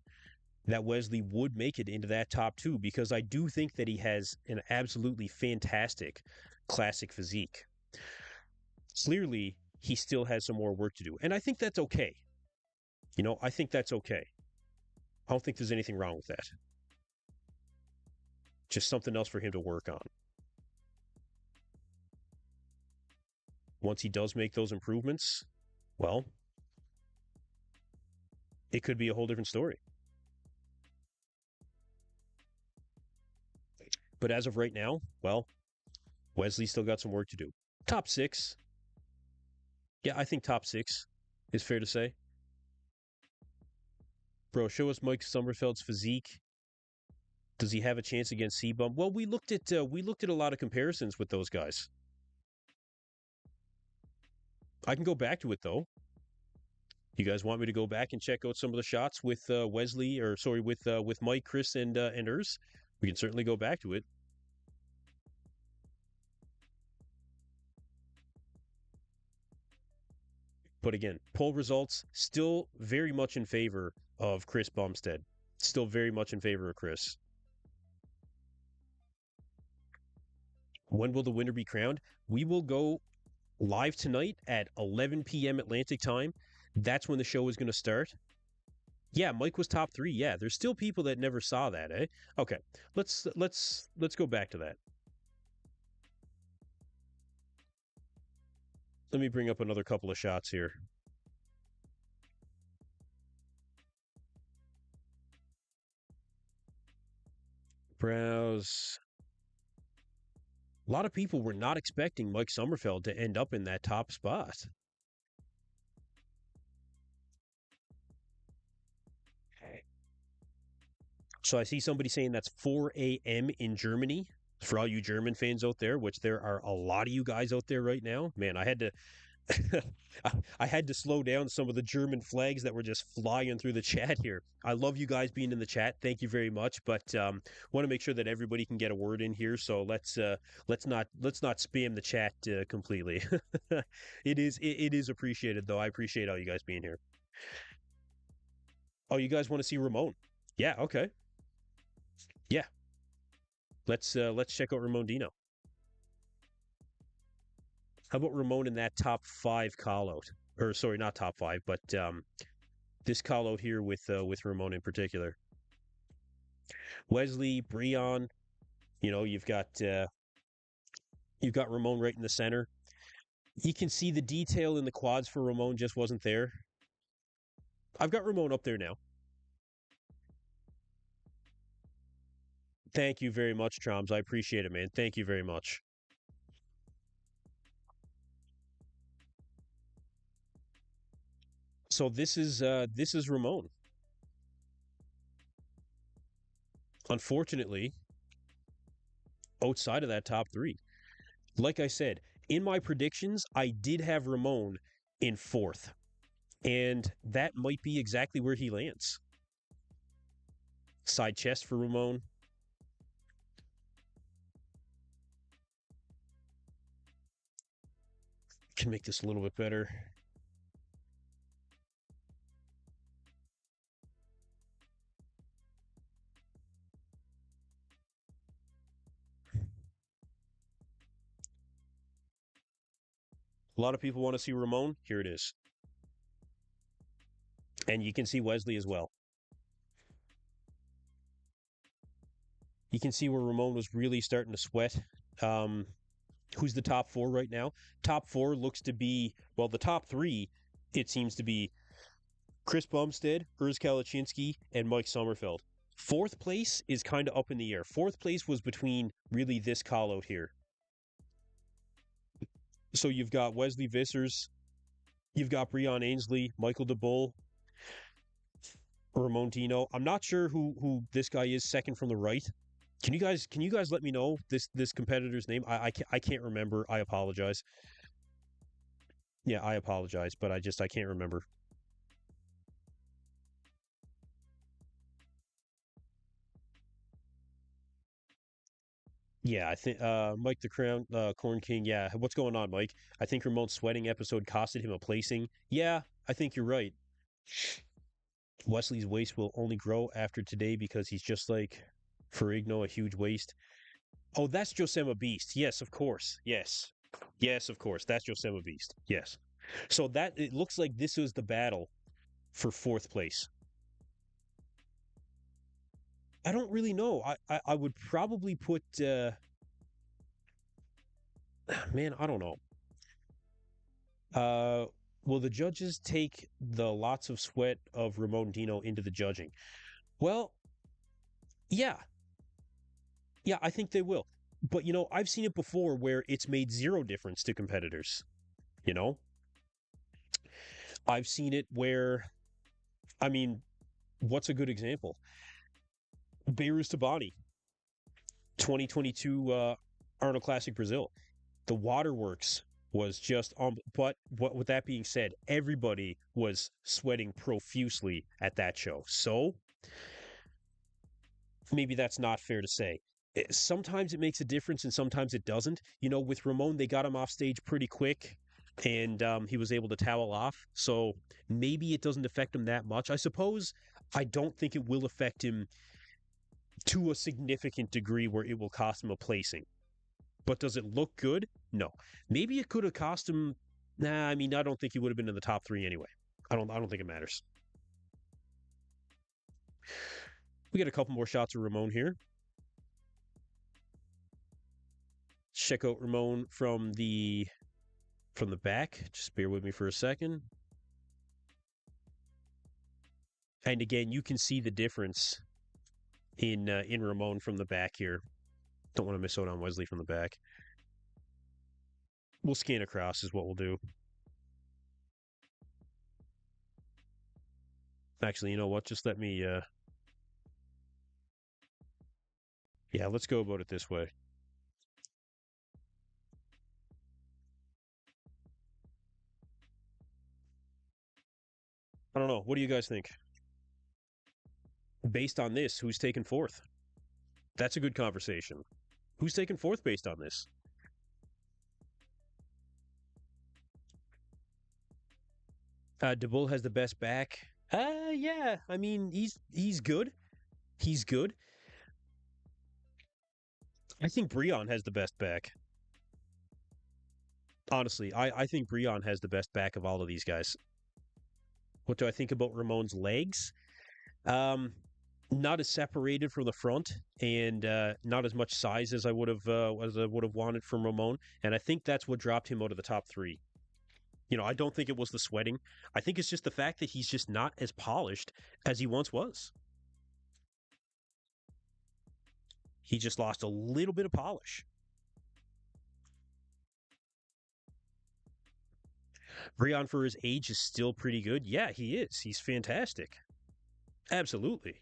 that Wesley would make it into that top two because I do think that he has an absolutely fantastic classic physique. Clearly, he still has some more work to do. And I think that's okay. I think that's okay. I don't think there's anything wrong with that. Just something else for him to work on. Once he does make those improvements, well, it could be a whole different story. But as of right now, well, Wesley still got some work to do. Top six. Yeah, I think top six is fair to say. Bro, show us Mike Sommerfeld's physique. Does he have a chance against C-Bum? Well, we looked at a lot of comparisons with those guys. I can go back to it though. You guys want me to go back and check out some of the shots with Wesley, or sorry, with Mike, Chris, and Urs? We can certainly go back to it. But again, poll results still very much in favor of Chris Bumstead. Still very much in favor of Chris. When will the winner be crowned? We will go live tonight at 11 p.m. Atlantic time. That's when the show is going to start. Yeah, Mike was top 3. Yeah, there's still people that never saw that, eh? Okay. Let's go back to that. Let me bring up another couple of shots here. Browse. A lot of people were not expecting Mike Sommerfeld to end up in that top spot. So I see somebody saying that's 4 a.m. in Germany. For all you German fans out there, which there are a lot of you guys out there right now, man, I had to I had to slow down some of the German flags that were just flying through the chat here. I love you guys being in the chat. Thank you very much. But want to make sure that everybody can get a word in here. So let's not spam the chat completely. It is appreciated though. I appreciate all you guys being here. Oh, you guys want to see Ramon? Yeah. Okay. Yeah. Let's check out Ramon Dino. How about Ramon in that top 5 call out? Or sorry, not top 5, but this call out here with Ramon in particular. Wesley, Breon, you've got Ramon right in the center. You can see the detail in the quads for Ramon just wasn't there. I've got Ramon up there now. Thank you very much, Troms. I appreciate it, man. Thank you very much. So this is Ramon. Unfortunately, outside of that top 3. Like I said, in my predictions, I did have Ramon in 4th. And that might be exactly where he lands. Side chest for Ramon. Can make this a little bit better. A lot of people want to see Ramon. Here it is. And you can see Wesley as well. You can see where Ramon was really starting to sweat. Who's the top 4 right now? Top 4 looks to be, well, the top 3, it seems to be Chris Bumstead, Urs Kalachinsky, and Mike Sommerfeld. 4th place is kind of up in the air. 4th place was between really this call out here. So you've got Wesley Vissers, you've got Breon Ainsley, Michael DeBull, Ramon Dino. I'm not sure who this guy is second from the right. Can you guys let me know this competitor's name? I can't remember. I apologize. Yeah, I apologize, but I can't remember. Yeah, I think Mike the Crown Corn King. Yeah, what's going on, Mike? I think Ramon's sweating episode costed him a placing. Yeah, I think you're right. Wesley's waist will only grow after today because he's just like Ferrigno, a huge waist. Oh, that's Josema Beast. Yes, of course. Yes. Yes, of course. That's Josema Beast. Yes. So that it looks like this is the battle for 4th place. I don't really know. I would probably put man, I don't know. Will the judges take the lots of sweat of Ramon Dino into the judging? Well, yeah, yeah, I think they will. But I've seen it before where it's made zero difference to competitors. You know, I've seen it where, I mean, what's a good example? Beirut Tabani, 2022 Arnold Classic Brazil. The waterworks was just on. But with that being said, everybody was sweating profusely at that show. So maybe that's not fair to say. Sometimes it makes a difference and sometimes it doesn't. With Ramon, they got him off stage pretty quick and he was able to towel off. So maybe it doesn't affect him that much. I suppose I don't think it will affect him to a significant degree where it will cost him a placing. But does it look good? No. Maybe it could have cost him. Nah, I mean, I don't think he would have been in the top three anyway. I don't think it matters. We got a couple more shots of Ramon here. Check out Ramon from the back. Just bear with me for a second. And again, you can see the difference in Ramon from the back here. Don't want to miss out on Wesley from the back. We'll scan across is what we'll do. Actually, you know what? Just let me yeah, let's go about it this way. I don't know. What do you guys think? Based on this, who's taking fourth? That's a good conversation. Who's taking fourth based on this? DeBull has the best back. Yeah. I mean, he's good. He's good. I think Breon has the best back. Honestly, I think Breon has the best back of all of these guys. What do I think about Ramon's legs? Um, Not as separated from the front, and not as much size as I would have wanted from Ramon. And I think that's what dropped him out of the top three. I don't think it was the sweating. I think it's just the fact that he's just not as polished as he once was. He just lost a little bit of polish. Breon, for his age, is still pretty good. Yeah, he is. He's fantastic. Absolutely.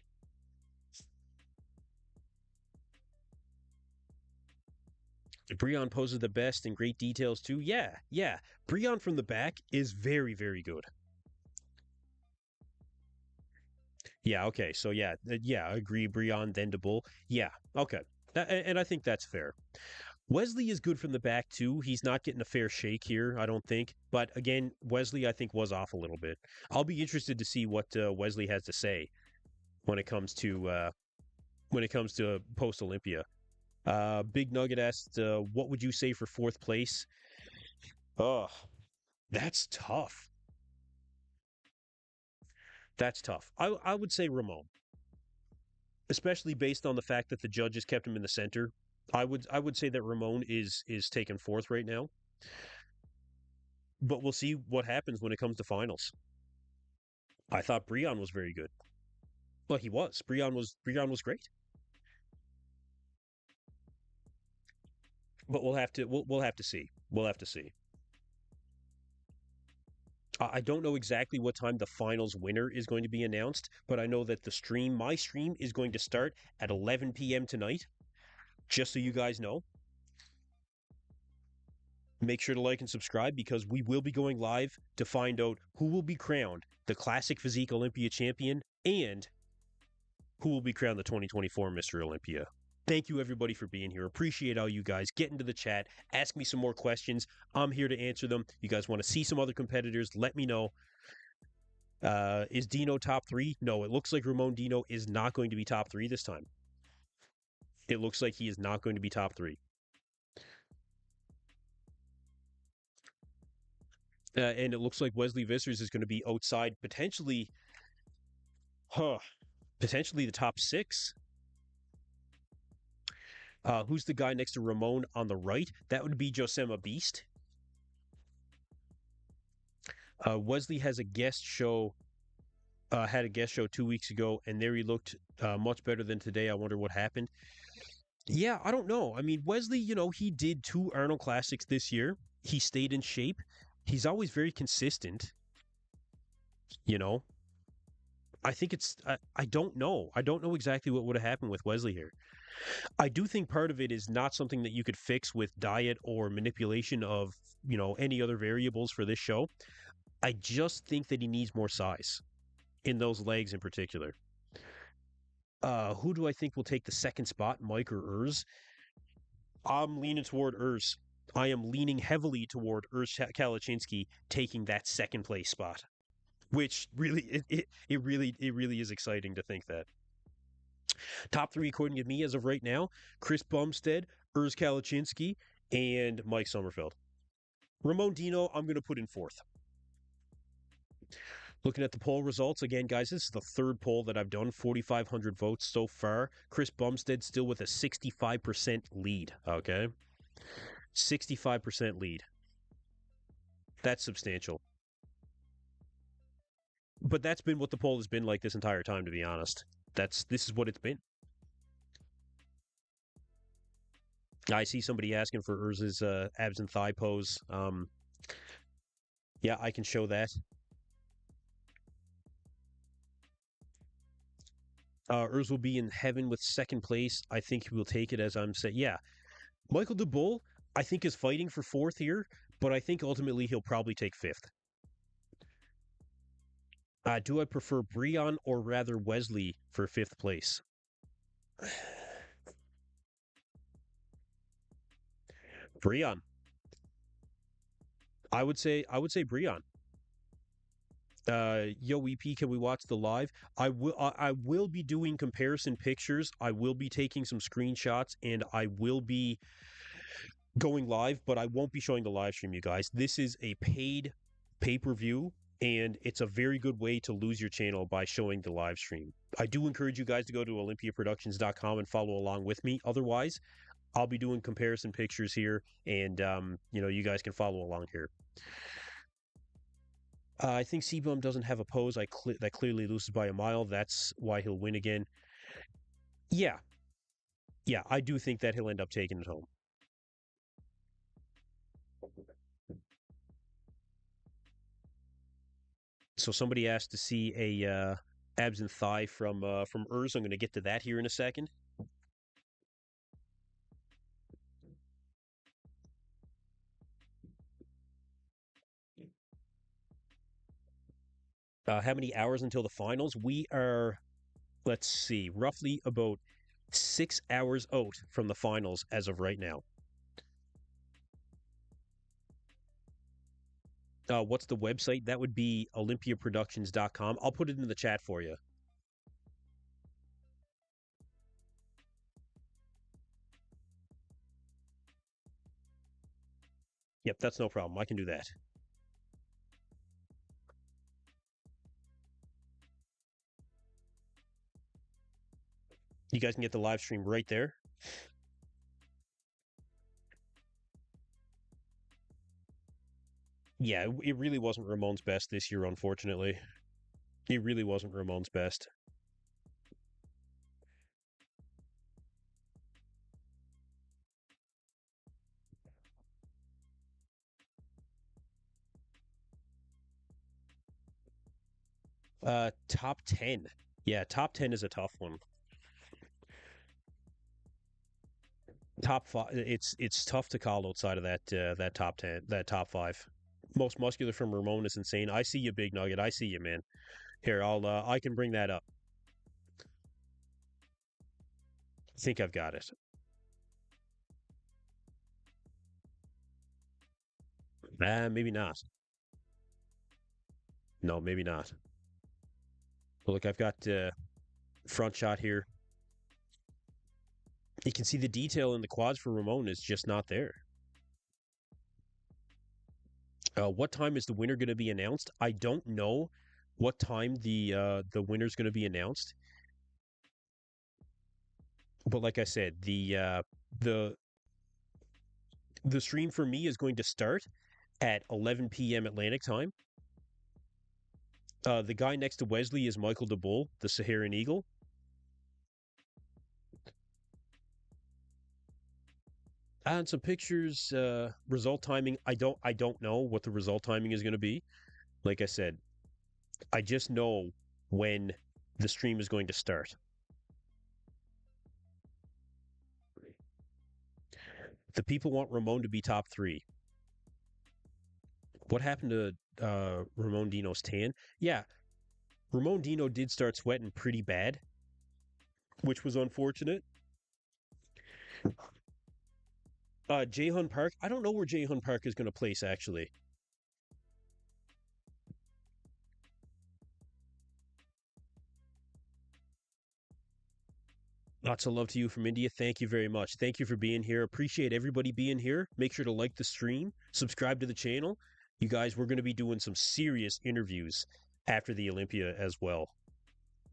Breon poses the best in great details too. Yeah, yeah. Breon from the back is very, very good. Yeah, okay. So yeah, I agree. Breon, then to Bull. Yeah, okay. And I think that's fair. Wesley is good from the back too. He's not getting a fair shake here, I don't think. But again, Wesley I think was off a little bit. I'll be interested to see what Wesley has to say when it comes to post Olympia. Big Nugget asked, "What would you say for fourth place?" Oh, that's tough. That's tough. I would say Ramon, especially based on the fact that the judges kept him in the center. I would say that Ramon is taken fourth right now, but we'll see what happens when it comes to finals. I thought Breon was very good. Well, he was. Breon was great. But we'll have to see. We'll have to see. I don't know exactly what time the finals winner is going to be announced, but I know that my stream is going to start at 11 p.m. tonight. Just so you guys know, make sure to like and subscribe because we will be going live to find out who will be crowned the Classic Physique Olympia champion and who will be crowned the 2024 Mr. Olympia. Thank you, everybody, for being here. Appreciate all you guys. Get into the chat. Ask me some more questions. I'm here to answer them. You guys want to see some other competitors? Let me know. Is Dino top three? No, it looks like Ramon Dino is not going to be top three this time. It looks like he is not going to be top three. And it looks like Wesley Vissers is going to be outside potentially the top six. Who's the guy next to Ramon on the right? That would be Josema Beast. Wesley has a guest show. Had a guest show 2 weeks ago, and there he looked much better than today. I wonder what happened. Yeah, I don't know. I mean, Wesley, he did two Arnold Classics this year. He stayed in shape. He's always very consistent. You know, I think I don't know. I don't know exactly what would have happened with Wesley here. I do think part of it is not something that you could fix with diet or manipulation of, any other variables for this show. I just think that he needs more size in those legs in particular. Who do I think will take the second spot, Mike or Urs? I'm leaning toward Urs. I am leaning heavily toward Urs Kalachinsky taking that second place spot, which really it really is exciting to think that. Top three, according to me, as of right now: Chris Bumstead, Urs Kalachinsky, and Mike Sommerfeld. Ramon Dino, I'm going to put in fourth. Looking at the poll results again, guys, this is the third poll that I've done. 4,500 votes so far. Chris Bumstead still with a 65% lead. Okay, 65% lead. That's substantial. But that's been what the poll has been like this entire time, to be honest. This is what it's been. I see somebody asking for Urz's abs and thigh pose. Yeah, I can show that. Urs will be in heaven with second place. I think he will take it, as I'm saying. Yeah, Michael DeBull, I think, is fighting for fourth here, but I think ultimately he'll probably take fifth. Do I prefer Breon or rather Wesley for fifth place? Breon. I would say Breon. Yo EP, can we watch the live? I will be doing comparison pictures. I will be taking some screenshots, and I will be going live, but I won't be showing the live stream, you guys. This is a paid pay-per-view, and it's a very good way to lose your channel by showing the live stream. I do encourage you guys to go to olympiaproductions.com and follow along with me. Otherwise, I'll be doing comparison pictures here, and you guys can follow along here. I think Seabum doesn't have a pose. That clearly loses by a mile. That's why he'll win again. Yeah, yeah, I do think that he'll end up taking it home. So somebody asked to see a abs and thigh from Urs. I'm going to get to that here in a second. How many hours until the finals? We are, let's see, roughly about 6 hours out from the finals as of right now. What's the website? That would be olympiaproductions.com. I'll put it in the chat for you. Yep, that's no problem. I can do that. You guys can get the live stream right there. Yeah, it really wasn't Ramon's best this year, unfortunately. It really wasn't Ramon's best. Top 10. Yeah, top 10 is a tough one. Top five, it's tough to call outside of that top 10, that top five. Most muscular from Ramon is insane. I see you, Big Nugget. I see you, man. Here, I can bring that up. I think I've got it. Maybe not. No, maybe not. Well, look, I've got front shot here. You can see the detail in the quads for Ramon is just not there. What time is the winner going to be announced? I don't know what time the winner's going to be announced. But like I said, the stream for me is going to start at 11 p.m. Atlantic time, The guy next to Wesley is Michael DeBull, the Saharan Eagle. And some pictures, result timing. I don't know what the result timing is going to be. Like I said, I just know when the stream is going to start. The people want Ramon to be top three. What happened to Ramon Dino's tan? Yeah, Ramon Dino did start sweating pretty bad, which was unfortunate. Jaehoon Park. I don't know where Jaehoon Park is going to place, actually. Lots of love to you from India. Thank you very much. Thank you for being here. Appreciate everybody being here. Make sure to like the stream, subscribe to the channel. You guys, we're going to be doing some serious interviews after the Olympia as well.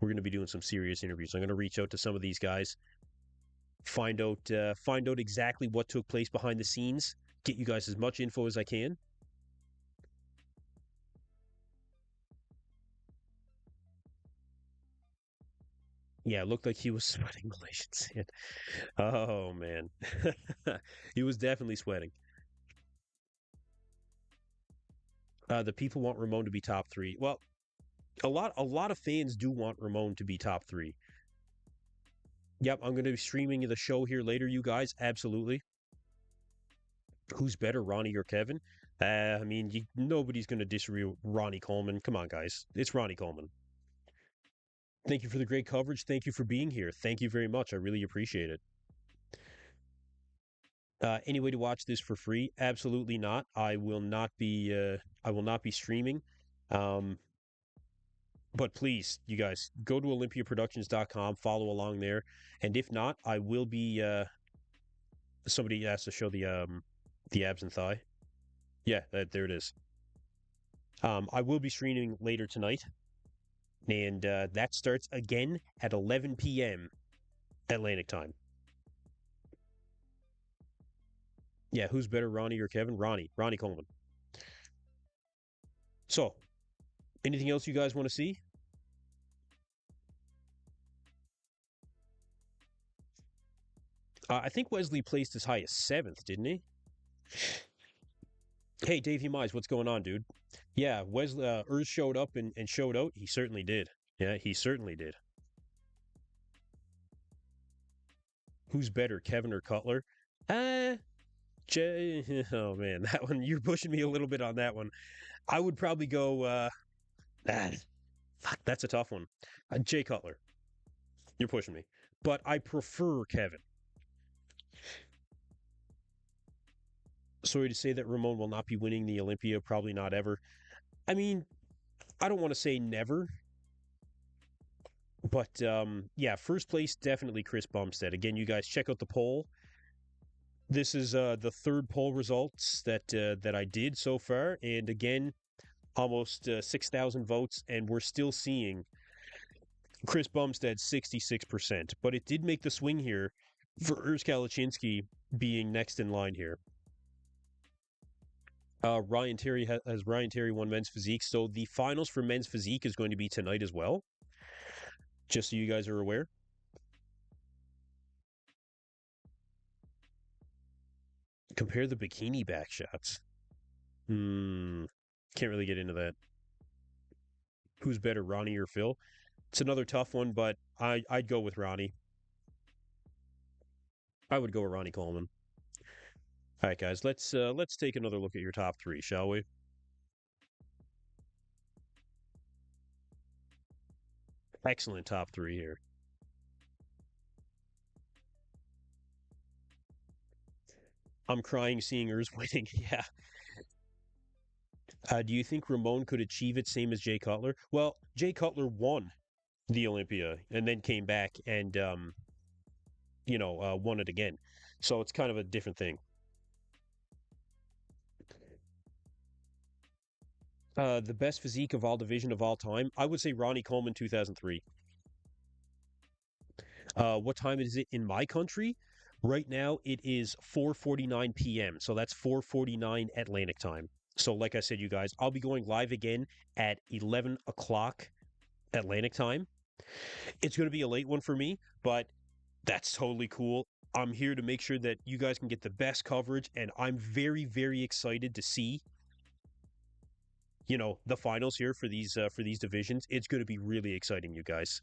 We're going to be doing some serious interviews. I'm going to reach out to some of these guys, find out exactly what took place behind the scenes, get you guys as much info as I can. Yeah, it looked like he was sweating Malaysian sand. Oh man. He was definitely sweating. The people want Ramon to be top three. Well, a lot of fans do want Ramon to be top three. Yep, I'm going to be streaming the show here later, you guys. Absolutely. Who's better, Ronnie or Kevin? I mean, nobody's going to disagree with Ronnie Coleman. Come on, guys. It's Ronnie Coleman. Thank you for the great coverage. Thank you for being here. Thank you very much. I really appreciate it. Any way to watch this for free? Absolutely not. I will not be. I will not be streaming. Um, but please, you guys, go to olympiaproductions.com, follow along there, and if not, I will be. Somebody has to show the abs and thigh. Yeah, there it is. I will be streaming later tonight, and that starts again at 11 p.m. Atlantic time. Yeah, who's better, Ronnie or Kevin? Ronnie Coleman. So, anything else you guys want to see? I think Wesley placed as high as seventh, didn't he? Hey, Davey Mize, what's going on, dude? Yeah, Wesley Urs showed up and showed out. He certainly did. Yeah, he certainly did. Who's better, Kevin or Cutler? Uh, oh man, that one you're pushing me a little bit on that one. I would probably go. Ah, fuck, that's a tough one. Jay Cutler, you're pushing me, but I prefer Kevin. Sorry to say that Ramon will not be winning the Olympia. Probably not ever. I mean, I don't want to say never, but yeah, first place definitely Chris Bumstead. Again, you guys check out the poll. This is the third poll results that I did so far, and again, almost 6,000 votes, and we're still seeing Chris Bumstead 66%. But it did make the swing here for Urs Kalachinsky being next in line here. Ryan Terry has Ryan Terry won men's physique, so the finals for men's physique is going to be tonight as well. Just so you guys are aware. Compare the bikini back shots. Can't really get into that. Who's better, Ronnie or Phil? It's another tough one, but I'd go with Ronnie. I would go with Ronnie Coleman. All right, guys, let's take another look at your top three, shall we? Excellent top three here. I'm crying seeing Urs winning. Yeah. Do you think Ramon could achieve it same as Jay Cutler? Well, Jay Cutler won the Olympia and then came back and won it again. So it's kind of a different thing. The best physique of all division of all time, I would say Ronnie Coleman 2003. What time is it in my country? Right now it is 4:49 p.m. So that's 4:49 Atlantic time. So, like I said, you guys, I'll be going live again at 11 o'clock Atlantic time. It's going to be a late one for me, but that's totally cool. I'm here to make sure that you guys can get the best coverage, and I'm very, very excited to see, the finals here for these divisions. It's going to be really exciting, you guys.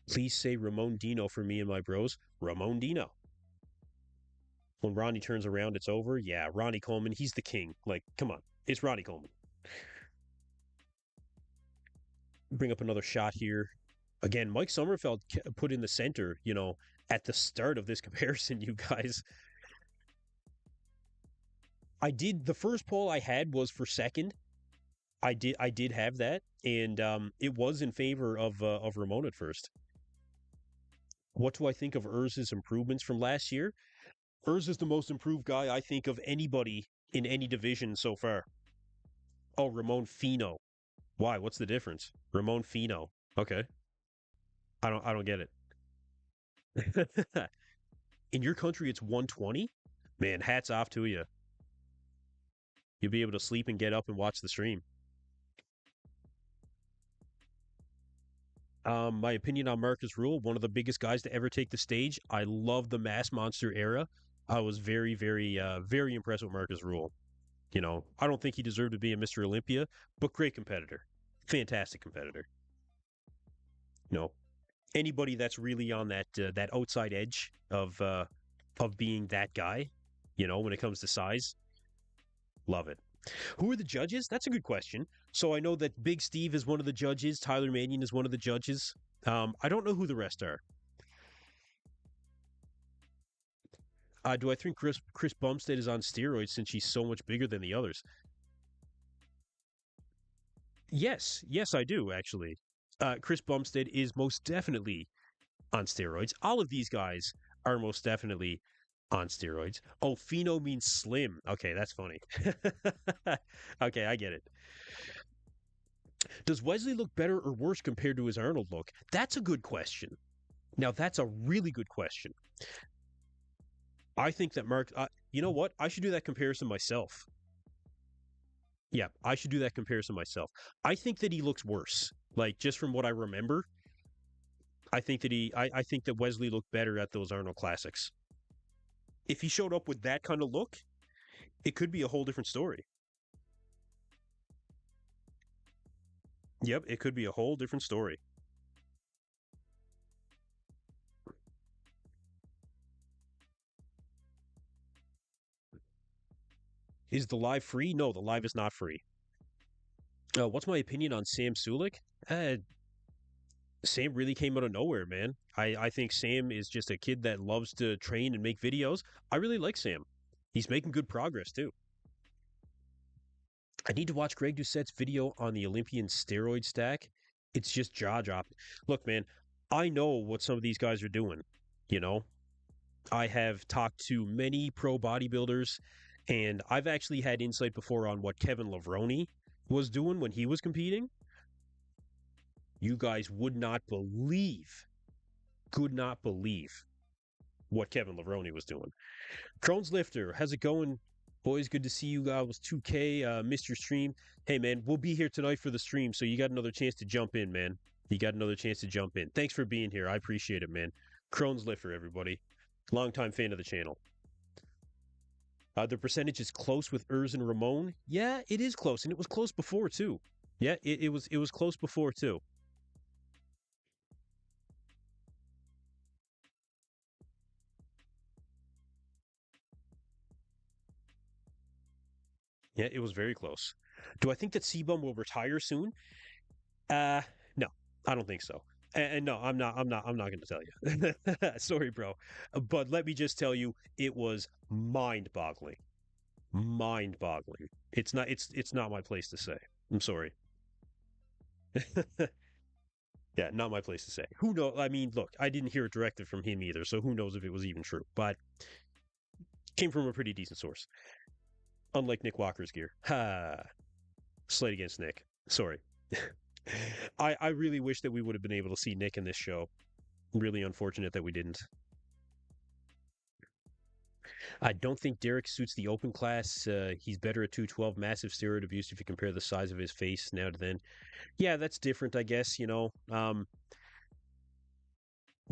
Please say Ramon Dino for me and my bros. Ramon Dino. When Ronnie turns around, it's over. Yeah, Ronnie Coleman, he's the king. Like, come on, it's Ronnie Coleman. Bring up another shot here. Again, Mike Sommerfeld put in the center, at the start of this comparison, you guys. The first poll I had was for second. I did have that, and it was in favor of Ramon at first. What do I think of Urz's improvements from last year? Urz is the most improved guy I think of anybody in any division so far. Oh, Ramon Fino. Why? What's the difference? Ramon Fino. Okay. I don't get it. In your country it's 120? Man, hats off to you. You'll be able to sleep and get up and watch the stream. My opinion on Marcus Rule, one of the biggest guys to ever take the stage. I love the Mass Monster era. I was very, very, very impressed with Marcus Rule. I don't think he deserved to be a Mr. Olympia, but great competitor. Fantastic competitor. You know, Anybody that's really on that outside edge of being that guy, when it comes to size, love it. Who are the judges? That's a good question. So I know that Big Steve is one of the judges. Tyler Manion is one of the judges. I don't know who the rest are. Do I think Chris Bumstead is on steroids since she's so much bigger than the others? Yes, I do actually. Chris Bumstead is most definitely on steroids. All of these guys are most definitely on steroids. Oh, Pheno means slim. Okay, that's funny. Okay, I get it. Does Wesley look better or worse compared to his Arnold look? That's a good question. Now, that's a really good question. I think that Mark, you know what? I should do that comparison myself. Yeah, I should do that comparison myself. I think that he looks worse. Like, just from what I remember, I think that Wesley looked better at those Arnold Classics. If he showed up with that kind of look, it could be a whole different story. Yep, it could be a whole different story. Is the live free? No, the live is not free. What's my opinion on Sam Sulik? Sam really came out of nowhere, man. I think Sam is just a kid that loves to train and make videos. I really like Sam. He's making good progress, too. I need to watch Greg Doucette's video on the Olympian steroid stack. It's just jaw dropping. Look, man, I know what some of these guys are doing. You know, I have talked to many pro bodybuilders, and I've actually had insight before on what Kevin Levrone was doing when he was competing. You guys could not believe what Kevin Levrone was doing. Crohn's Lifter, how's it going? Boys, good to see you. I was 2K, missed your stream. Hey, man, we'll be here tonight for the stream, so you got another chance to jump in, man. You got another chance to jump in. Thanks for being here. I appreciate it, man. Crohn's Lifter, everybody. Longtime fan of the channel. The percentage is close with Urs and Ramon. Yeah, it is close, and it was close before, too. Yeah, it was close before, too. Yeah, it was very close. Do I think that Sebum will retire soon? No, I don't think so. And no, I'm not going to tell you. Sorry, bro. But let me just tell you, it was mind-boggling. Mind-boggling. It's not my place to say. I'm sorry. Yeah, not my place to say. Who knows? I mean, look, I didn't hear it directly from him either, so who knows if it was even true. But came from a pretty decent source. Unlike Nick Walker's gear. Ha. Slate against Nick. Sorry. I really wish that we would have been able to see Nick in this show. Really unfortunate that we didn't. I don't think Derek suits the open class. He's better at 212, massive steroid abuse if you compare the size of his face now to then. Yeah, that's different, I guess, you know.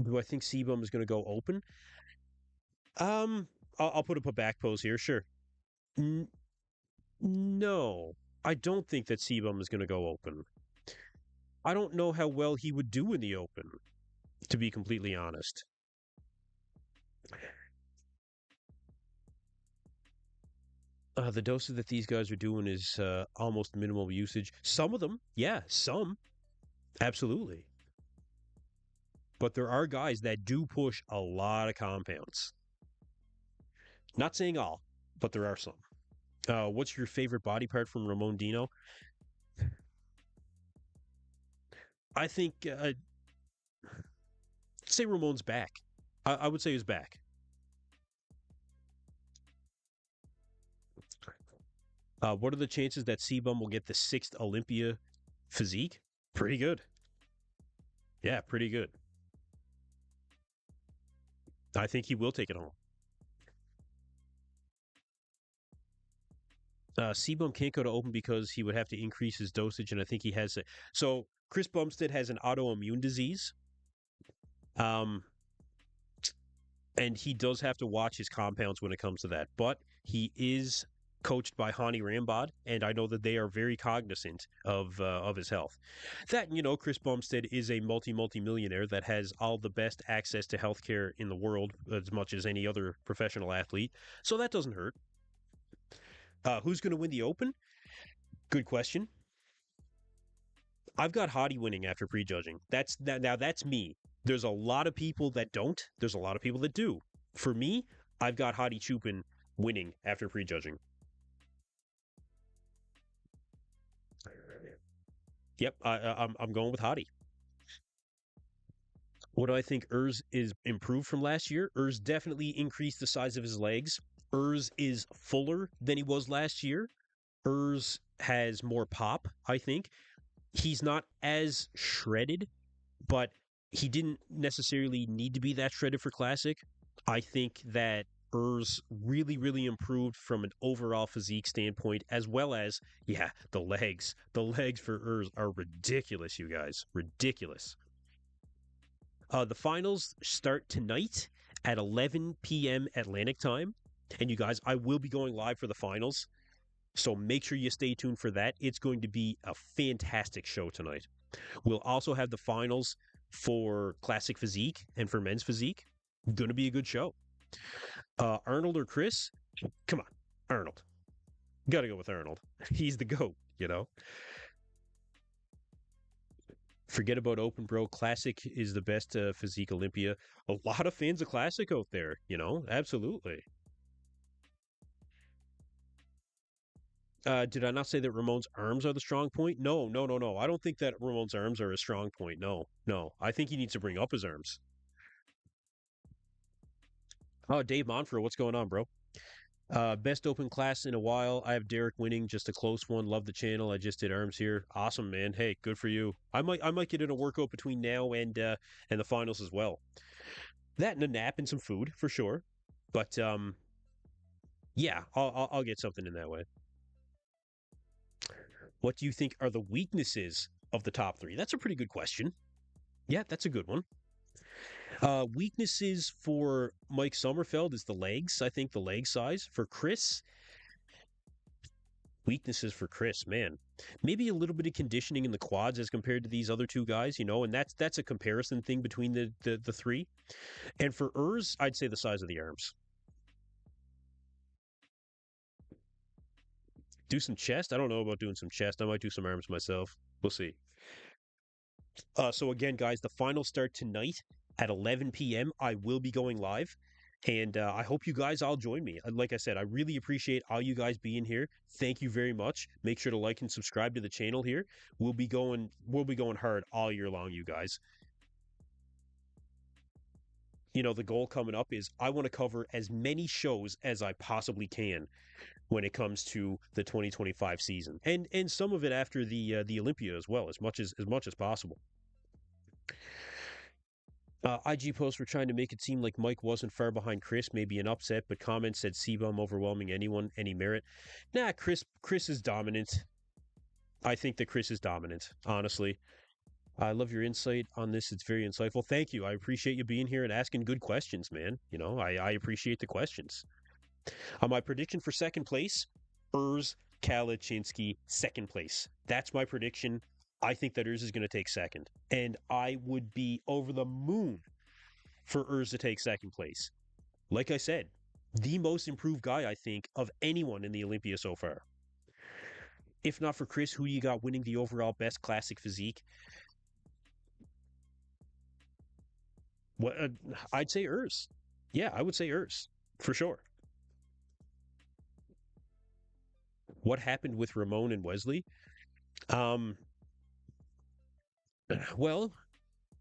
Do I think Sebum is going to go open? Um, I'll put up a back pose here, sure. N- no, I don't think that Sebum is going to go open. I don't know how well he would do in the open, to be completely honest. The doses that these guys are doing is almost minimal usage. Some of them, yeah, some, absolutely. But there are guys that do push a lot of compounds. Not saying all, but there are some. What's your favorite body part from Ramon Dino? I think say Ramon's back. I would say his back. What are the chances that Sebum will get the sixth Olympia physique? Pretty good. Yeah, pretty good. I think he will take it home. Sebum can't go to open because he would have to increase his dosage, and I think he has it. So Chris Bumstead has an autoimmune disease, um, and he does have to watch his compounds when it comes to that. But he is coached by Hani Rambod, and I know that they are very cognizant of his health. That you know, Chris Bumstead is a multi millionaire that has all the best access to healthcare in the world, as much as any other professional athlete. So that doesn't hurt. Who's going to win the Open? Good question. I've got Hottie winning after prejudging. That's now that's me. There's a lot of people that don't. There's a lot of people that do. For me, I've got Hottie Chupin winning after prejudging. Yep, I'm going with Hottie. What do I think? Urs is improved from last year. Urs definitely increased the size of his legs. Urs is fuller than he was last year. Urs has more pop, I think. He's not as shredded, but he didn't necessarily need to be that shredded for Classic. I think that Urs really improved from an overall physique standpoint, as well as, yeah, the legs. The legs for Urs are ridiculous, you guys. Ridiculous. The finals start tonight at 11 p.m. Atlantic time. And you guys, I will be going live for the finals. So make sure you stay tuned for that. It's going to be a fantastic show tonight. We'll also have the finals for Classic Physique and for Men's Physique. Going to be a good show. Arnold or Chris? Come on, Arnold. Got to go with Arnold. He's the GOAT, you know? Forget about Open, bro. Classic is the best physique Olympia. A lot of fans of Classic out there, you know? Absolutely. Did I not say that Ramon's arms are the strong point? No. I don't think that Ramon's arms are a strong point. No. I think he needs to bring up his arms. Oh, Dave Monfort, what's going on, bro? Best open class in a while. I have Derek winning, just a close one. Love the channel. I just did arms here. Awesome, man. Hey, good for you. I might get in a workout between now and the finals as well. That and a nap and some food for sure. But yeah, I'll get something in that way. What do you think are the weaknesses of the top three? That's a pretty good question. Yeah, that's a good one. Weaknesses for Mike Sommerfeld is the legs. I think the leg size. For Chris, weaknesses for Chris, man. Maybe a little bit of conditioning in the quads as compared to these other two guys, you know, and that's a comparison thing between the three. And for Urs, I'd say the size of the arms. Do some chest. I don't know about doing some chest. I might do some arms myself. We'll see. So again, guys, the finals start tonight at 11 p.m. I will be going live. And I hope you guys all join me. Like I said, I really appreciate all you guys being here. Thank you very much. Make sure to like and subscribe to the channel here. We'll be going hard all year long, you guys. You know, the goal coming up is I want to cover as many shows as I possibly can when it comes to the 2025 season, and some of it after the Olympia as well, as much as possible. IG posts were trying to make it seem like Mike wasn't far behind Chris, maybe an upset, but comments said C-Bum overwhelming anyone, any merit. Nah, Chris is dominant. I think that Chris is dominant, honestly. I love your insight on this. It's very insightful. Thank you. I appreciate you being here and asking good questions, man. I appreciate the questions. My prediction for second place, Urs Kalachinsky, second place. That's my prediction. I think that Urs is going to take second. And I would be over the moon for Urs to take second place. Like I said, the most improved guy, I think, of anyone in the Olympia so far. If not for Chris, who you got winning the overall best classic physique? What I'd say Urs. Yeah, I would say Urs for sure. What happened with Ramon and Wesley? Um, well,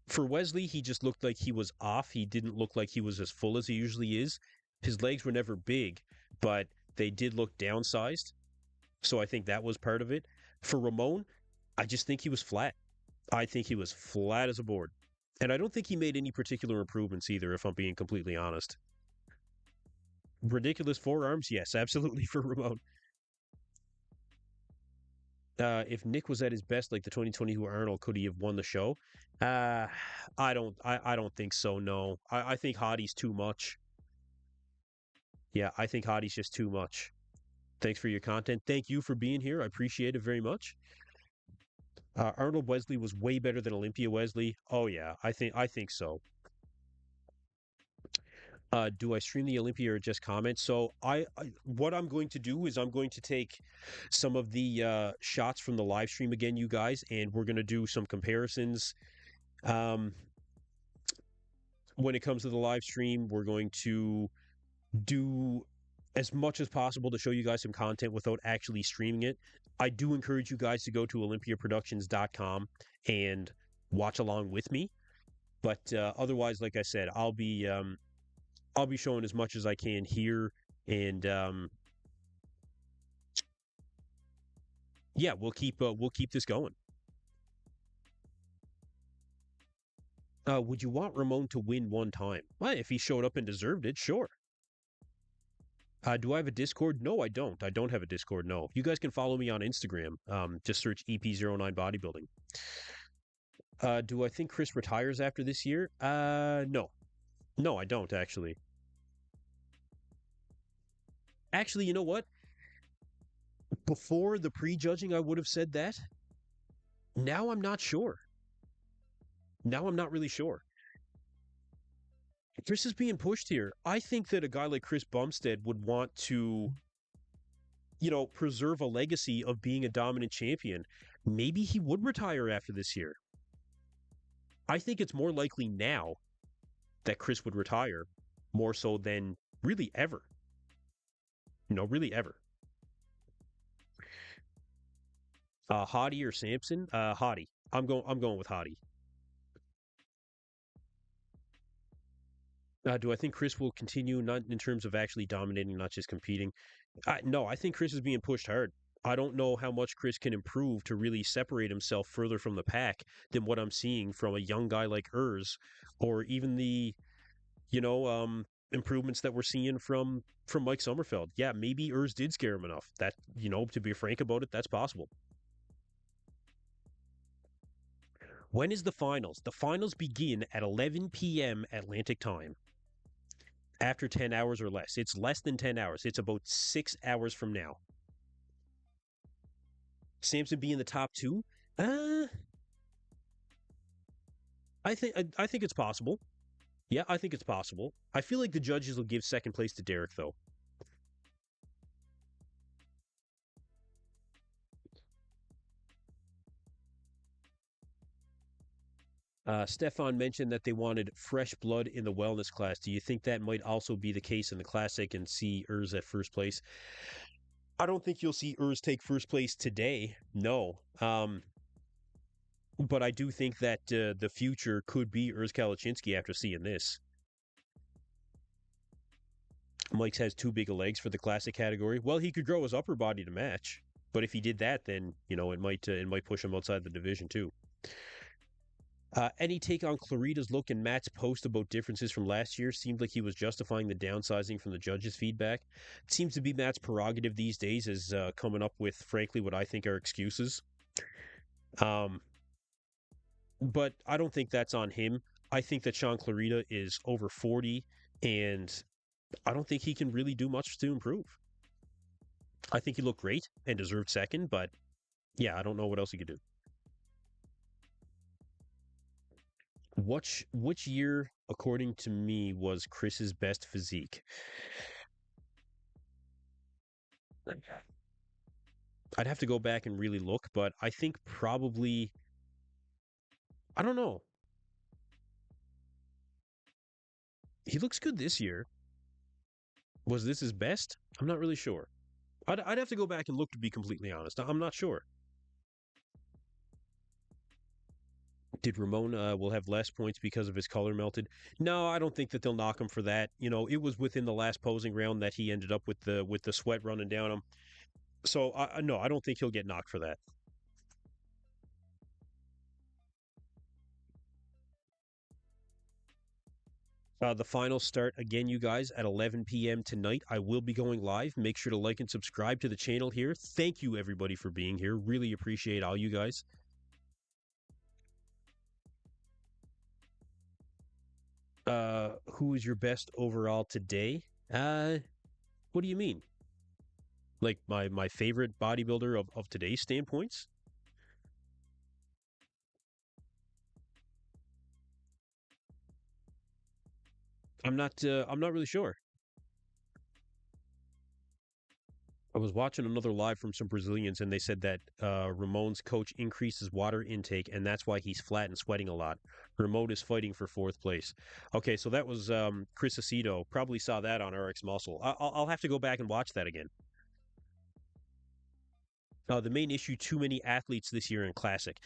for Wesley, he just looked like he was off. He didn't look like he was as full as he usually is. His legs were never big, but they did look downsized. So I think that was part of it. For Ramon, I just think he was flat. I think he was flat as a board. And I don't think he made any particular improvements either, if I'm being completely honest. Ridiculous forearms? Yes, absolutely for Ramon. If Nick was at his best, like the 2022 Arnold, could he have won the show? Uh, I don't think so. No, I think Hottie's too much. Yeah, I think Hottie's just too much. Thanks for your content. Thank you for being here. I appreciate it very much. Arnold Wesley was way better than Olympia Wesley. Oh yeah, I think so. Do I stream the Olympia or just comment? So what I'm going to do is I'm going to take some of the shots from the live stream again, you guys, and we're going to do some comparisons. Um, when it comes to the live stream, we're going to do as much as possible to show you guys some content without actually streaming it. I do encourage you guys to go to olympiaproductions.com and watch along with me. But otherwise, like I said, I'll be showing as much as I can here, and yeah, we'll keep this going. Would you want Ramon to win one time? Well, if he showed up and deserved it, sure. Do I have a Discord? No, I don't. I don't have a Discord. No. You guys can follow me on Instagram. Just search EP09 Bodybuilding. Do I think Chris retires after this year? No. No, I don't actually. Actually, you know what? Before the prejudging, I would have said that. Now I'm not sure. Now I'm not really sure. Chris is being pushed here. I think that a guy like Chris Bumstead would want to, preserve a legacy of being a dominant champion. Maybe he would retire after this year. I think it's more likely now that Chris would retire more so than really ever. Really ever. Hottie or Samson? Hottie. I'm going with Hottie. Do I think Chris will continue, not in terms of actually dominating, not just competing? No, I think Chris is being pushed hard. I don't know how much Chris can improve to really separate himself further from the pack than what I'm seeing from a young guy like Urs, or even the, improvements that we're seeing from Mike Sommerfeld. Yeah, maybe Urs did scare him enough. That, to be frank about it, that's possible. When is the finals? The finals begin at 11 p.m. Atlantic time. After 10 hours or less. It's less than 10 hours. It's about 6 hours from now. Samson be in the top two? I think it's possible. Yeah, I think it's possible. I feel like the judges will give second place to Derek, though. Stefan mentioned that they wanted fresh blood in the wellness class. Do you think that might also be the case in the classic and see Urs at first place? I don't think you'll see Urs take first place today. No. But I do think that the future could be Urs Kalachinsky after seeing this. Mike's has too big of legs for the classic category. Well, he could grow his upper body to match, but if he did that, then it might push him outside the division too. Any take on Clarita's look and Matt's post about differences from last year? Seemed like he was justifying the downsizing from the judges' feedback. It seems to be Matt's prerogative these days is coming up with, frankly, what I think are excuses. Um, but I don't think that's on him. I think that Sean Clarita is over 40, and I don't think he can really do much to improve. I think he looked great and deserved second, but yeah, I don't know what else he could do. Which year, according to me, was Chris's best physique? I'd have to go back and really look, but I think probably I don't know. He looks good this year. Was this his best? I'm not really sure. I'd have to go back and look to be completely honest. I'm not sure. Did Ramon will have less points because of his color melted? No, I don't think that they'll knock him for that. You know, it was within the last posing round that he ended up with the sweat running down him. So no, I don't think he'll get knocked for that. The finals start again, you guys, at 11 p.m. tonight. I will be going live. Make sure to like and subscribe to the channel here. Thank you, everybody, for being here. Really appreciate all you guys. Who is your best overall today? What do you mean? Like my favorite bodybuilder of today's standpoints? I'm not really sure. I was watching another live from some Brazilians, and they said that Ramon's coach increases water intake, and that's why he's flat and sweating a lot. Ramon is fighting for fourth place. Okay, so that was Chris Aceto. Probably saw that on RX Muscle. I'll have to go back and watch that again. The main issue: too many athletes this year in Classic.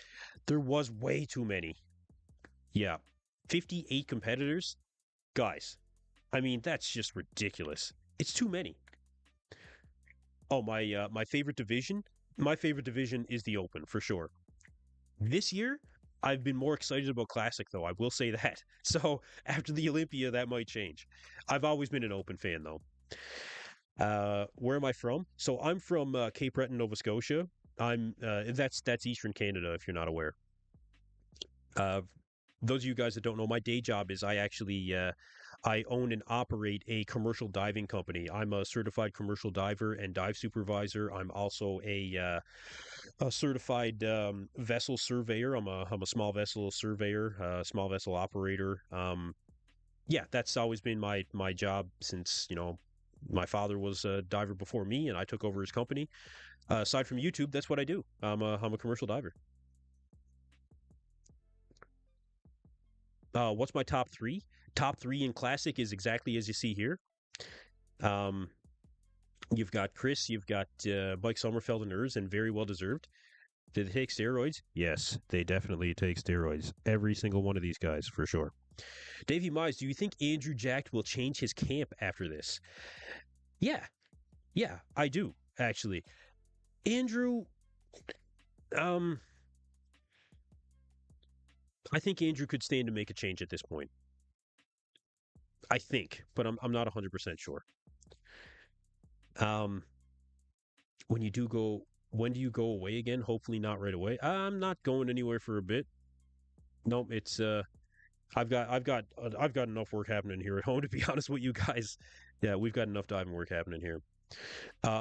There was way too many. Yeah, 58 competitors, guys. I mean, that's just ridiculous. It's too many. Oh, my favorite division. My favorite division is the Open for sure. This year, I've been more excited about Classic though. I will say that. So after the Olympia, that might change. I've always been an Open fan though. Where am I from? So I'm from Cape Breton, Nova Scotia. That's Eastern Canada if you're not aware. Uh, those of you guys that don't know, my day job is I own and operate a commercial diving company. I'm a certified commercial diver and dive supervisor. I'm also a certified vessel surveyor. I'm a small vessel surveyor, small vessel operator. Yeah, that's always been my job since my father was a diver before me, and I took over his company. Aside from YouTube, that's what I do. I'm a commercial diver. What's my top three? Top three in classic is exactly as you see here. Um, you've got Chris, you've got Mike Sommerfeld and Urs, and very well deserved. Did they take steroids? Yes, they definitely take steroids. Every single one of these guys, for sure. Davey Mize, do you think Andrew Jacked will change his camp after this? Yeah, yeah, I do, actually. Andrew, um, I think Andrew could stand to make a change at this point. I think, but I'm not 100% sure. Um, when you do go, when do you go away again? Hopefully not right away. I'm not going anywhere for a bit. Nope, it's I've got enough work happening here at home to be honest with you guys. Yeah, we've got enough diving work happening here.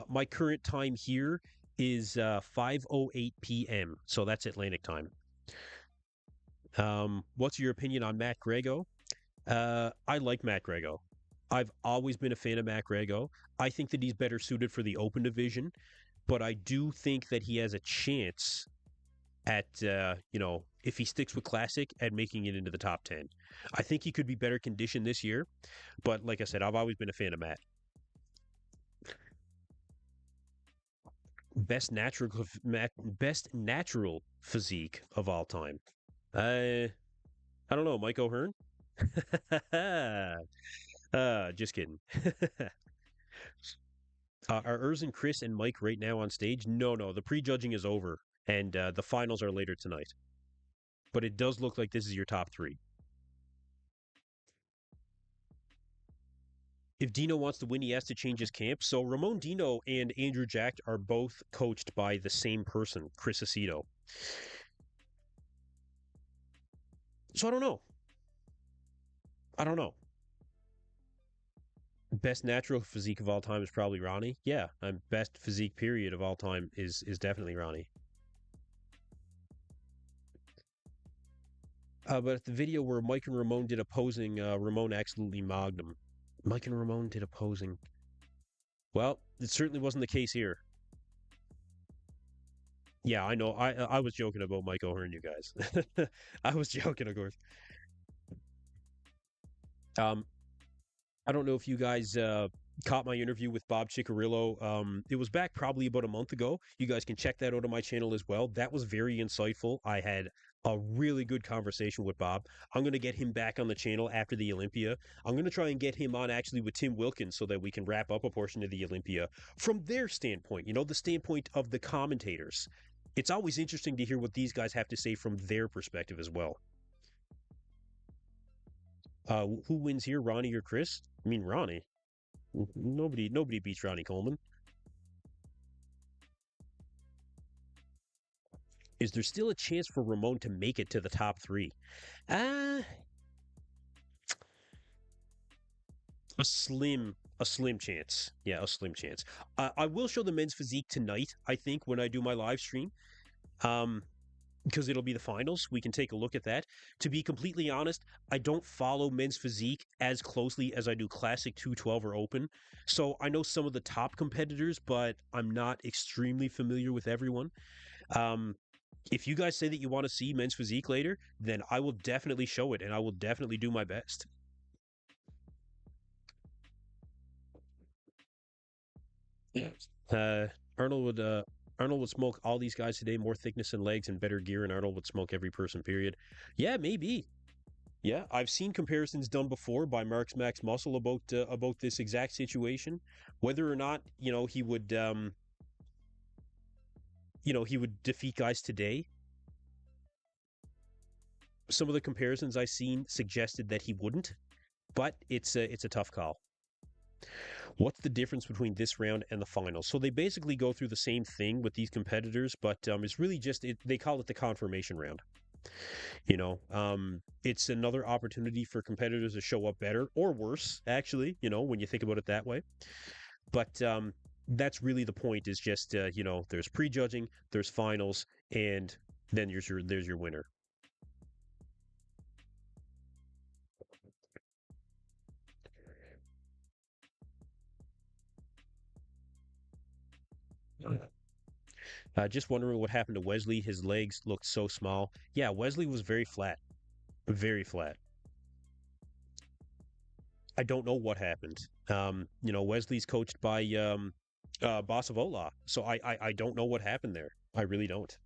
My current time here is 5:08 p.m. So that's Atlantic time. What's your opinion on Matt Grego? I like Matt Grego. I've always been a fan of Matt Grego. I think that he's better suited for the open division, but I do think that he has a chance at if he sticks with classic at making it into the top 10. I think he could be better conditioned this year, but like I said, I've always been a fan of Matt. Best natural physique of all time. I don't know, Mike O'Hearn. Just kidding. Are Urs and Chris and Mike right now on stage? No, no. The prejudging is over, and the finals are later tonight. but it does look like this is your top three. If Dino wants to win, he has to change his camp. So Ramon Dino and Andrew Jack are both coached by the same person, Chris Aceto. So I don't know. I don't know. Best natural physique of all time is probably Ronnie. Yeah, best physique period of all time is definitely Ronnie. But the video where Mike and Ramon did opposing, Ramon absolutely mogged him. Mike and Ramon did opposing. Well, it certainly wasn't the case here. Yeah, I know. I was joking about Mike O'Hearn, you guys. I was joking, of course. Um, I don't know if you guys caught my interview with Bob Ciccarillo. It was back probably about a month ago. You guys can check that out on my channel as well. That was very insightful. I had a really good conversation with Bob. I'm going to get him back on the channel after the Olympia. I'm going to try and get him on actually with Tim Wilkins so that we can wrap up a portion of the Olympia from their standpoint, the standpoint of the commentators. It's always interesting to hear what these guys have to say from their perspective as well. Who wins here, Ronnie or Chris? I mean, Ronnie. Nobody beats Ronnie Coleman. Is there still a chance for Ramon to make it to the top three? Uh a slim chance. Yeah, a slim chance. I will show the men's physique tonight, I think, when I do my live stream. Um, because it'll be the finals. We can take a look at that. To be completely honest, I don't follow men's physique as closely as I do Classic 212 or Open. So I know some of the top competitors, but I'm not extremely familiar with everyone. Um, if you guys say that you want to see men's physique later, then I will definitely show it and I will definitely do my best. Uh, Arnold would Arnold would smoke all these guys today, more thickness and legs and better gear, and Arnold would smoke every person. Period. Yeah, maybe. Yeah, I've seen comparisons done before by Mark's Max Muscle about this exact situation, whether or not he would defeat guys today. Some of the comparisons I've seen suggested that he wouldn't, but it's a tough call. What's the difference between this round and the final? So they basically go through the same thing with these competitors, but it's really just they call it the confirmation round. It's another opportunity for competitors to show up better or worse, actually. When you think about it that way. But that's really the point. Is just there's prejudging, there's finals, and then there's your winner. Just wondering what happened to Wesley. His legs looked so small. Yeah, Wesley was very flat. Very flat. I don't know what happened. Wesley's coached by Bosavola, so I don't know what happened there. I really don't.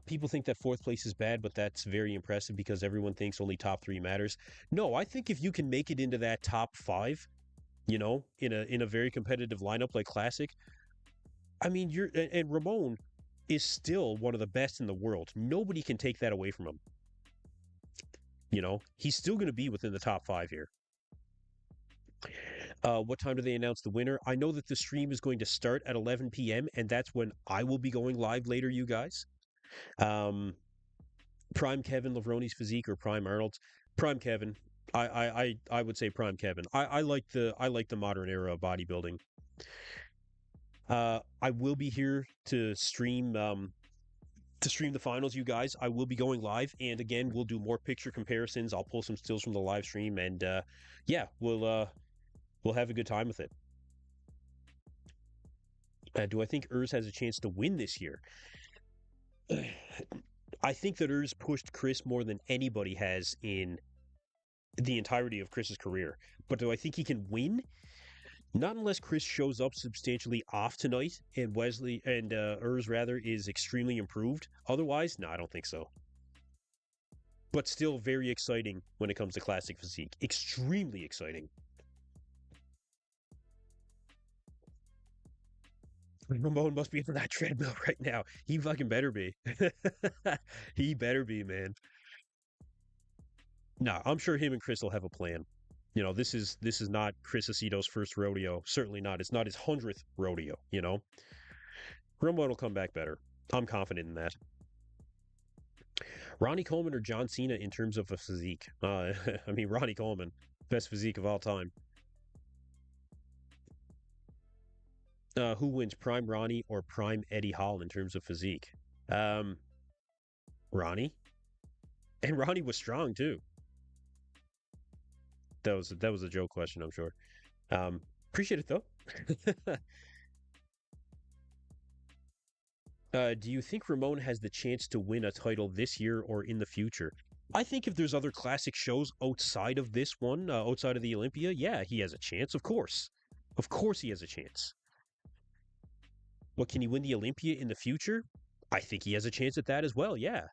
People think that fourth place is bad, but that's very impressive because everyone thinks only top three matters. No, I think if you can make it into that top five, in a very competitive lineup like Classic, I mean, and Ramon is still one of the best in the world. Nobody can take that away from him. He's still going to be within the top five here. What time do they announce the winner? I know that the stream is going to start at 11 p.m. and that's when I will be going live later, you guys. Prime Kevin Lavroni's physique or Prime Arnold's? Prime Kevin. I would say Prime Kevin. I like the modern era of bodybuilding. I will be here to stream the finals, you guys. I will be going live, and again, we'll do more picture comparisons. I'll pull some stills from the live stream, and yeah, we'll have a good time with it. Do I think Urs has a chance to win this year? I think that Urs pushed Chris more than anybody has in the entirety of Chris's career. But do I think he can win? Not unless Chris shows up substantially off tonight and Wesley and Urs rather is extremely improved. Otherwise, no, I don't think so. But still very exciting when it comes to Classic Physique. Extremely exciting. Ramon must be on that treadmill right now. He fucking better be. He better be, man. No, I'm sure him and Chris will have a plan. This is not Chris Aceto's first rodeo. Certainly not. It's not his 100th rodeo, you know? Ramon will come back better. I'm confident in that. Ronnie Coleman or John Cena in terms of a physique? I mean, Ronnie Coleman, best physique of all time. Who wins, Prime Ronnie or Prime Eddie Hall in terms of physique? Um, Ronnie, and Ronnie was strong too. That was a joke question, I'm sure. Appreciate it though. Do you think Ramon has the chance to win a title this year or in the future? I think if there's other classic shows outside of this one, outside of the Olympia, yeah, he has a chance, of course. Of course he has a chance. What, can he win the Olympia in the future? I think he has a chance at that as well, yeah.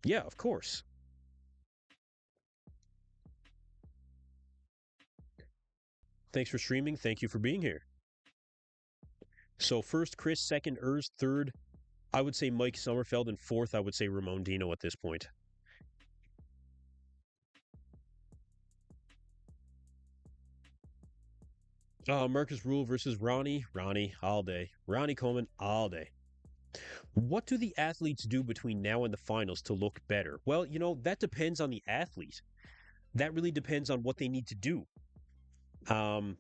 Yeah, of course. Thanks for streaming. Thank you for being here. So first Chris, second Urs, third I would say Mike Sommerfeld, and fourth I would say Ramon Dino at this point. Marcus Rule versus Ronnie. Ronnie all day. Ronnie Coleman all day. What do the athletes do between now and the finals to look better? Well, that depends on the athlete. That really depends on what they need to do. Um,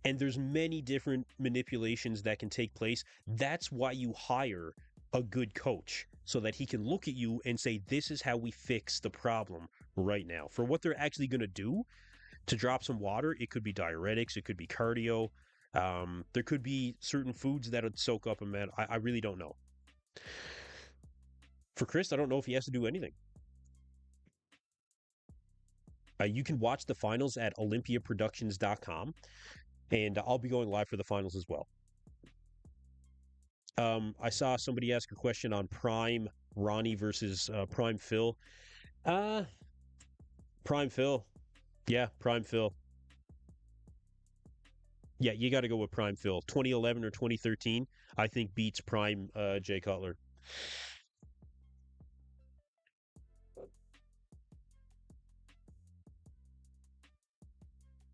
and there's many different manipulations that can take place. That's why you hire a good coach so that he can look at you and say, this is how we fix the problem right now. For what they're actually going to do to drop some water, it could be diuretics, it could be cardio. There could be certain foods that would soak up a man. I really don't know. For Chris, I don't know if he has to do anything. You can watch the finals at olympiaproductions.com, and I'll be going live for the finals as well. I saw somebody ask a question on Prime Ronnie versus Prime Phil. Uh, Prime Phil. Yeah, Prime Phil. Yeah, you got to go with Prime Phil. 2011 or 2013, I think beats Prime Jay Cutler.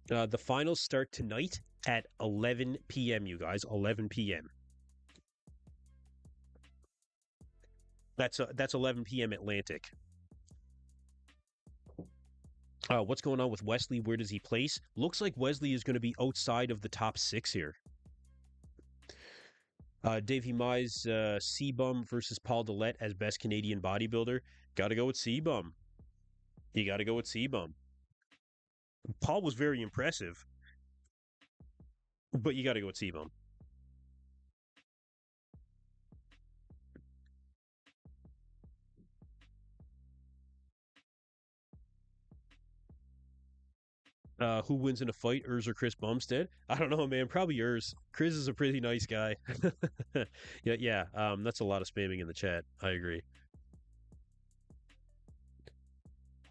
The finals start tonight at 11 p.m., you guys. 11 p.m. That's 11 p.m. Atlantic. What's going on with Wesley? Where does he place? Looks like Wesley is going to be outside of the top six here. Davey Mize, C-Bum versus Paul Dillette as best Canadian bodybuilder. Got to go with C-Bum. You got to go with C-Bum. Paul was very impressive, but you got to go with C-Bum. Who wins in a fight, Urs or Chris Bumstead? I don't know, man. Probably Urs. Chris is a pretty nice guy. Yeah, yeah. That's a lot of spamming in the chat. I agree.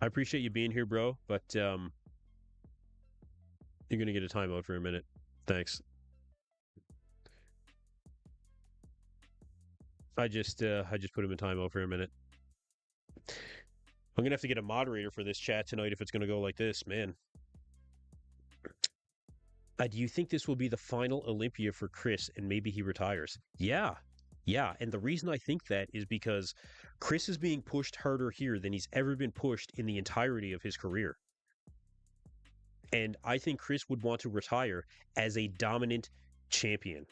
I appreciate you being here, bro, but you're gonna get a timeout for a minute. Thanks. I just put him in timeout for a minute. I'm gonna have to get a moderator for this chat tonight if it's gonna go like this, man. Do you think this will be the final Olympia for Chris and maybe he retires? Yeah. Yeah. And the reason I think that is because Chris is being pushed harder here than he's ever been pushed in the entirety of his career. And I think Chris would want to retire as a dominant champion.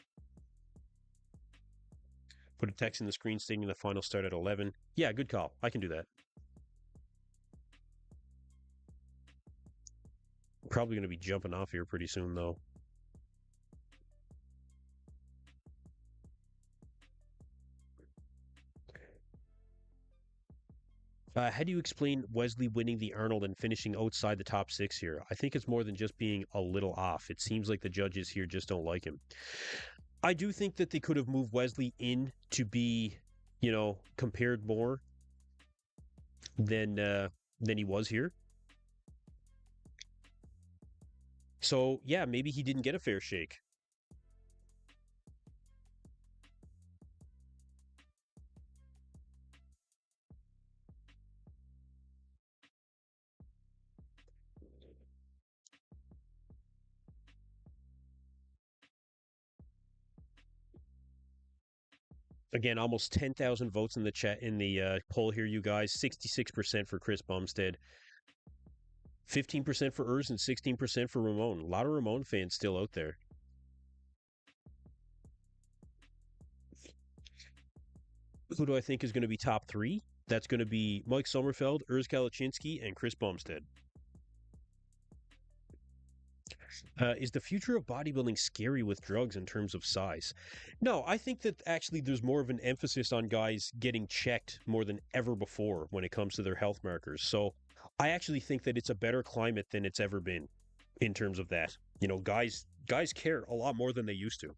Put a text in the screen stating the final start at 11. Yeah, good call. I can do that. Probably going to be jumping off here pretty soon, though. How do you explain Wesley winning the Arnold and finishing outside the top six here? I think it's more than just being a little off. It seems like the judges here just don't like him. I do think that they could have moved Wesley in to be, compared more than he was here. So yeah, maybe he didn't get a fair shake. Again, almost 10,000 votes in the chat in the poll here, you guys. 66% for Chris Bumstead, 15% for Urs, and 16% for Ramon. A lot of Ramon fans still out there. Who do I think is going to be top three? That's going to be Mike Sommerfeld, Urs Kalachinsky, and Chris Bumstead. Is the future of bodybuilding scary with drugs in terms of size? No, I think that actually there's more of an emphasis on guys getting checked more than ever before when it comes to their health markers. So I actually think that it's a better climate than it's ever been in terms of that. You know, guys care a lot more than they used to.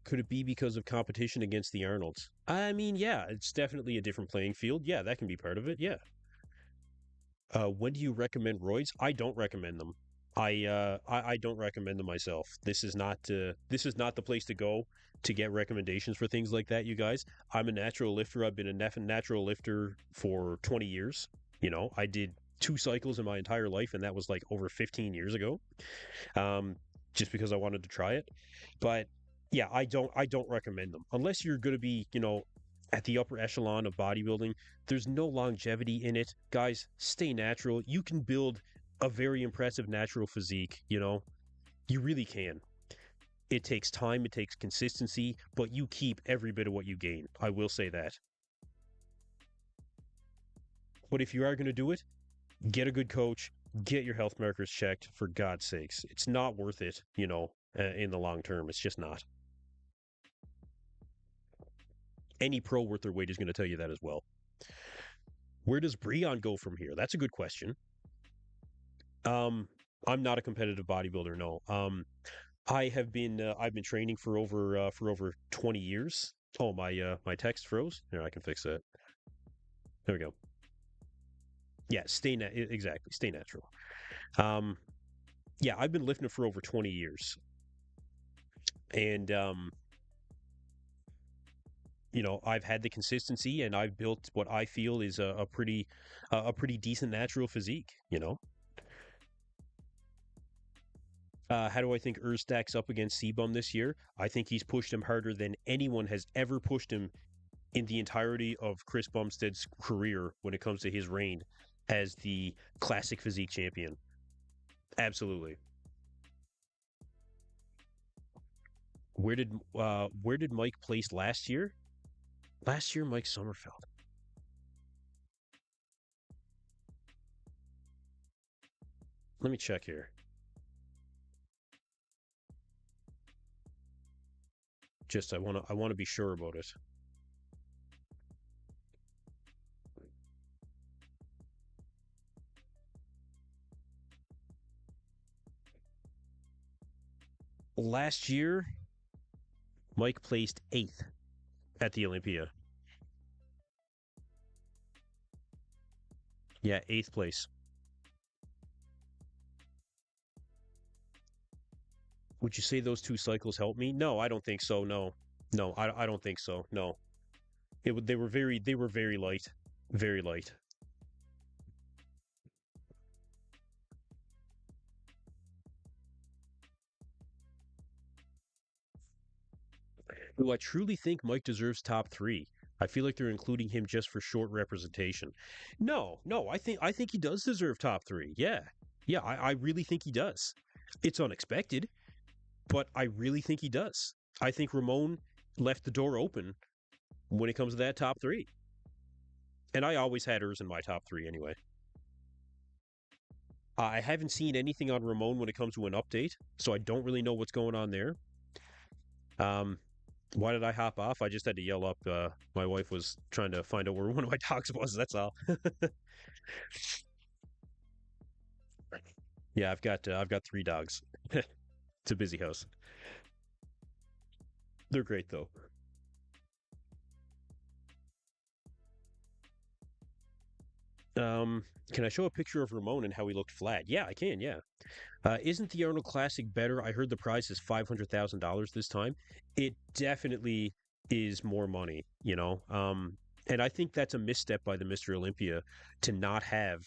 Could it be because of competition against the Arnolds? I mean, yeah, it's definitely a different playing field. Yeah, that can be part of it. Yeah. When do you recommend roids? I don't recommend them. I don't recommend them myself. This is not the place to go to get recommendations for things like that, you guys. I'm a natural lifter. I've been a natural lifter for 20 years. You know, I did 2 cycles in my entire life, and that was like over 15 years ago. Um, just because I wanted to try it. But yeah, I don't recommend them unless you're going to be, at the upper echelon of bodybuilding. There's no longevity in it. Guys, stay natural. You can build a very impressive natural physique, you know. You really can. It takes time, it takes consistency, but you keep every bit of what you gain. I will say that. But if you are going to do it, get a good coach, get your health markers checked for God's sakes. It's not worth it, in the long term. It's just not. Any pro worth their weight is going to tell you that as well. Where does Breon go from here? That's a good question. Um, I'm not a competitive bodybuilder, no. I've been training for over 20 years. Oh, my text froze. Here, I can fix that. There we go. Yeah, exactly. Stay natural. Um, yeah, I've been lifting for over 20 years. And I've had the consistency and I've built what I feel is a pretty decent natural physique. How do I think Urs stacks up against Sebum this year? I think he's pushed him harder than anyone has ever pushed him in the entirety of Chris Bumstead's career when it comes to his reign as the classic physique champion. Absolutely. Where did Mike place last year? Last year, Mike Sommerfeld. Let me check here. Just I want to be sure about it. Last year, Mike placed eighth at the Olympia. Yeah, eighth place. Would you say those 2 cycles helped me? No, I don't think so. No, no, I don't think so. No, they were very light, very light. Do I truly think Mike deserves top three? I feel like they're including him just for short representation. No, no, I think he does deserve top three. Yeah, yeah, I really think he does. It's unexpected, but I really think he does. I think Ramon left the door open when it comes to that top three, and I always had hers in my top three anyway. I haven't seen anything on Ramon when it comes to an update, so I don't really know what's going on there. Um, why did I hop off? I just had to yell up. My wife was trying to find out where one of my dogs was. That's all. Yeah, I've got 3 dogs. It's a busy house. They're great though. Can I show a picture of Ramon and how he looked flat? Yeah, I can. Yeah. Isn't the Arnold Classic better? I heard the price is $500,000 this time. It definitely is more money, you know. And I think that's a misstep by the Mr. Olympia to not have,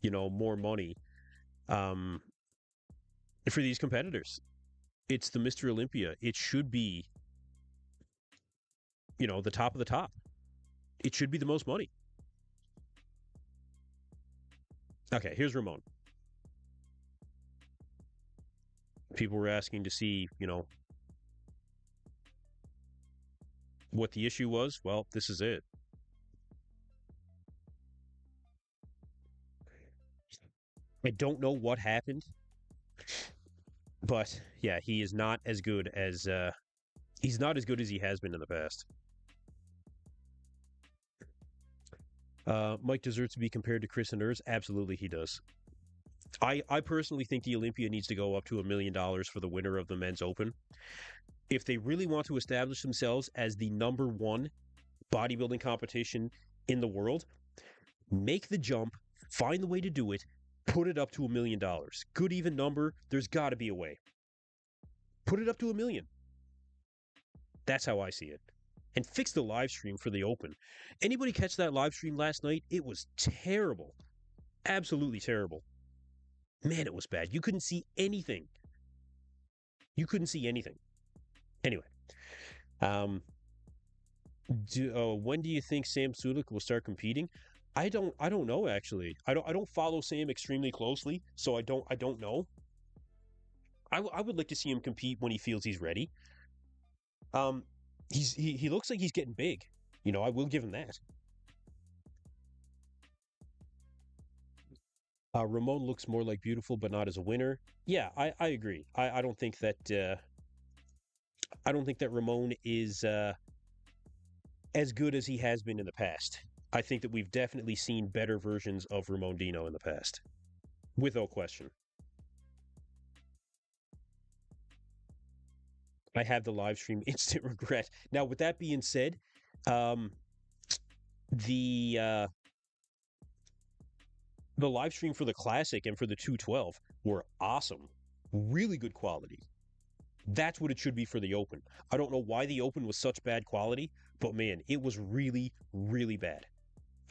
more money um, for these competitors. It's the Mr. Olympia. It should be, the top of the top. It should be the most money. Okay, here's Ramon. People were asking to see, what the issue was. Well, this is it. I don't know what happened, but yeah, he is not as good as he's not as good as he has been in the past. Mike deserves to be compared to Chris and Urs. Absolutely, he does. I personally think the Olympia needs to go up to $1 million for the winner of the men's open. If they really want to establish themselves as the number one bodybuilding competition in the world, make the jump, find the way to do it, put it up to $1 million. Good even number. There's got to be a way. Put it up to 1 million. That's how I see it. And fix the live stream for the open. Anybody catch that live stream last night? It was terrible. Absolutely terrible. Man, it was bad. You couldn't see anything. You couldn't see anything. Anyway, um, when do you think Sam Sulek will start competing? I don't know actually. I don't follow Sam extremely closely, so I don't know. I would like to see him compete when he feels he's ready. Um, he looks like he's getting big. I will give him that. Ramon looks more like beautiful, but not as a winner. Yeah, I agree. I don't think that Ramon is as good as he has been in the past. I think that we've definitely seen better versions of Ramon Dino in the past, without question. I have the live stream instant regret. Now, with that being said, um, the the live stream for the classic and for the 212 were awesome, really good quality. That's what it should be for the open. I don't know why the open was such bad quality, but man, it was really, really bad.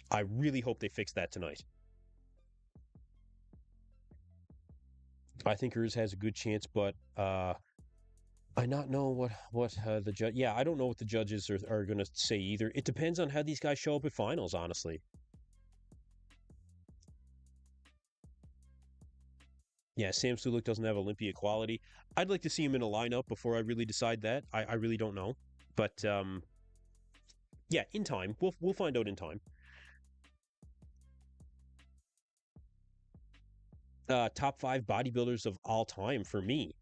I really hope they fix that tonight. I think Urs has a good chance, but I not know what the judge. Yeah, I don't know what the judges are going to say either. It depends on how these guys show up at finals, honestly. Yeah, Sam Sulek doesn't have Olympia quality. I'd like to see him in a lineup before I really decide that. I really don't know, but yeah, in time we'll find out in time. Top five bodybuilders of all time for me.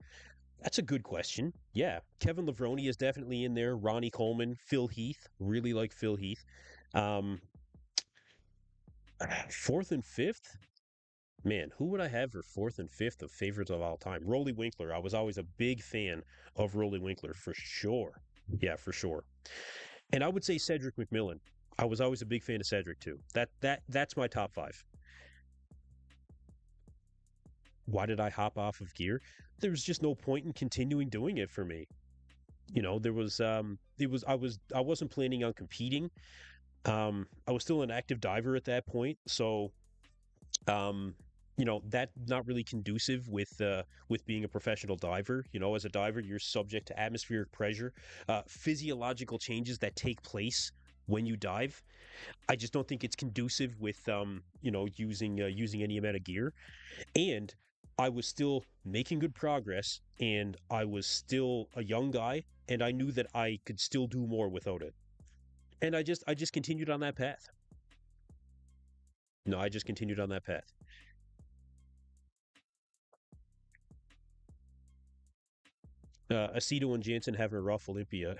That's a good question. Yeah, Kevin Levrone is definitely in there. Ronnie Coleman, Phil Heath, really like Phil Heath. Um, fourth and fifth, man, who would I have for fourth and fifth of favorites of all time? Rolly Winkler. I was always a big fan of Rolly Winkler for sure. Yeah, for sure. And I would say Cedric McMillan. I was always a big fan of Cedric too. That's my top five. Why did I hop off of gear? There was just no point in continuing doing it for me. There was it was I wasn't planning on competing. I was still an active diver at that point, so um, that not really conducive with being a professional diver. As a diver, you're subject to atmospheric pressure, physiological changes that take place when you dive. I just don't think it's conducive with using any amount of gear. And I was still making good progress, and I was still a young guy, and I knew that I could still do more without it. And I just continued on that path. No, I just continued on that path. Aceto and Jansen having a rough Olympia.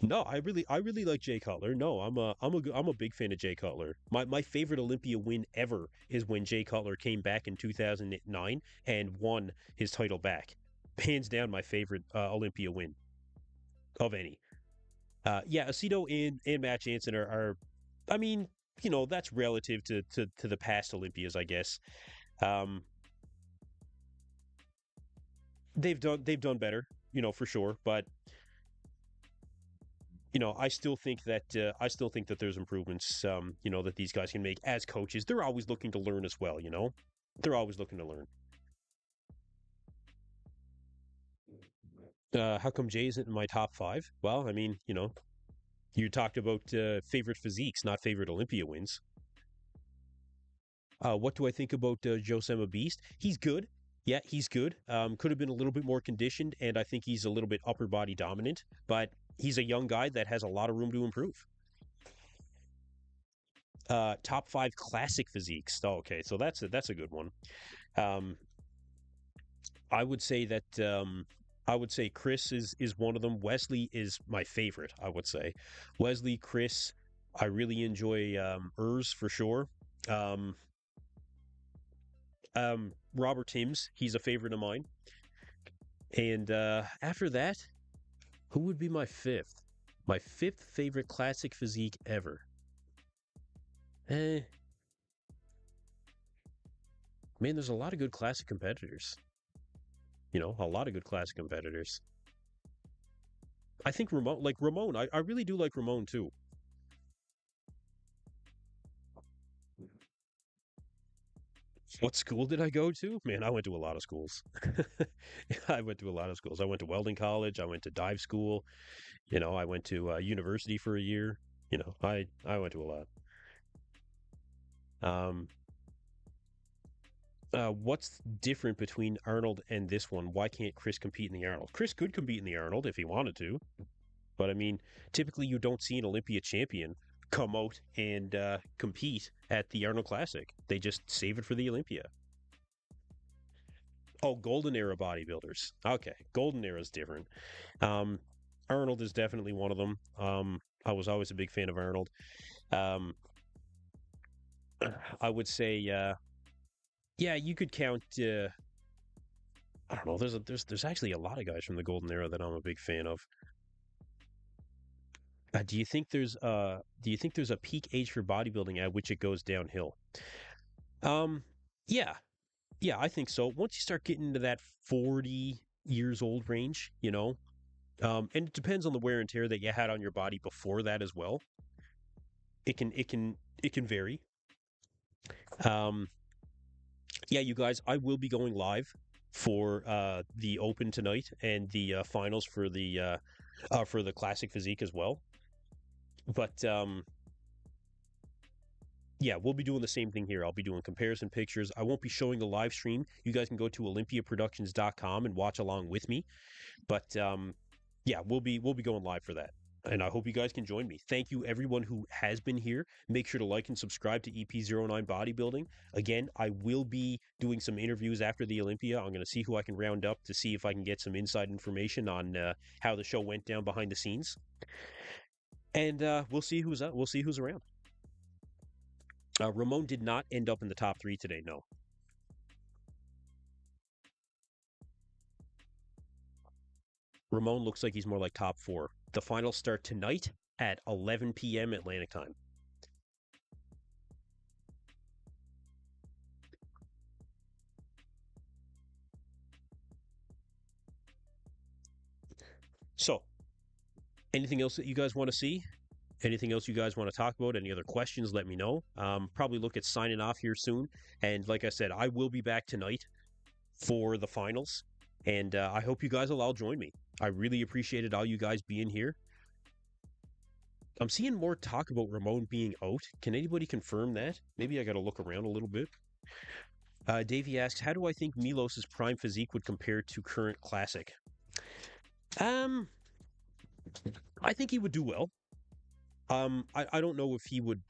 No, I really like Jay Cutler. No, I'm a big fan of Jay Cutler. My favorite Olympia win ever is when Jay Cutler came back in 2009 and won his title back. Hands down, my favorite Olympia win of any. Yeah, Aceto and Matt Jansen are, I mean, that's relative to the past Olympias, I guess. Um, they've done better, for sure. But I still think that there's improvements, that these guys can make as coaches. They're always looking to learn as well. They're always looking to learn. How come Jay isn't in my top five? Well, I mean, you talked about favorite physiques, not favorite Olympia wins. What do I think about Josema Beast? He's good. Yeah, he's good. Could have been a little bit more conditioned, and I think he's a little bit upper body dominant, but he's a young guy that has a lot of room to improve. Top five classic physiques. Oh, okay, so that's a good one. Um, I would say that I would say Chris is one of them. Wesley is my favorite. I would say Wesley, Chris. I really enjoy Urs for sure. Um, Robert Timms, he's a favorite of mine. And after that, who would be my fifth? My fifth favorite classic physique ever. Eh, man, there's a lot of good classic competitors. A lot of good classic competitors. I think Ramon, I really do like Ramon too. What school did I go to? Man, I went to a lot of schools. I went to a lot of schools. I went to welding college. I went to dive school. I went to university for a year. I went to a lot. Um, what's different between Arnold and this one? Why can't Chris compete in the Arnold? Chris could compete in the Arnold if he wanted to, but I mean, typically you don't see an Olympia champion come out and compete at the Arnold Classic. They just save it for the Olympia. Oh, golden era bodybuilders. Okay, golden era is different. Um, Arnold is definitely one of them. I was always a big fan of Arnold. Um, I would say, yeah, you could count. I don't know. There's actually a lot of guys from the golden era that I'm a big fan of. Do you think there's a peak age for bodybuilding at which it goes downhill? Um, yeah, yeah, I think so. Once you start getting into that 40 years old range, and it depends on the wear and tear that you had on your body before that as well. It can vary. Um, yeah, you guys, I will be going live for the Open tonight and the finals for the Classic Physique as well. But yeah, we'll be doing the same thing here. I'll be doing comparison pictures. I won't be showing the live stream. You guys can go to olympiaproductions.com and watch along with me. But yeah, we'll be going live for that. And I hope you guys can join me. Thank you, everyone who has been here. Make sure to like and subscribe to EP09 Bodybuilding. Again, I will be doing some interviews after the Olympia. I'm going to see who I can round up to see if I can get some inside information on how the show went down behind the scenes. And we'll see who's up. We'll see who's around. Ramon did not end up in the top three today. No. Ramon looks like he's more like top four. The finals start tonight at 11 p.m. Atlantic time. So, anything else that you guys want to see? Anything else you guys want to talk about? Any other questions? Let me know. Probably look at signing off here soon. And like I said, I will be back tonight for the finals. And I hope you guys will all join me. I really appreciated all you guys being here. I'm seeing more talk about Ramon being out. Can anybody confirm that? Maybe I got to look around a little bit. Davey asks, how do I think Milos's prime physique would compare to current classic? Um, I think he would do well. I don't know if he would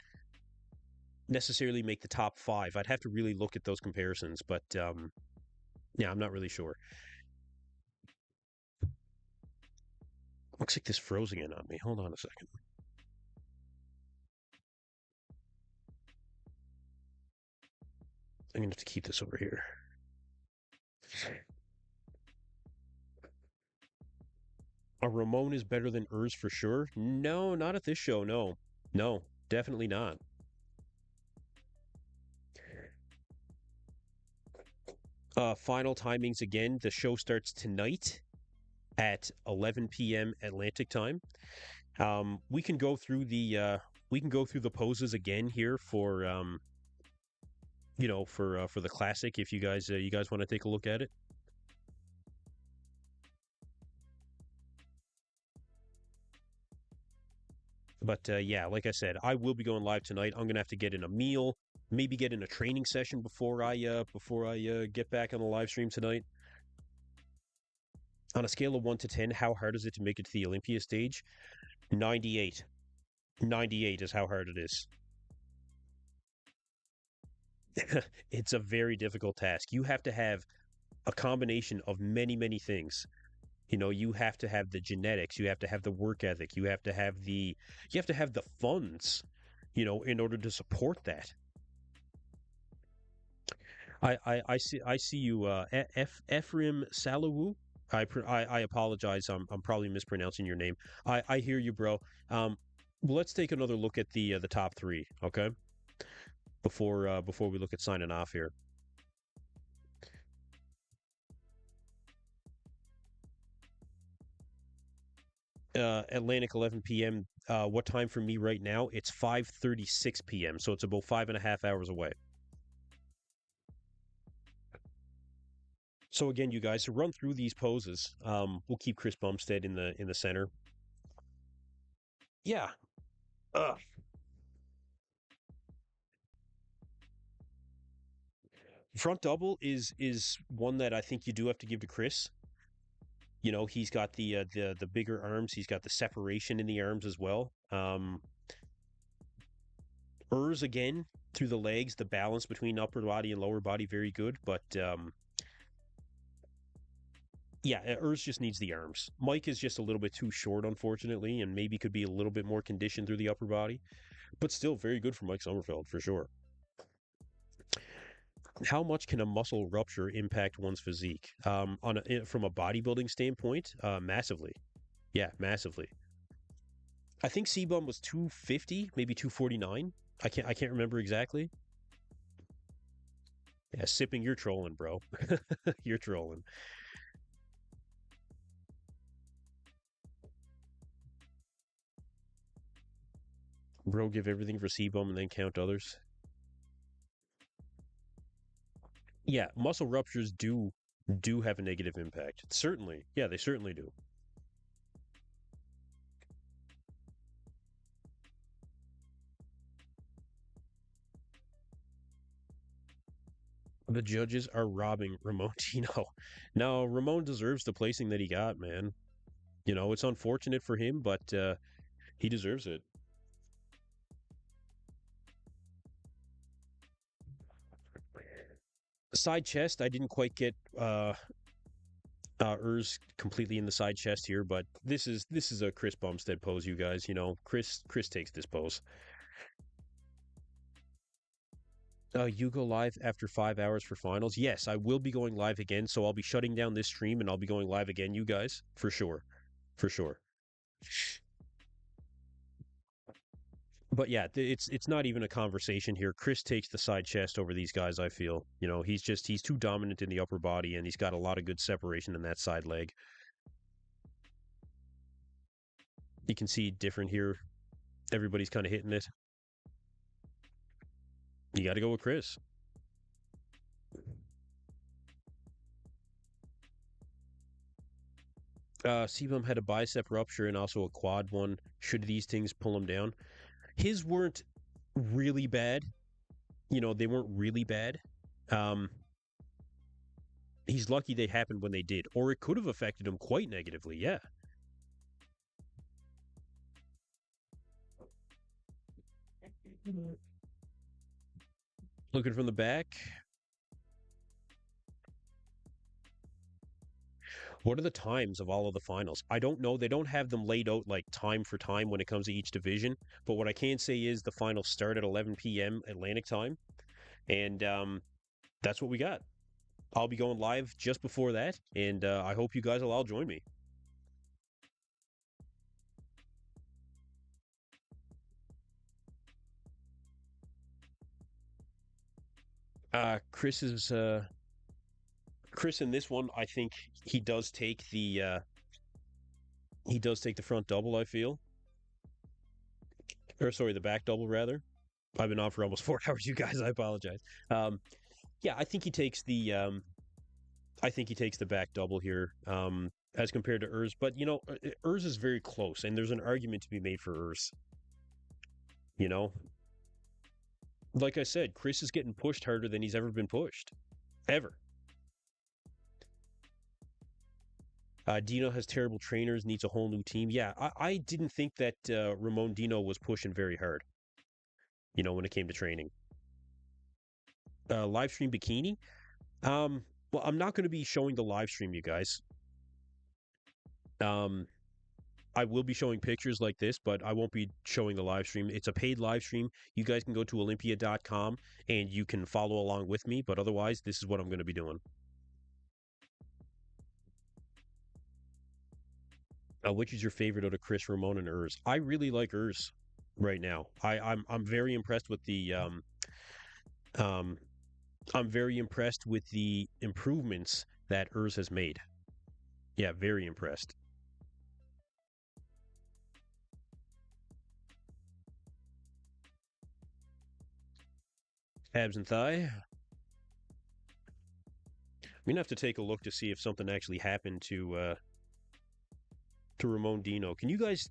necessarily make the top five. I'd have to really look at those comparisons, but yeah, I'm not really sure. Looks like this froze again on me. Hold on a second. I'm going to have to keep this over here. A Ramon is better than Urs for sure? No, not at this show. No. No, definitely not. Final timings again. The show starts tonight at 11 p.m. Atlantic time. We can go through the poses again here for for the classic if you guys want to take a look at it. But yeah, like I said, I will be going live tonight. I'm gonna have to get in a meal, maybe get in a training session before I get back on the live stream tonight. On a scale of 1 to 10, how hard is it to make it to the Olympia stage? 98. 98 is how hard it is. It's a very difficult task. You have to have a combination of many, many things. You know, you have to have the genetics, you have to have the work ethic, you have to have the funds, in order to support that. I see you, Ephraim Salawu. I apologize. I'm probably mispronouncing your name. I hear you, bro. Well, let's take another look at the top three, okay? Before we look at signing off here. Atlantic 11 p.m. What time for me right now? It's 5:36 p.m. So it's about 5.5 hours away. So again, you guys, to run through these poses, we'll keep Chris Bumstead in the center. Yeah. Uh, Front double is one that I think you do have to give to Chris. You know, he's got the bigger arms. He's got the separation in the arms as well. Urs again through the legs, the balance between upper body and lower body, very good. But yeah, Urs just needs the arms. Mike is just a little bit too short, unfortunately, and maybe could be a little bit more conditioned through the upper body. But still very good for Mike Sommerfeld, for sure. How much can a muscle rupture impact one's physique? From a bodybuilding standpoint, massively. Yeah, massively. I think C-Bum was 250, maybe 249. I can't remember exactly. Yeah, sipping, you're trolling, bro. You're trolling. Bro, give everything for C-Bum and then count others. Yeah, muscle ruptures do have a negative impact. Certainly. Yeah, they certainly do. The judges are robbing Ramon Tino. No, Ramon deserves the placing that he got, man. You know, it's unfortunate for him, but he deserves it. Side chest, I didn't quite get Urs completely in the side chest here, but this is a Chris Bumstead pose, you guys. You know, Chris takes this pose. You go live after 5 hours for finals. Yes, I will be going live again, so I'll be shutting down this stream and I'll be going live again, you guys, for sure, for sure. But yeah, it's not even a conversation here. Chris takes the side chest over these guys. I feel, he's too dominant in the upper body, and he's got a lot of good separation in that side leg. You can see different here. Everybody's kind of hitting it. You got to go with Chris. Sebum had a bicep rupture and also a quad one. Should these things pull him down? His weren't really bad. You know, they weren't really bad. Um, he's lucky they happened when they did, or it could have affected him quite negatively. Yeah. Looking from the back. What are the times of all of the finals? I don't know. They don't have them laid out like time for time when it comes to each division. But what I can say is the finals start at 11 p.m. Atlantic time, and that's what we got. I'll be going live just before that, and I hope you guys will all join me. Chris is Chris in this one. I think he does take the front double. I feel, or sorry, the back double rather. I've been on for almost 4 hours, you guys. I apologize. Um, yeah, I think he takes the back double here, as compared to Urs. But Urs is very close, and there's an argument to be made for Urs. You know, like I said, Chris is getting pushed harder than he's ever been pushed, ever. Dino has terrible trainers, needs a whole new team. Yeah, I didn't think that Ramon Dino was pushing very hard. When it came to training. Live stream bikini. Well, I'm not going to be showing the live stream, you guys. Um, I will be showing pictures like this, but I won't be showing the live stream. It's a paid live stream. You guys can go to Olympia.com and you can follow along with me, but otherwise, this is what I'm going to be doing. Which is your favorite out of Chris, Ramon, and Urs? I really like Urs right now. I'm very impressed with the um I'm very impressed with the improvements that Urs has made. Yeah, very impressed. Abs and thigh. I'm gonna have to take a look to see if something actually happened to Ramon Dino. Can you guys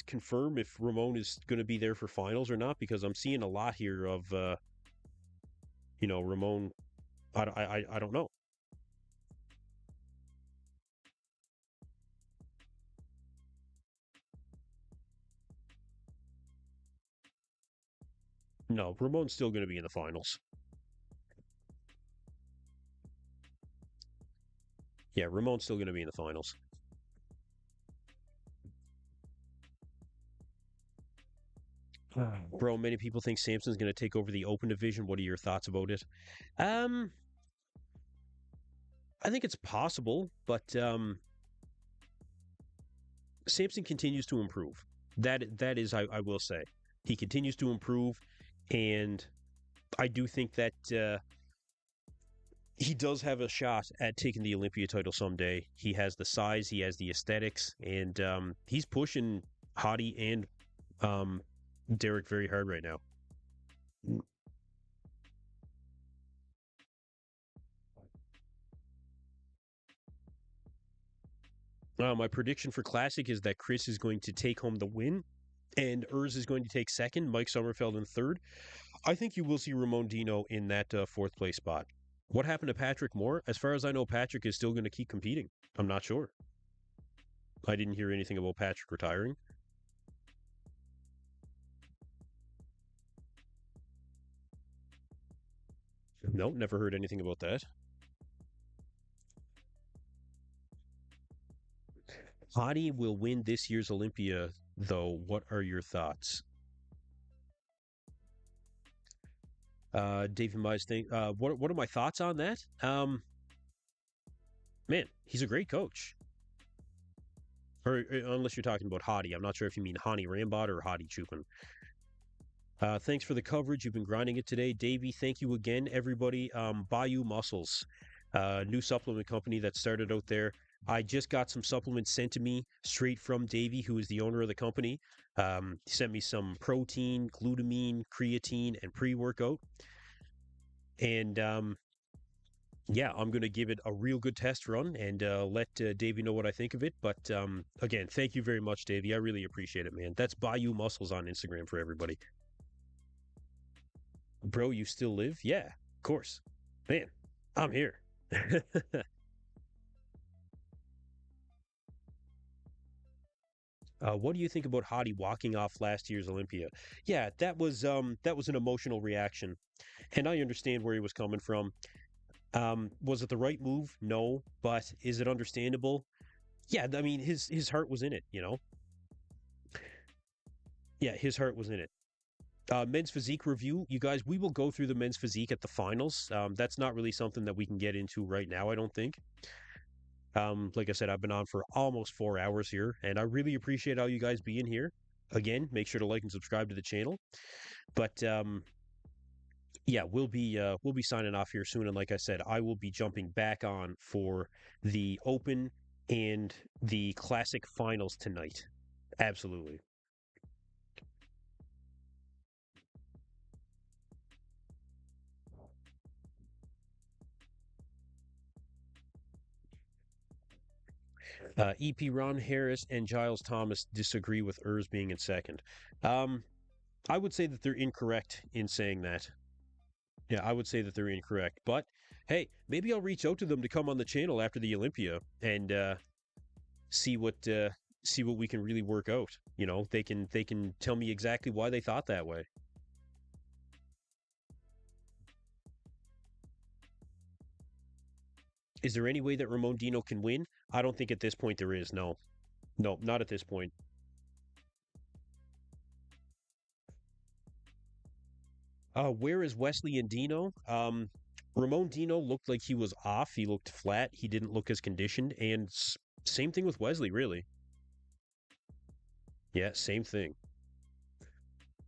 confirm if Ramon is going to be there for finals or not? Because I'm seeing a lot here of Ramon. I don't know. No, Ramon's still going to be in the finals. Yeah, Ramon's still going to be in the finals. Bro, many people think Samson's going to take over the open division. What are your thoughts about it? Um, I think it's possible, but Samson continues to improve. That is, I will say, he continues to improve, and I do think that he does have a shot at taking the Olympia title someday. He has the size, he has the aesthetics, and he's pushing Hottie and um, Derek very hard right now. My prediction for Classic is that Chris is going to take home the win, and Urs is going to take second, Mike Sommerfeld in third. I think you will see Ramon Dino in that fourth place spot. What happened to Patrick Moore? As far as I know, Patrick is still going to keep competing. I'm not sure. I didn't hear anything about Patrick retiring. No, never heard anything about that. Hadi will win this year's Olympia, though. What are your thoughts? David Mize thing. What are my thoughts on that? Man, he's a great coach. Or unless you're talking about Hadi, I'm not sure if you mean Hani Rambod or Hadi Chupin. Thanks for the coverage. You've been grinding it today, Davey. Thank you again, everybody. Bayou Muscles, new supplement company that started out there. I just got some supplements sent to me straight from Davey, who is the owner of the company. He sent me some protein, glutamine, creatine, and pre-workout. And yeah, I'm going to give it a real good test run and let Davey know what I think of it. But again, thank you very much, Davey. I really appreciate it, man. That's Bayou Muscles on Instagram for everybody. Bro, you still live? Yeah, of course. Man, I'm here. What do you think about Hottie walking off last year's Olympia? Yeah, that was an emotional reaction, and I understand where he was coming from. Was it the right move? No, but is it understandable? Yeah, I mean his heart was in it, you know. Yeah, his heart was in it. Men's physique review, you guys. We will go through the men's physique at the finals. That's not really something that we can get into right now, I don't think. Like I said, I've been on for almost 4 hours here, and I really appreciate all you guys being here. Again, make sure to like and subscribe to the channel. But yeah, we'll be signing off here soon. And like I said, I will be jumping back on for the Open and the Classic finals tonight. Absolutely. EP Ron Harris and Giles Thomas disagree with Urs being in second. Um, I would say that they're incorrect in saying that. Yeah, I would say that they're incorrect. But hey, maybe I'll reach out to them to come on the channel after the Olympia and see what we can really work out. You know, they can tell me exactly why they thought that way. Is there any way that Ramon Dino can win? I don't think at this point there is. No, no, not at this point. Where is Wesley and Dino? Ramon Dino looked like he was off. He looked flat. He didn't look as conditioned. And same thing with Wesley, really. Yeah, same thing.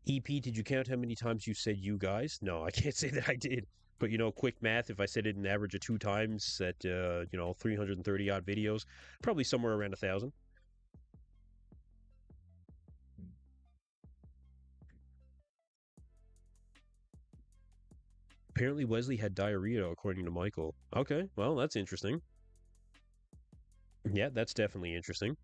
EP, did you count how many times you said you guys? No, I can't say that I did. But quick math, if I said it an average of 2 times at 330 odd videos, probably somewhere around 1,000. Apparently Wesley had diarrhea, according to Michael. Okay, well, that's interesting. Yeah, that's definitely interesting.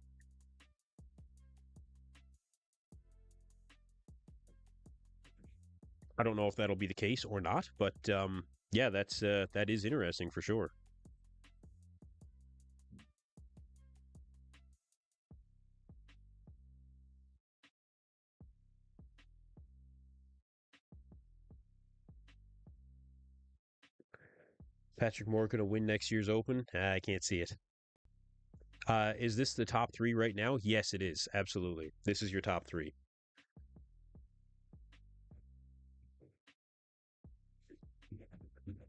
I don't know if that'll be the case or not, but yeah, that is interesting for sure. Patrick Moore going to win next year's Open? I can't see it. Is this the top three right now? Yes, it is. Absolutely. This is your top three.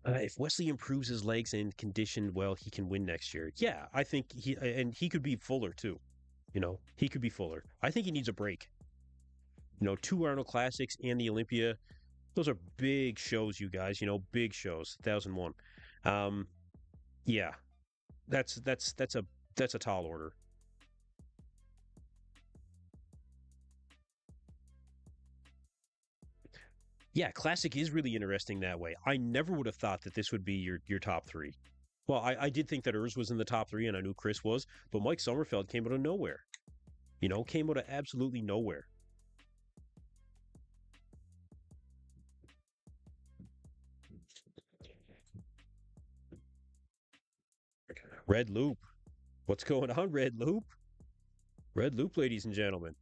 If Wesley improves his legs and conditioned well, he can win next year. Yeah, I think he could be Fuller too. He could be Fuller. I think he needs a break. Two Arnold Classics and the Olympia. Those are big shows, you guys. Big shows. 1,001. Um, yeah, that's a tall order. Yeah, Classic is really interesting that way. I never would have thought that this would be your top three. Well, I did think that Urs was in the top three, and I knew Chris was, but Mike Sommerfeld came out of nowhere. Came out of absolutely nowhere. Red Loop. What's going on, Red Loop? Red Loop, ladies and gentlemen.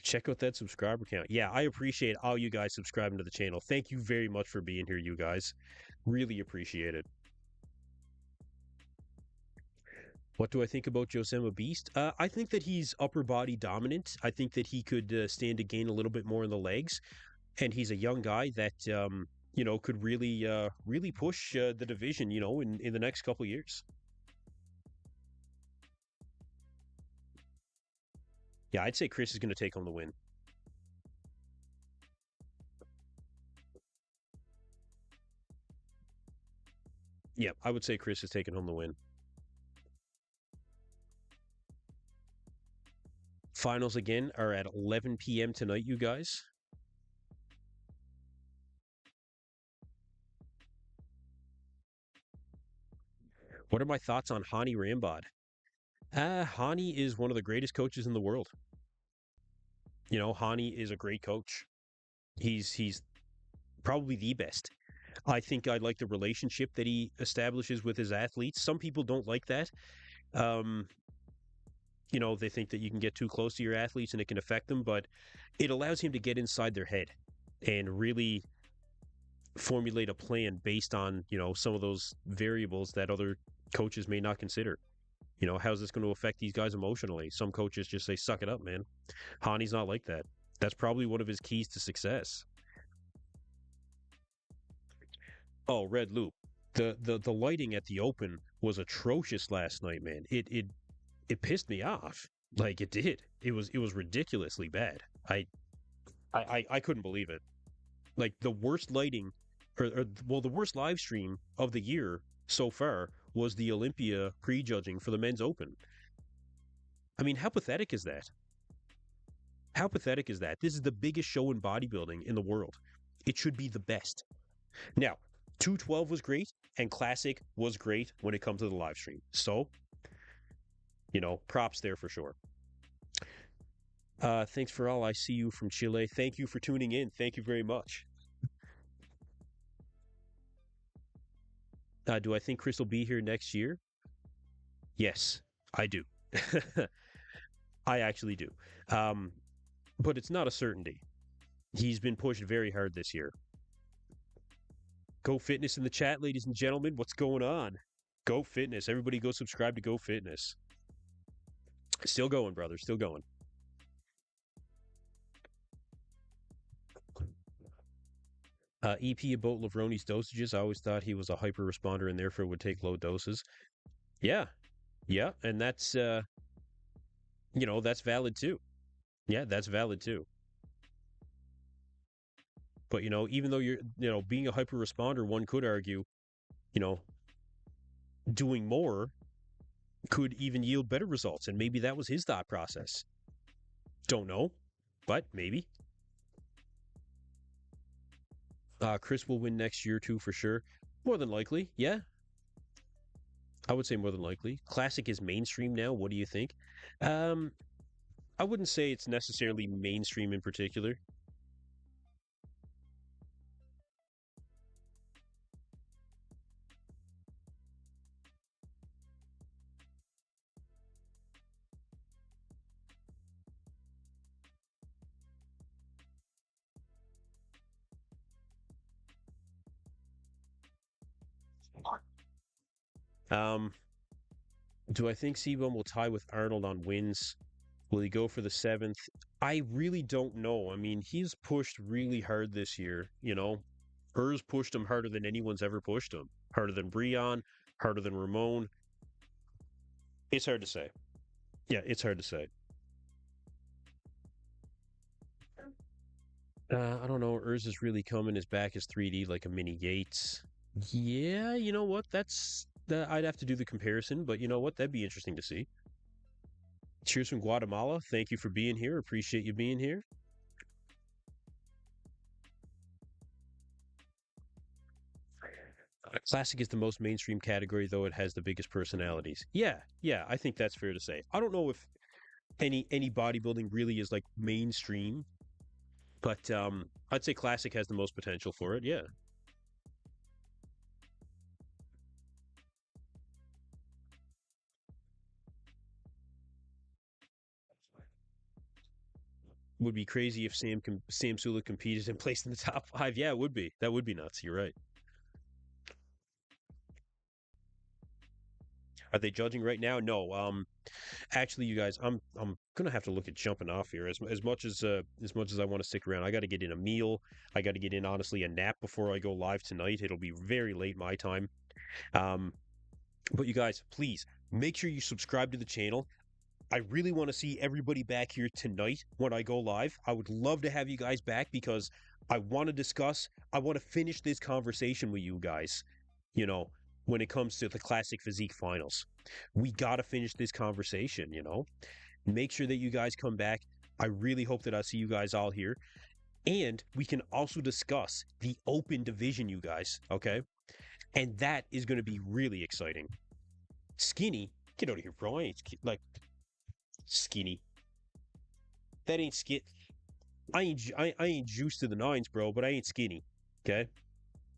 Check out that subscriber count. Yeah, I appreciate all you guys subscribing to the channel. Thank you very much for being here, you guys. Really appreciate it. What do I think about Josema Beast? I think that he's upper body dominant. I think that he could stand to gain a little bit more in the legs, and he's a young guy that could really push the division. In the next couple years. Yeah, I'd say Chris is going to take home the win. Yeah, I would say Chris is taking home the win. Finals again are at 11 p.m. tonight, you guys. What are my thoughts on Hani Rambod? Hani is one of the greatest coaches in the world. Hani is a great coach. He's probably the best. I think I like the relationship that he establishes with his athletes. Some people don't like that. Um, they think that you can get too close to your athletes and it can affect them, but it allows him to get inside their head and really formulate a plan based on, some of those variables that other coaches may not consider. How's this going to affect these guys emotionally? Some coaches just say, suck it up, man. Hani's not like that. That's probably one of his keys to success. Oh, Red Loop. The lighting at the Open was atrocious last night, man. It pissed me off. Like it did. It was ridiculously bad. I couldn't believe it. Like the worst lighting, well, the worst live stream of the year so far was the Olympia prejudging for the men's Open. I mean, how pathetic is that? How pathetic is that? This is the biggest show in bodybuilding in the world. It should be the best. Now, 212 was great, and Classic was great when it comes to the live stream. So, props there for sure. Thanks for all. I see you from Chile. Thank you for tuning in. Thank you very much. Do I think Chris will be here next year? Yes, I do. I actually do. Um, but it's not a certainty. He's been pushed very hard this year. Go Fitness in the chat, ladies and gentlemen. What's going on? Go Fitness. Everybody go subscribe to Go Fitness. Still going, brother. Still going. EP about Lavroni's dosages. I always thought he was a hyper responder and therefore would take low doses. Yeah. Yeah. And that's valid too. Yeah, that's valid too. But, even though you're, being a hyper responder, one could argue, you know, doing more could even yield better results. And maybe that was his thought process. Don't know, but maybe. Chris will win next year too, for sure. More than likely, yeah. I would say more than likely. Classic is mainstream now. What do you think? Um, I wouldn't say it's necessarily mainstream in particular. Um, do I think Sebum will tie with Arnold on wins? Will he go for the seventh? I really don't know. I mean, he's pushed really hard this year. Urs pushed him harder than anyone's ever pushed him. Harder than Breon, harder than Ramon. It's hard to say. Yeah, it's hard to say. I don't know. Urs is really coming. His back is 3D like a mini Yates. Yeah, you know what? I'd have to do the comparison, but you know what? That'd be interesting to see. Cheers from Guatemala. Thank you for being here. Appreciate you being here. Classic is the most mainstream category, though it has the biggest personalities. Yeah, yeah, I think that's fair to say. I don't know if any bodybuilding really is like mainstream, but I'd say classic has the most potential for it. Yeah, would be crazy if Sam Sula competed and placed in the top five. Yeah, it would be. That would be nuts. You're right. Are they judging right now? No. Actually, you guys, I'm gonna have to look at jumping off here. As much as I want to stick around, I got to get in a meal. I got to get in honestly a nap before I go live tonight. It'll be very late my time. Um, but you guys, please make sure you subscribe to the channel. I really want to see everybody back here tonight when I go live. I would love to have you guys back because I want to discuss, I want to finish this conversation with you guys, you know, when it comes to the Classic Physique finals. We got to finish this conversation. Make sure that you guys come back. I really hope that I see you guys all here. And we can also discuss the open division, you guys, okay? And that is going to be really exciting. Skinny, get out of here, bro. I ain't like skinny. That ain't skin. I ain't juiced to the nines, bro, but I ain't skinny. Okay?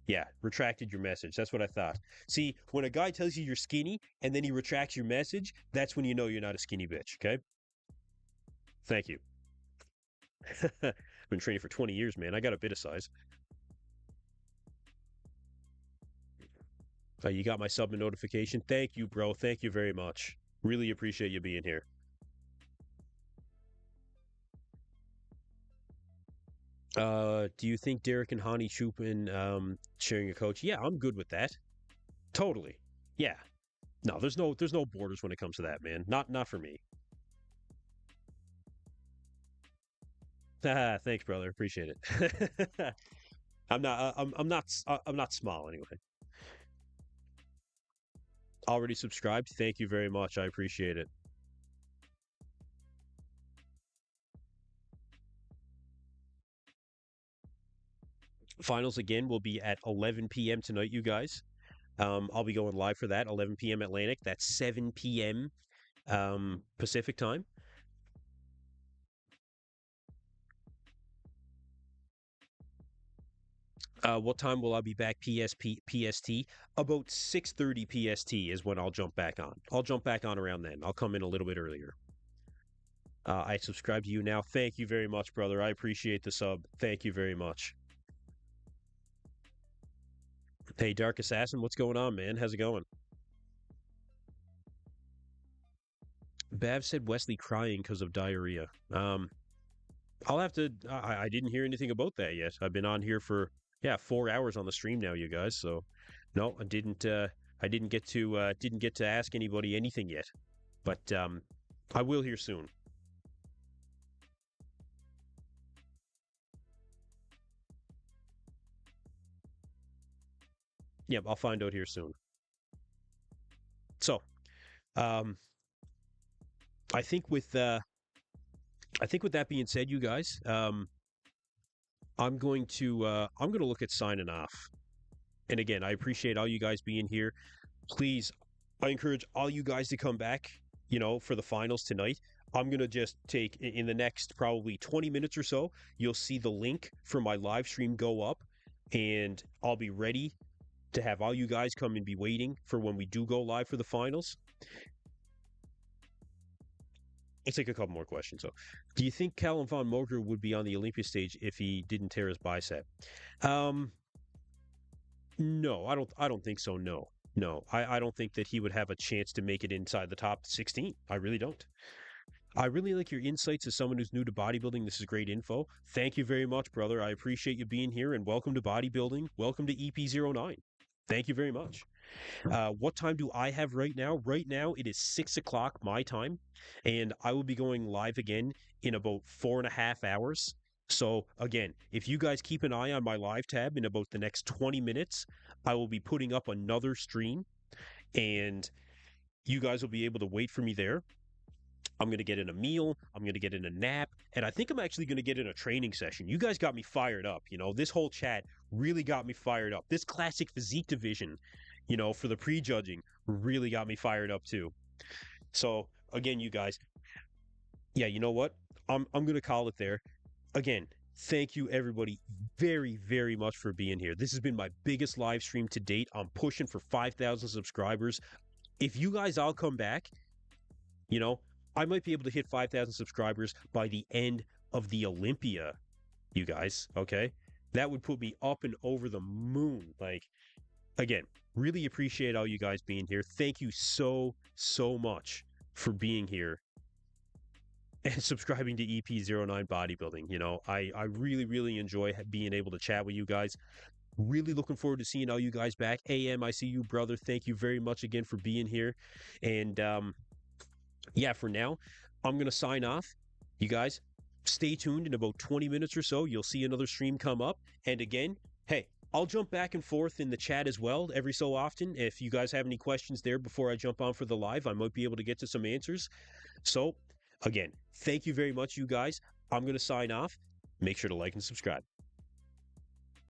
Yeah, retracted your message. That's what I thought. See, when a guy tells you you're skinny and then he retracts your message, that's when you know you're not a skinny bitch, okay? Thank you. I've been training for 20 years, man. I got a bit of size. You got my sub notification. Thank you, bro. Thank you very much. Really appreciate you being here. Do you think Derek and Hani Chupin sharing a coach? Yeah, I'm good with that. Totally. Yeah. No, there's no borders when it comes to that, man. Not for me. Thanks, brother. Appreciate it. I'm not small anyway. Already subscribed. Thank you very much. I appreciate it. Finals again will be at 11 p.m. tonight, you guys. I'll be going live for that 11 p.m. Atlantic. That's 7 p.m. Pacific time. What time will I be back? PST. About 6:30 PST is when I'll jump back on. I'll jump back on around then. I'll come in a little bit earlier. I subscribe to you now. Thank you very much, brother. I appreciate the sub. Thank you very much. Hey, Dark Assassin, what's going on, man? How's it going? Bav said Wesley crying because of diarrhea. I'll have to. I didn't hear anything about that yet. I've been on here for, yeah, 4 hours on the stream now, you guys. So no, I didn't. I didn't get to ask anybody anything yet, but I will here soon. Yep, I'll find out here soon. So, um, I think with that being said, you guys, I'm going to look at signing off. And again, I appreciate all you guys being here. Please, I encourage all you guys to come back, for the finals tonight. I'm going to just take in the next probably 20 minutes or so, you'll see the link for my live stream go up, and I'll be ready to have all you guys come and be waiting for when we do go live for the finals. Let's take a couple more questions. So, do you think Callum von Moger would be on the Olympia stage if he didn't tear his bicep? Um, no, I don't think so. No, no, I don't think that he would have a chance to make it inside the top 16. I really don't. I really like your insights as someone who's new to bodybuilding. This is great info. Thank you very much, brother. I appreciate you being here, and welcome to bodybuilding. Welcome to EP09. Thank you very much. What time do I have right now? Right now, it is 6 o'clock my time, and I will be going live again in about 4.5 hours. So, again, if you guys keep an eye on my live tab in about the next 20 minutes, I will be putting up another stream, and you guys will be able to wait for me there. I'm going to get in a meal. I'm going to get in a nap. And I think I'm actually going to get in a training session. You guys got me fired up. This whole chat really got me fired up. This classic physique division, for the prejudging really got me fired up too. So again, you guys, yeah, you know what? I'm going to call it there. Again, thank you everybody very, very much for being here. This has been my biggest live stream to date. I'm pushing for 5,000 subscribers. If you guys all come back, you know, I might be able to hit 5,000 subscribers by the end of the Olympia, you guys, okay? That would put me up and over the moon. Like, again, really appreciate all you guys being here. Thank you so, so much for being here and subscribing to EP09 Bodybuilding. I really, really enjoy being able to chat with you guys. Really looking forward to seeing all you guys back. AM, I see you, brother. Thank you very much again for being here. And, yeah, for now, I'm going to sign off. You guys, stay tuned. In about 20 minutes or so, you'll see another stream come up. And again, hey, I'll jump back and forth in the chat as well every so often. If you guys have any questions there before I jump on for the live, I might be able to get to some answers. So, again, thank you very much, you guys. I'm going to sign off. Make sure to like and subscribe.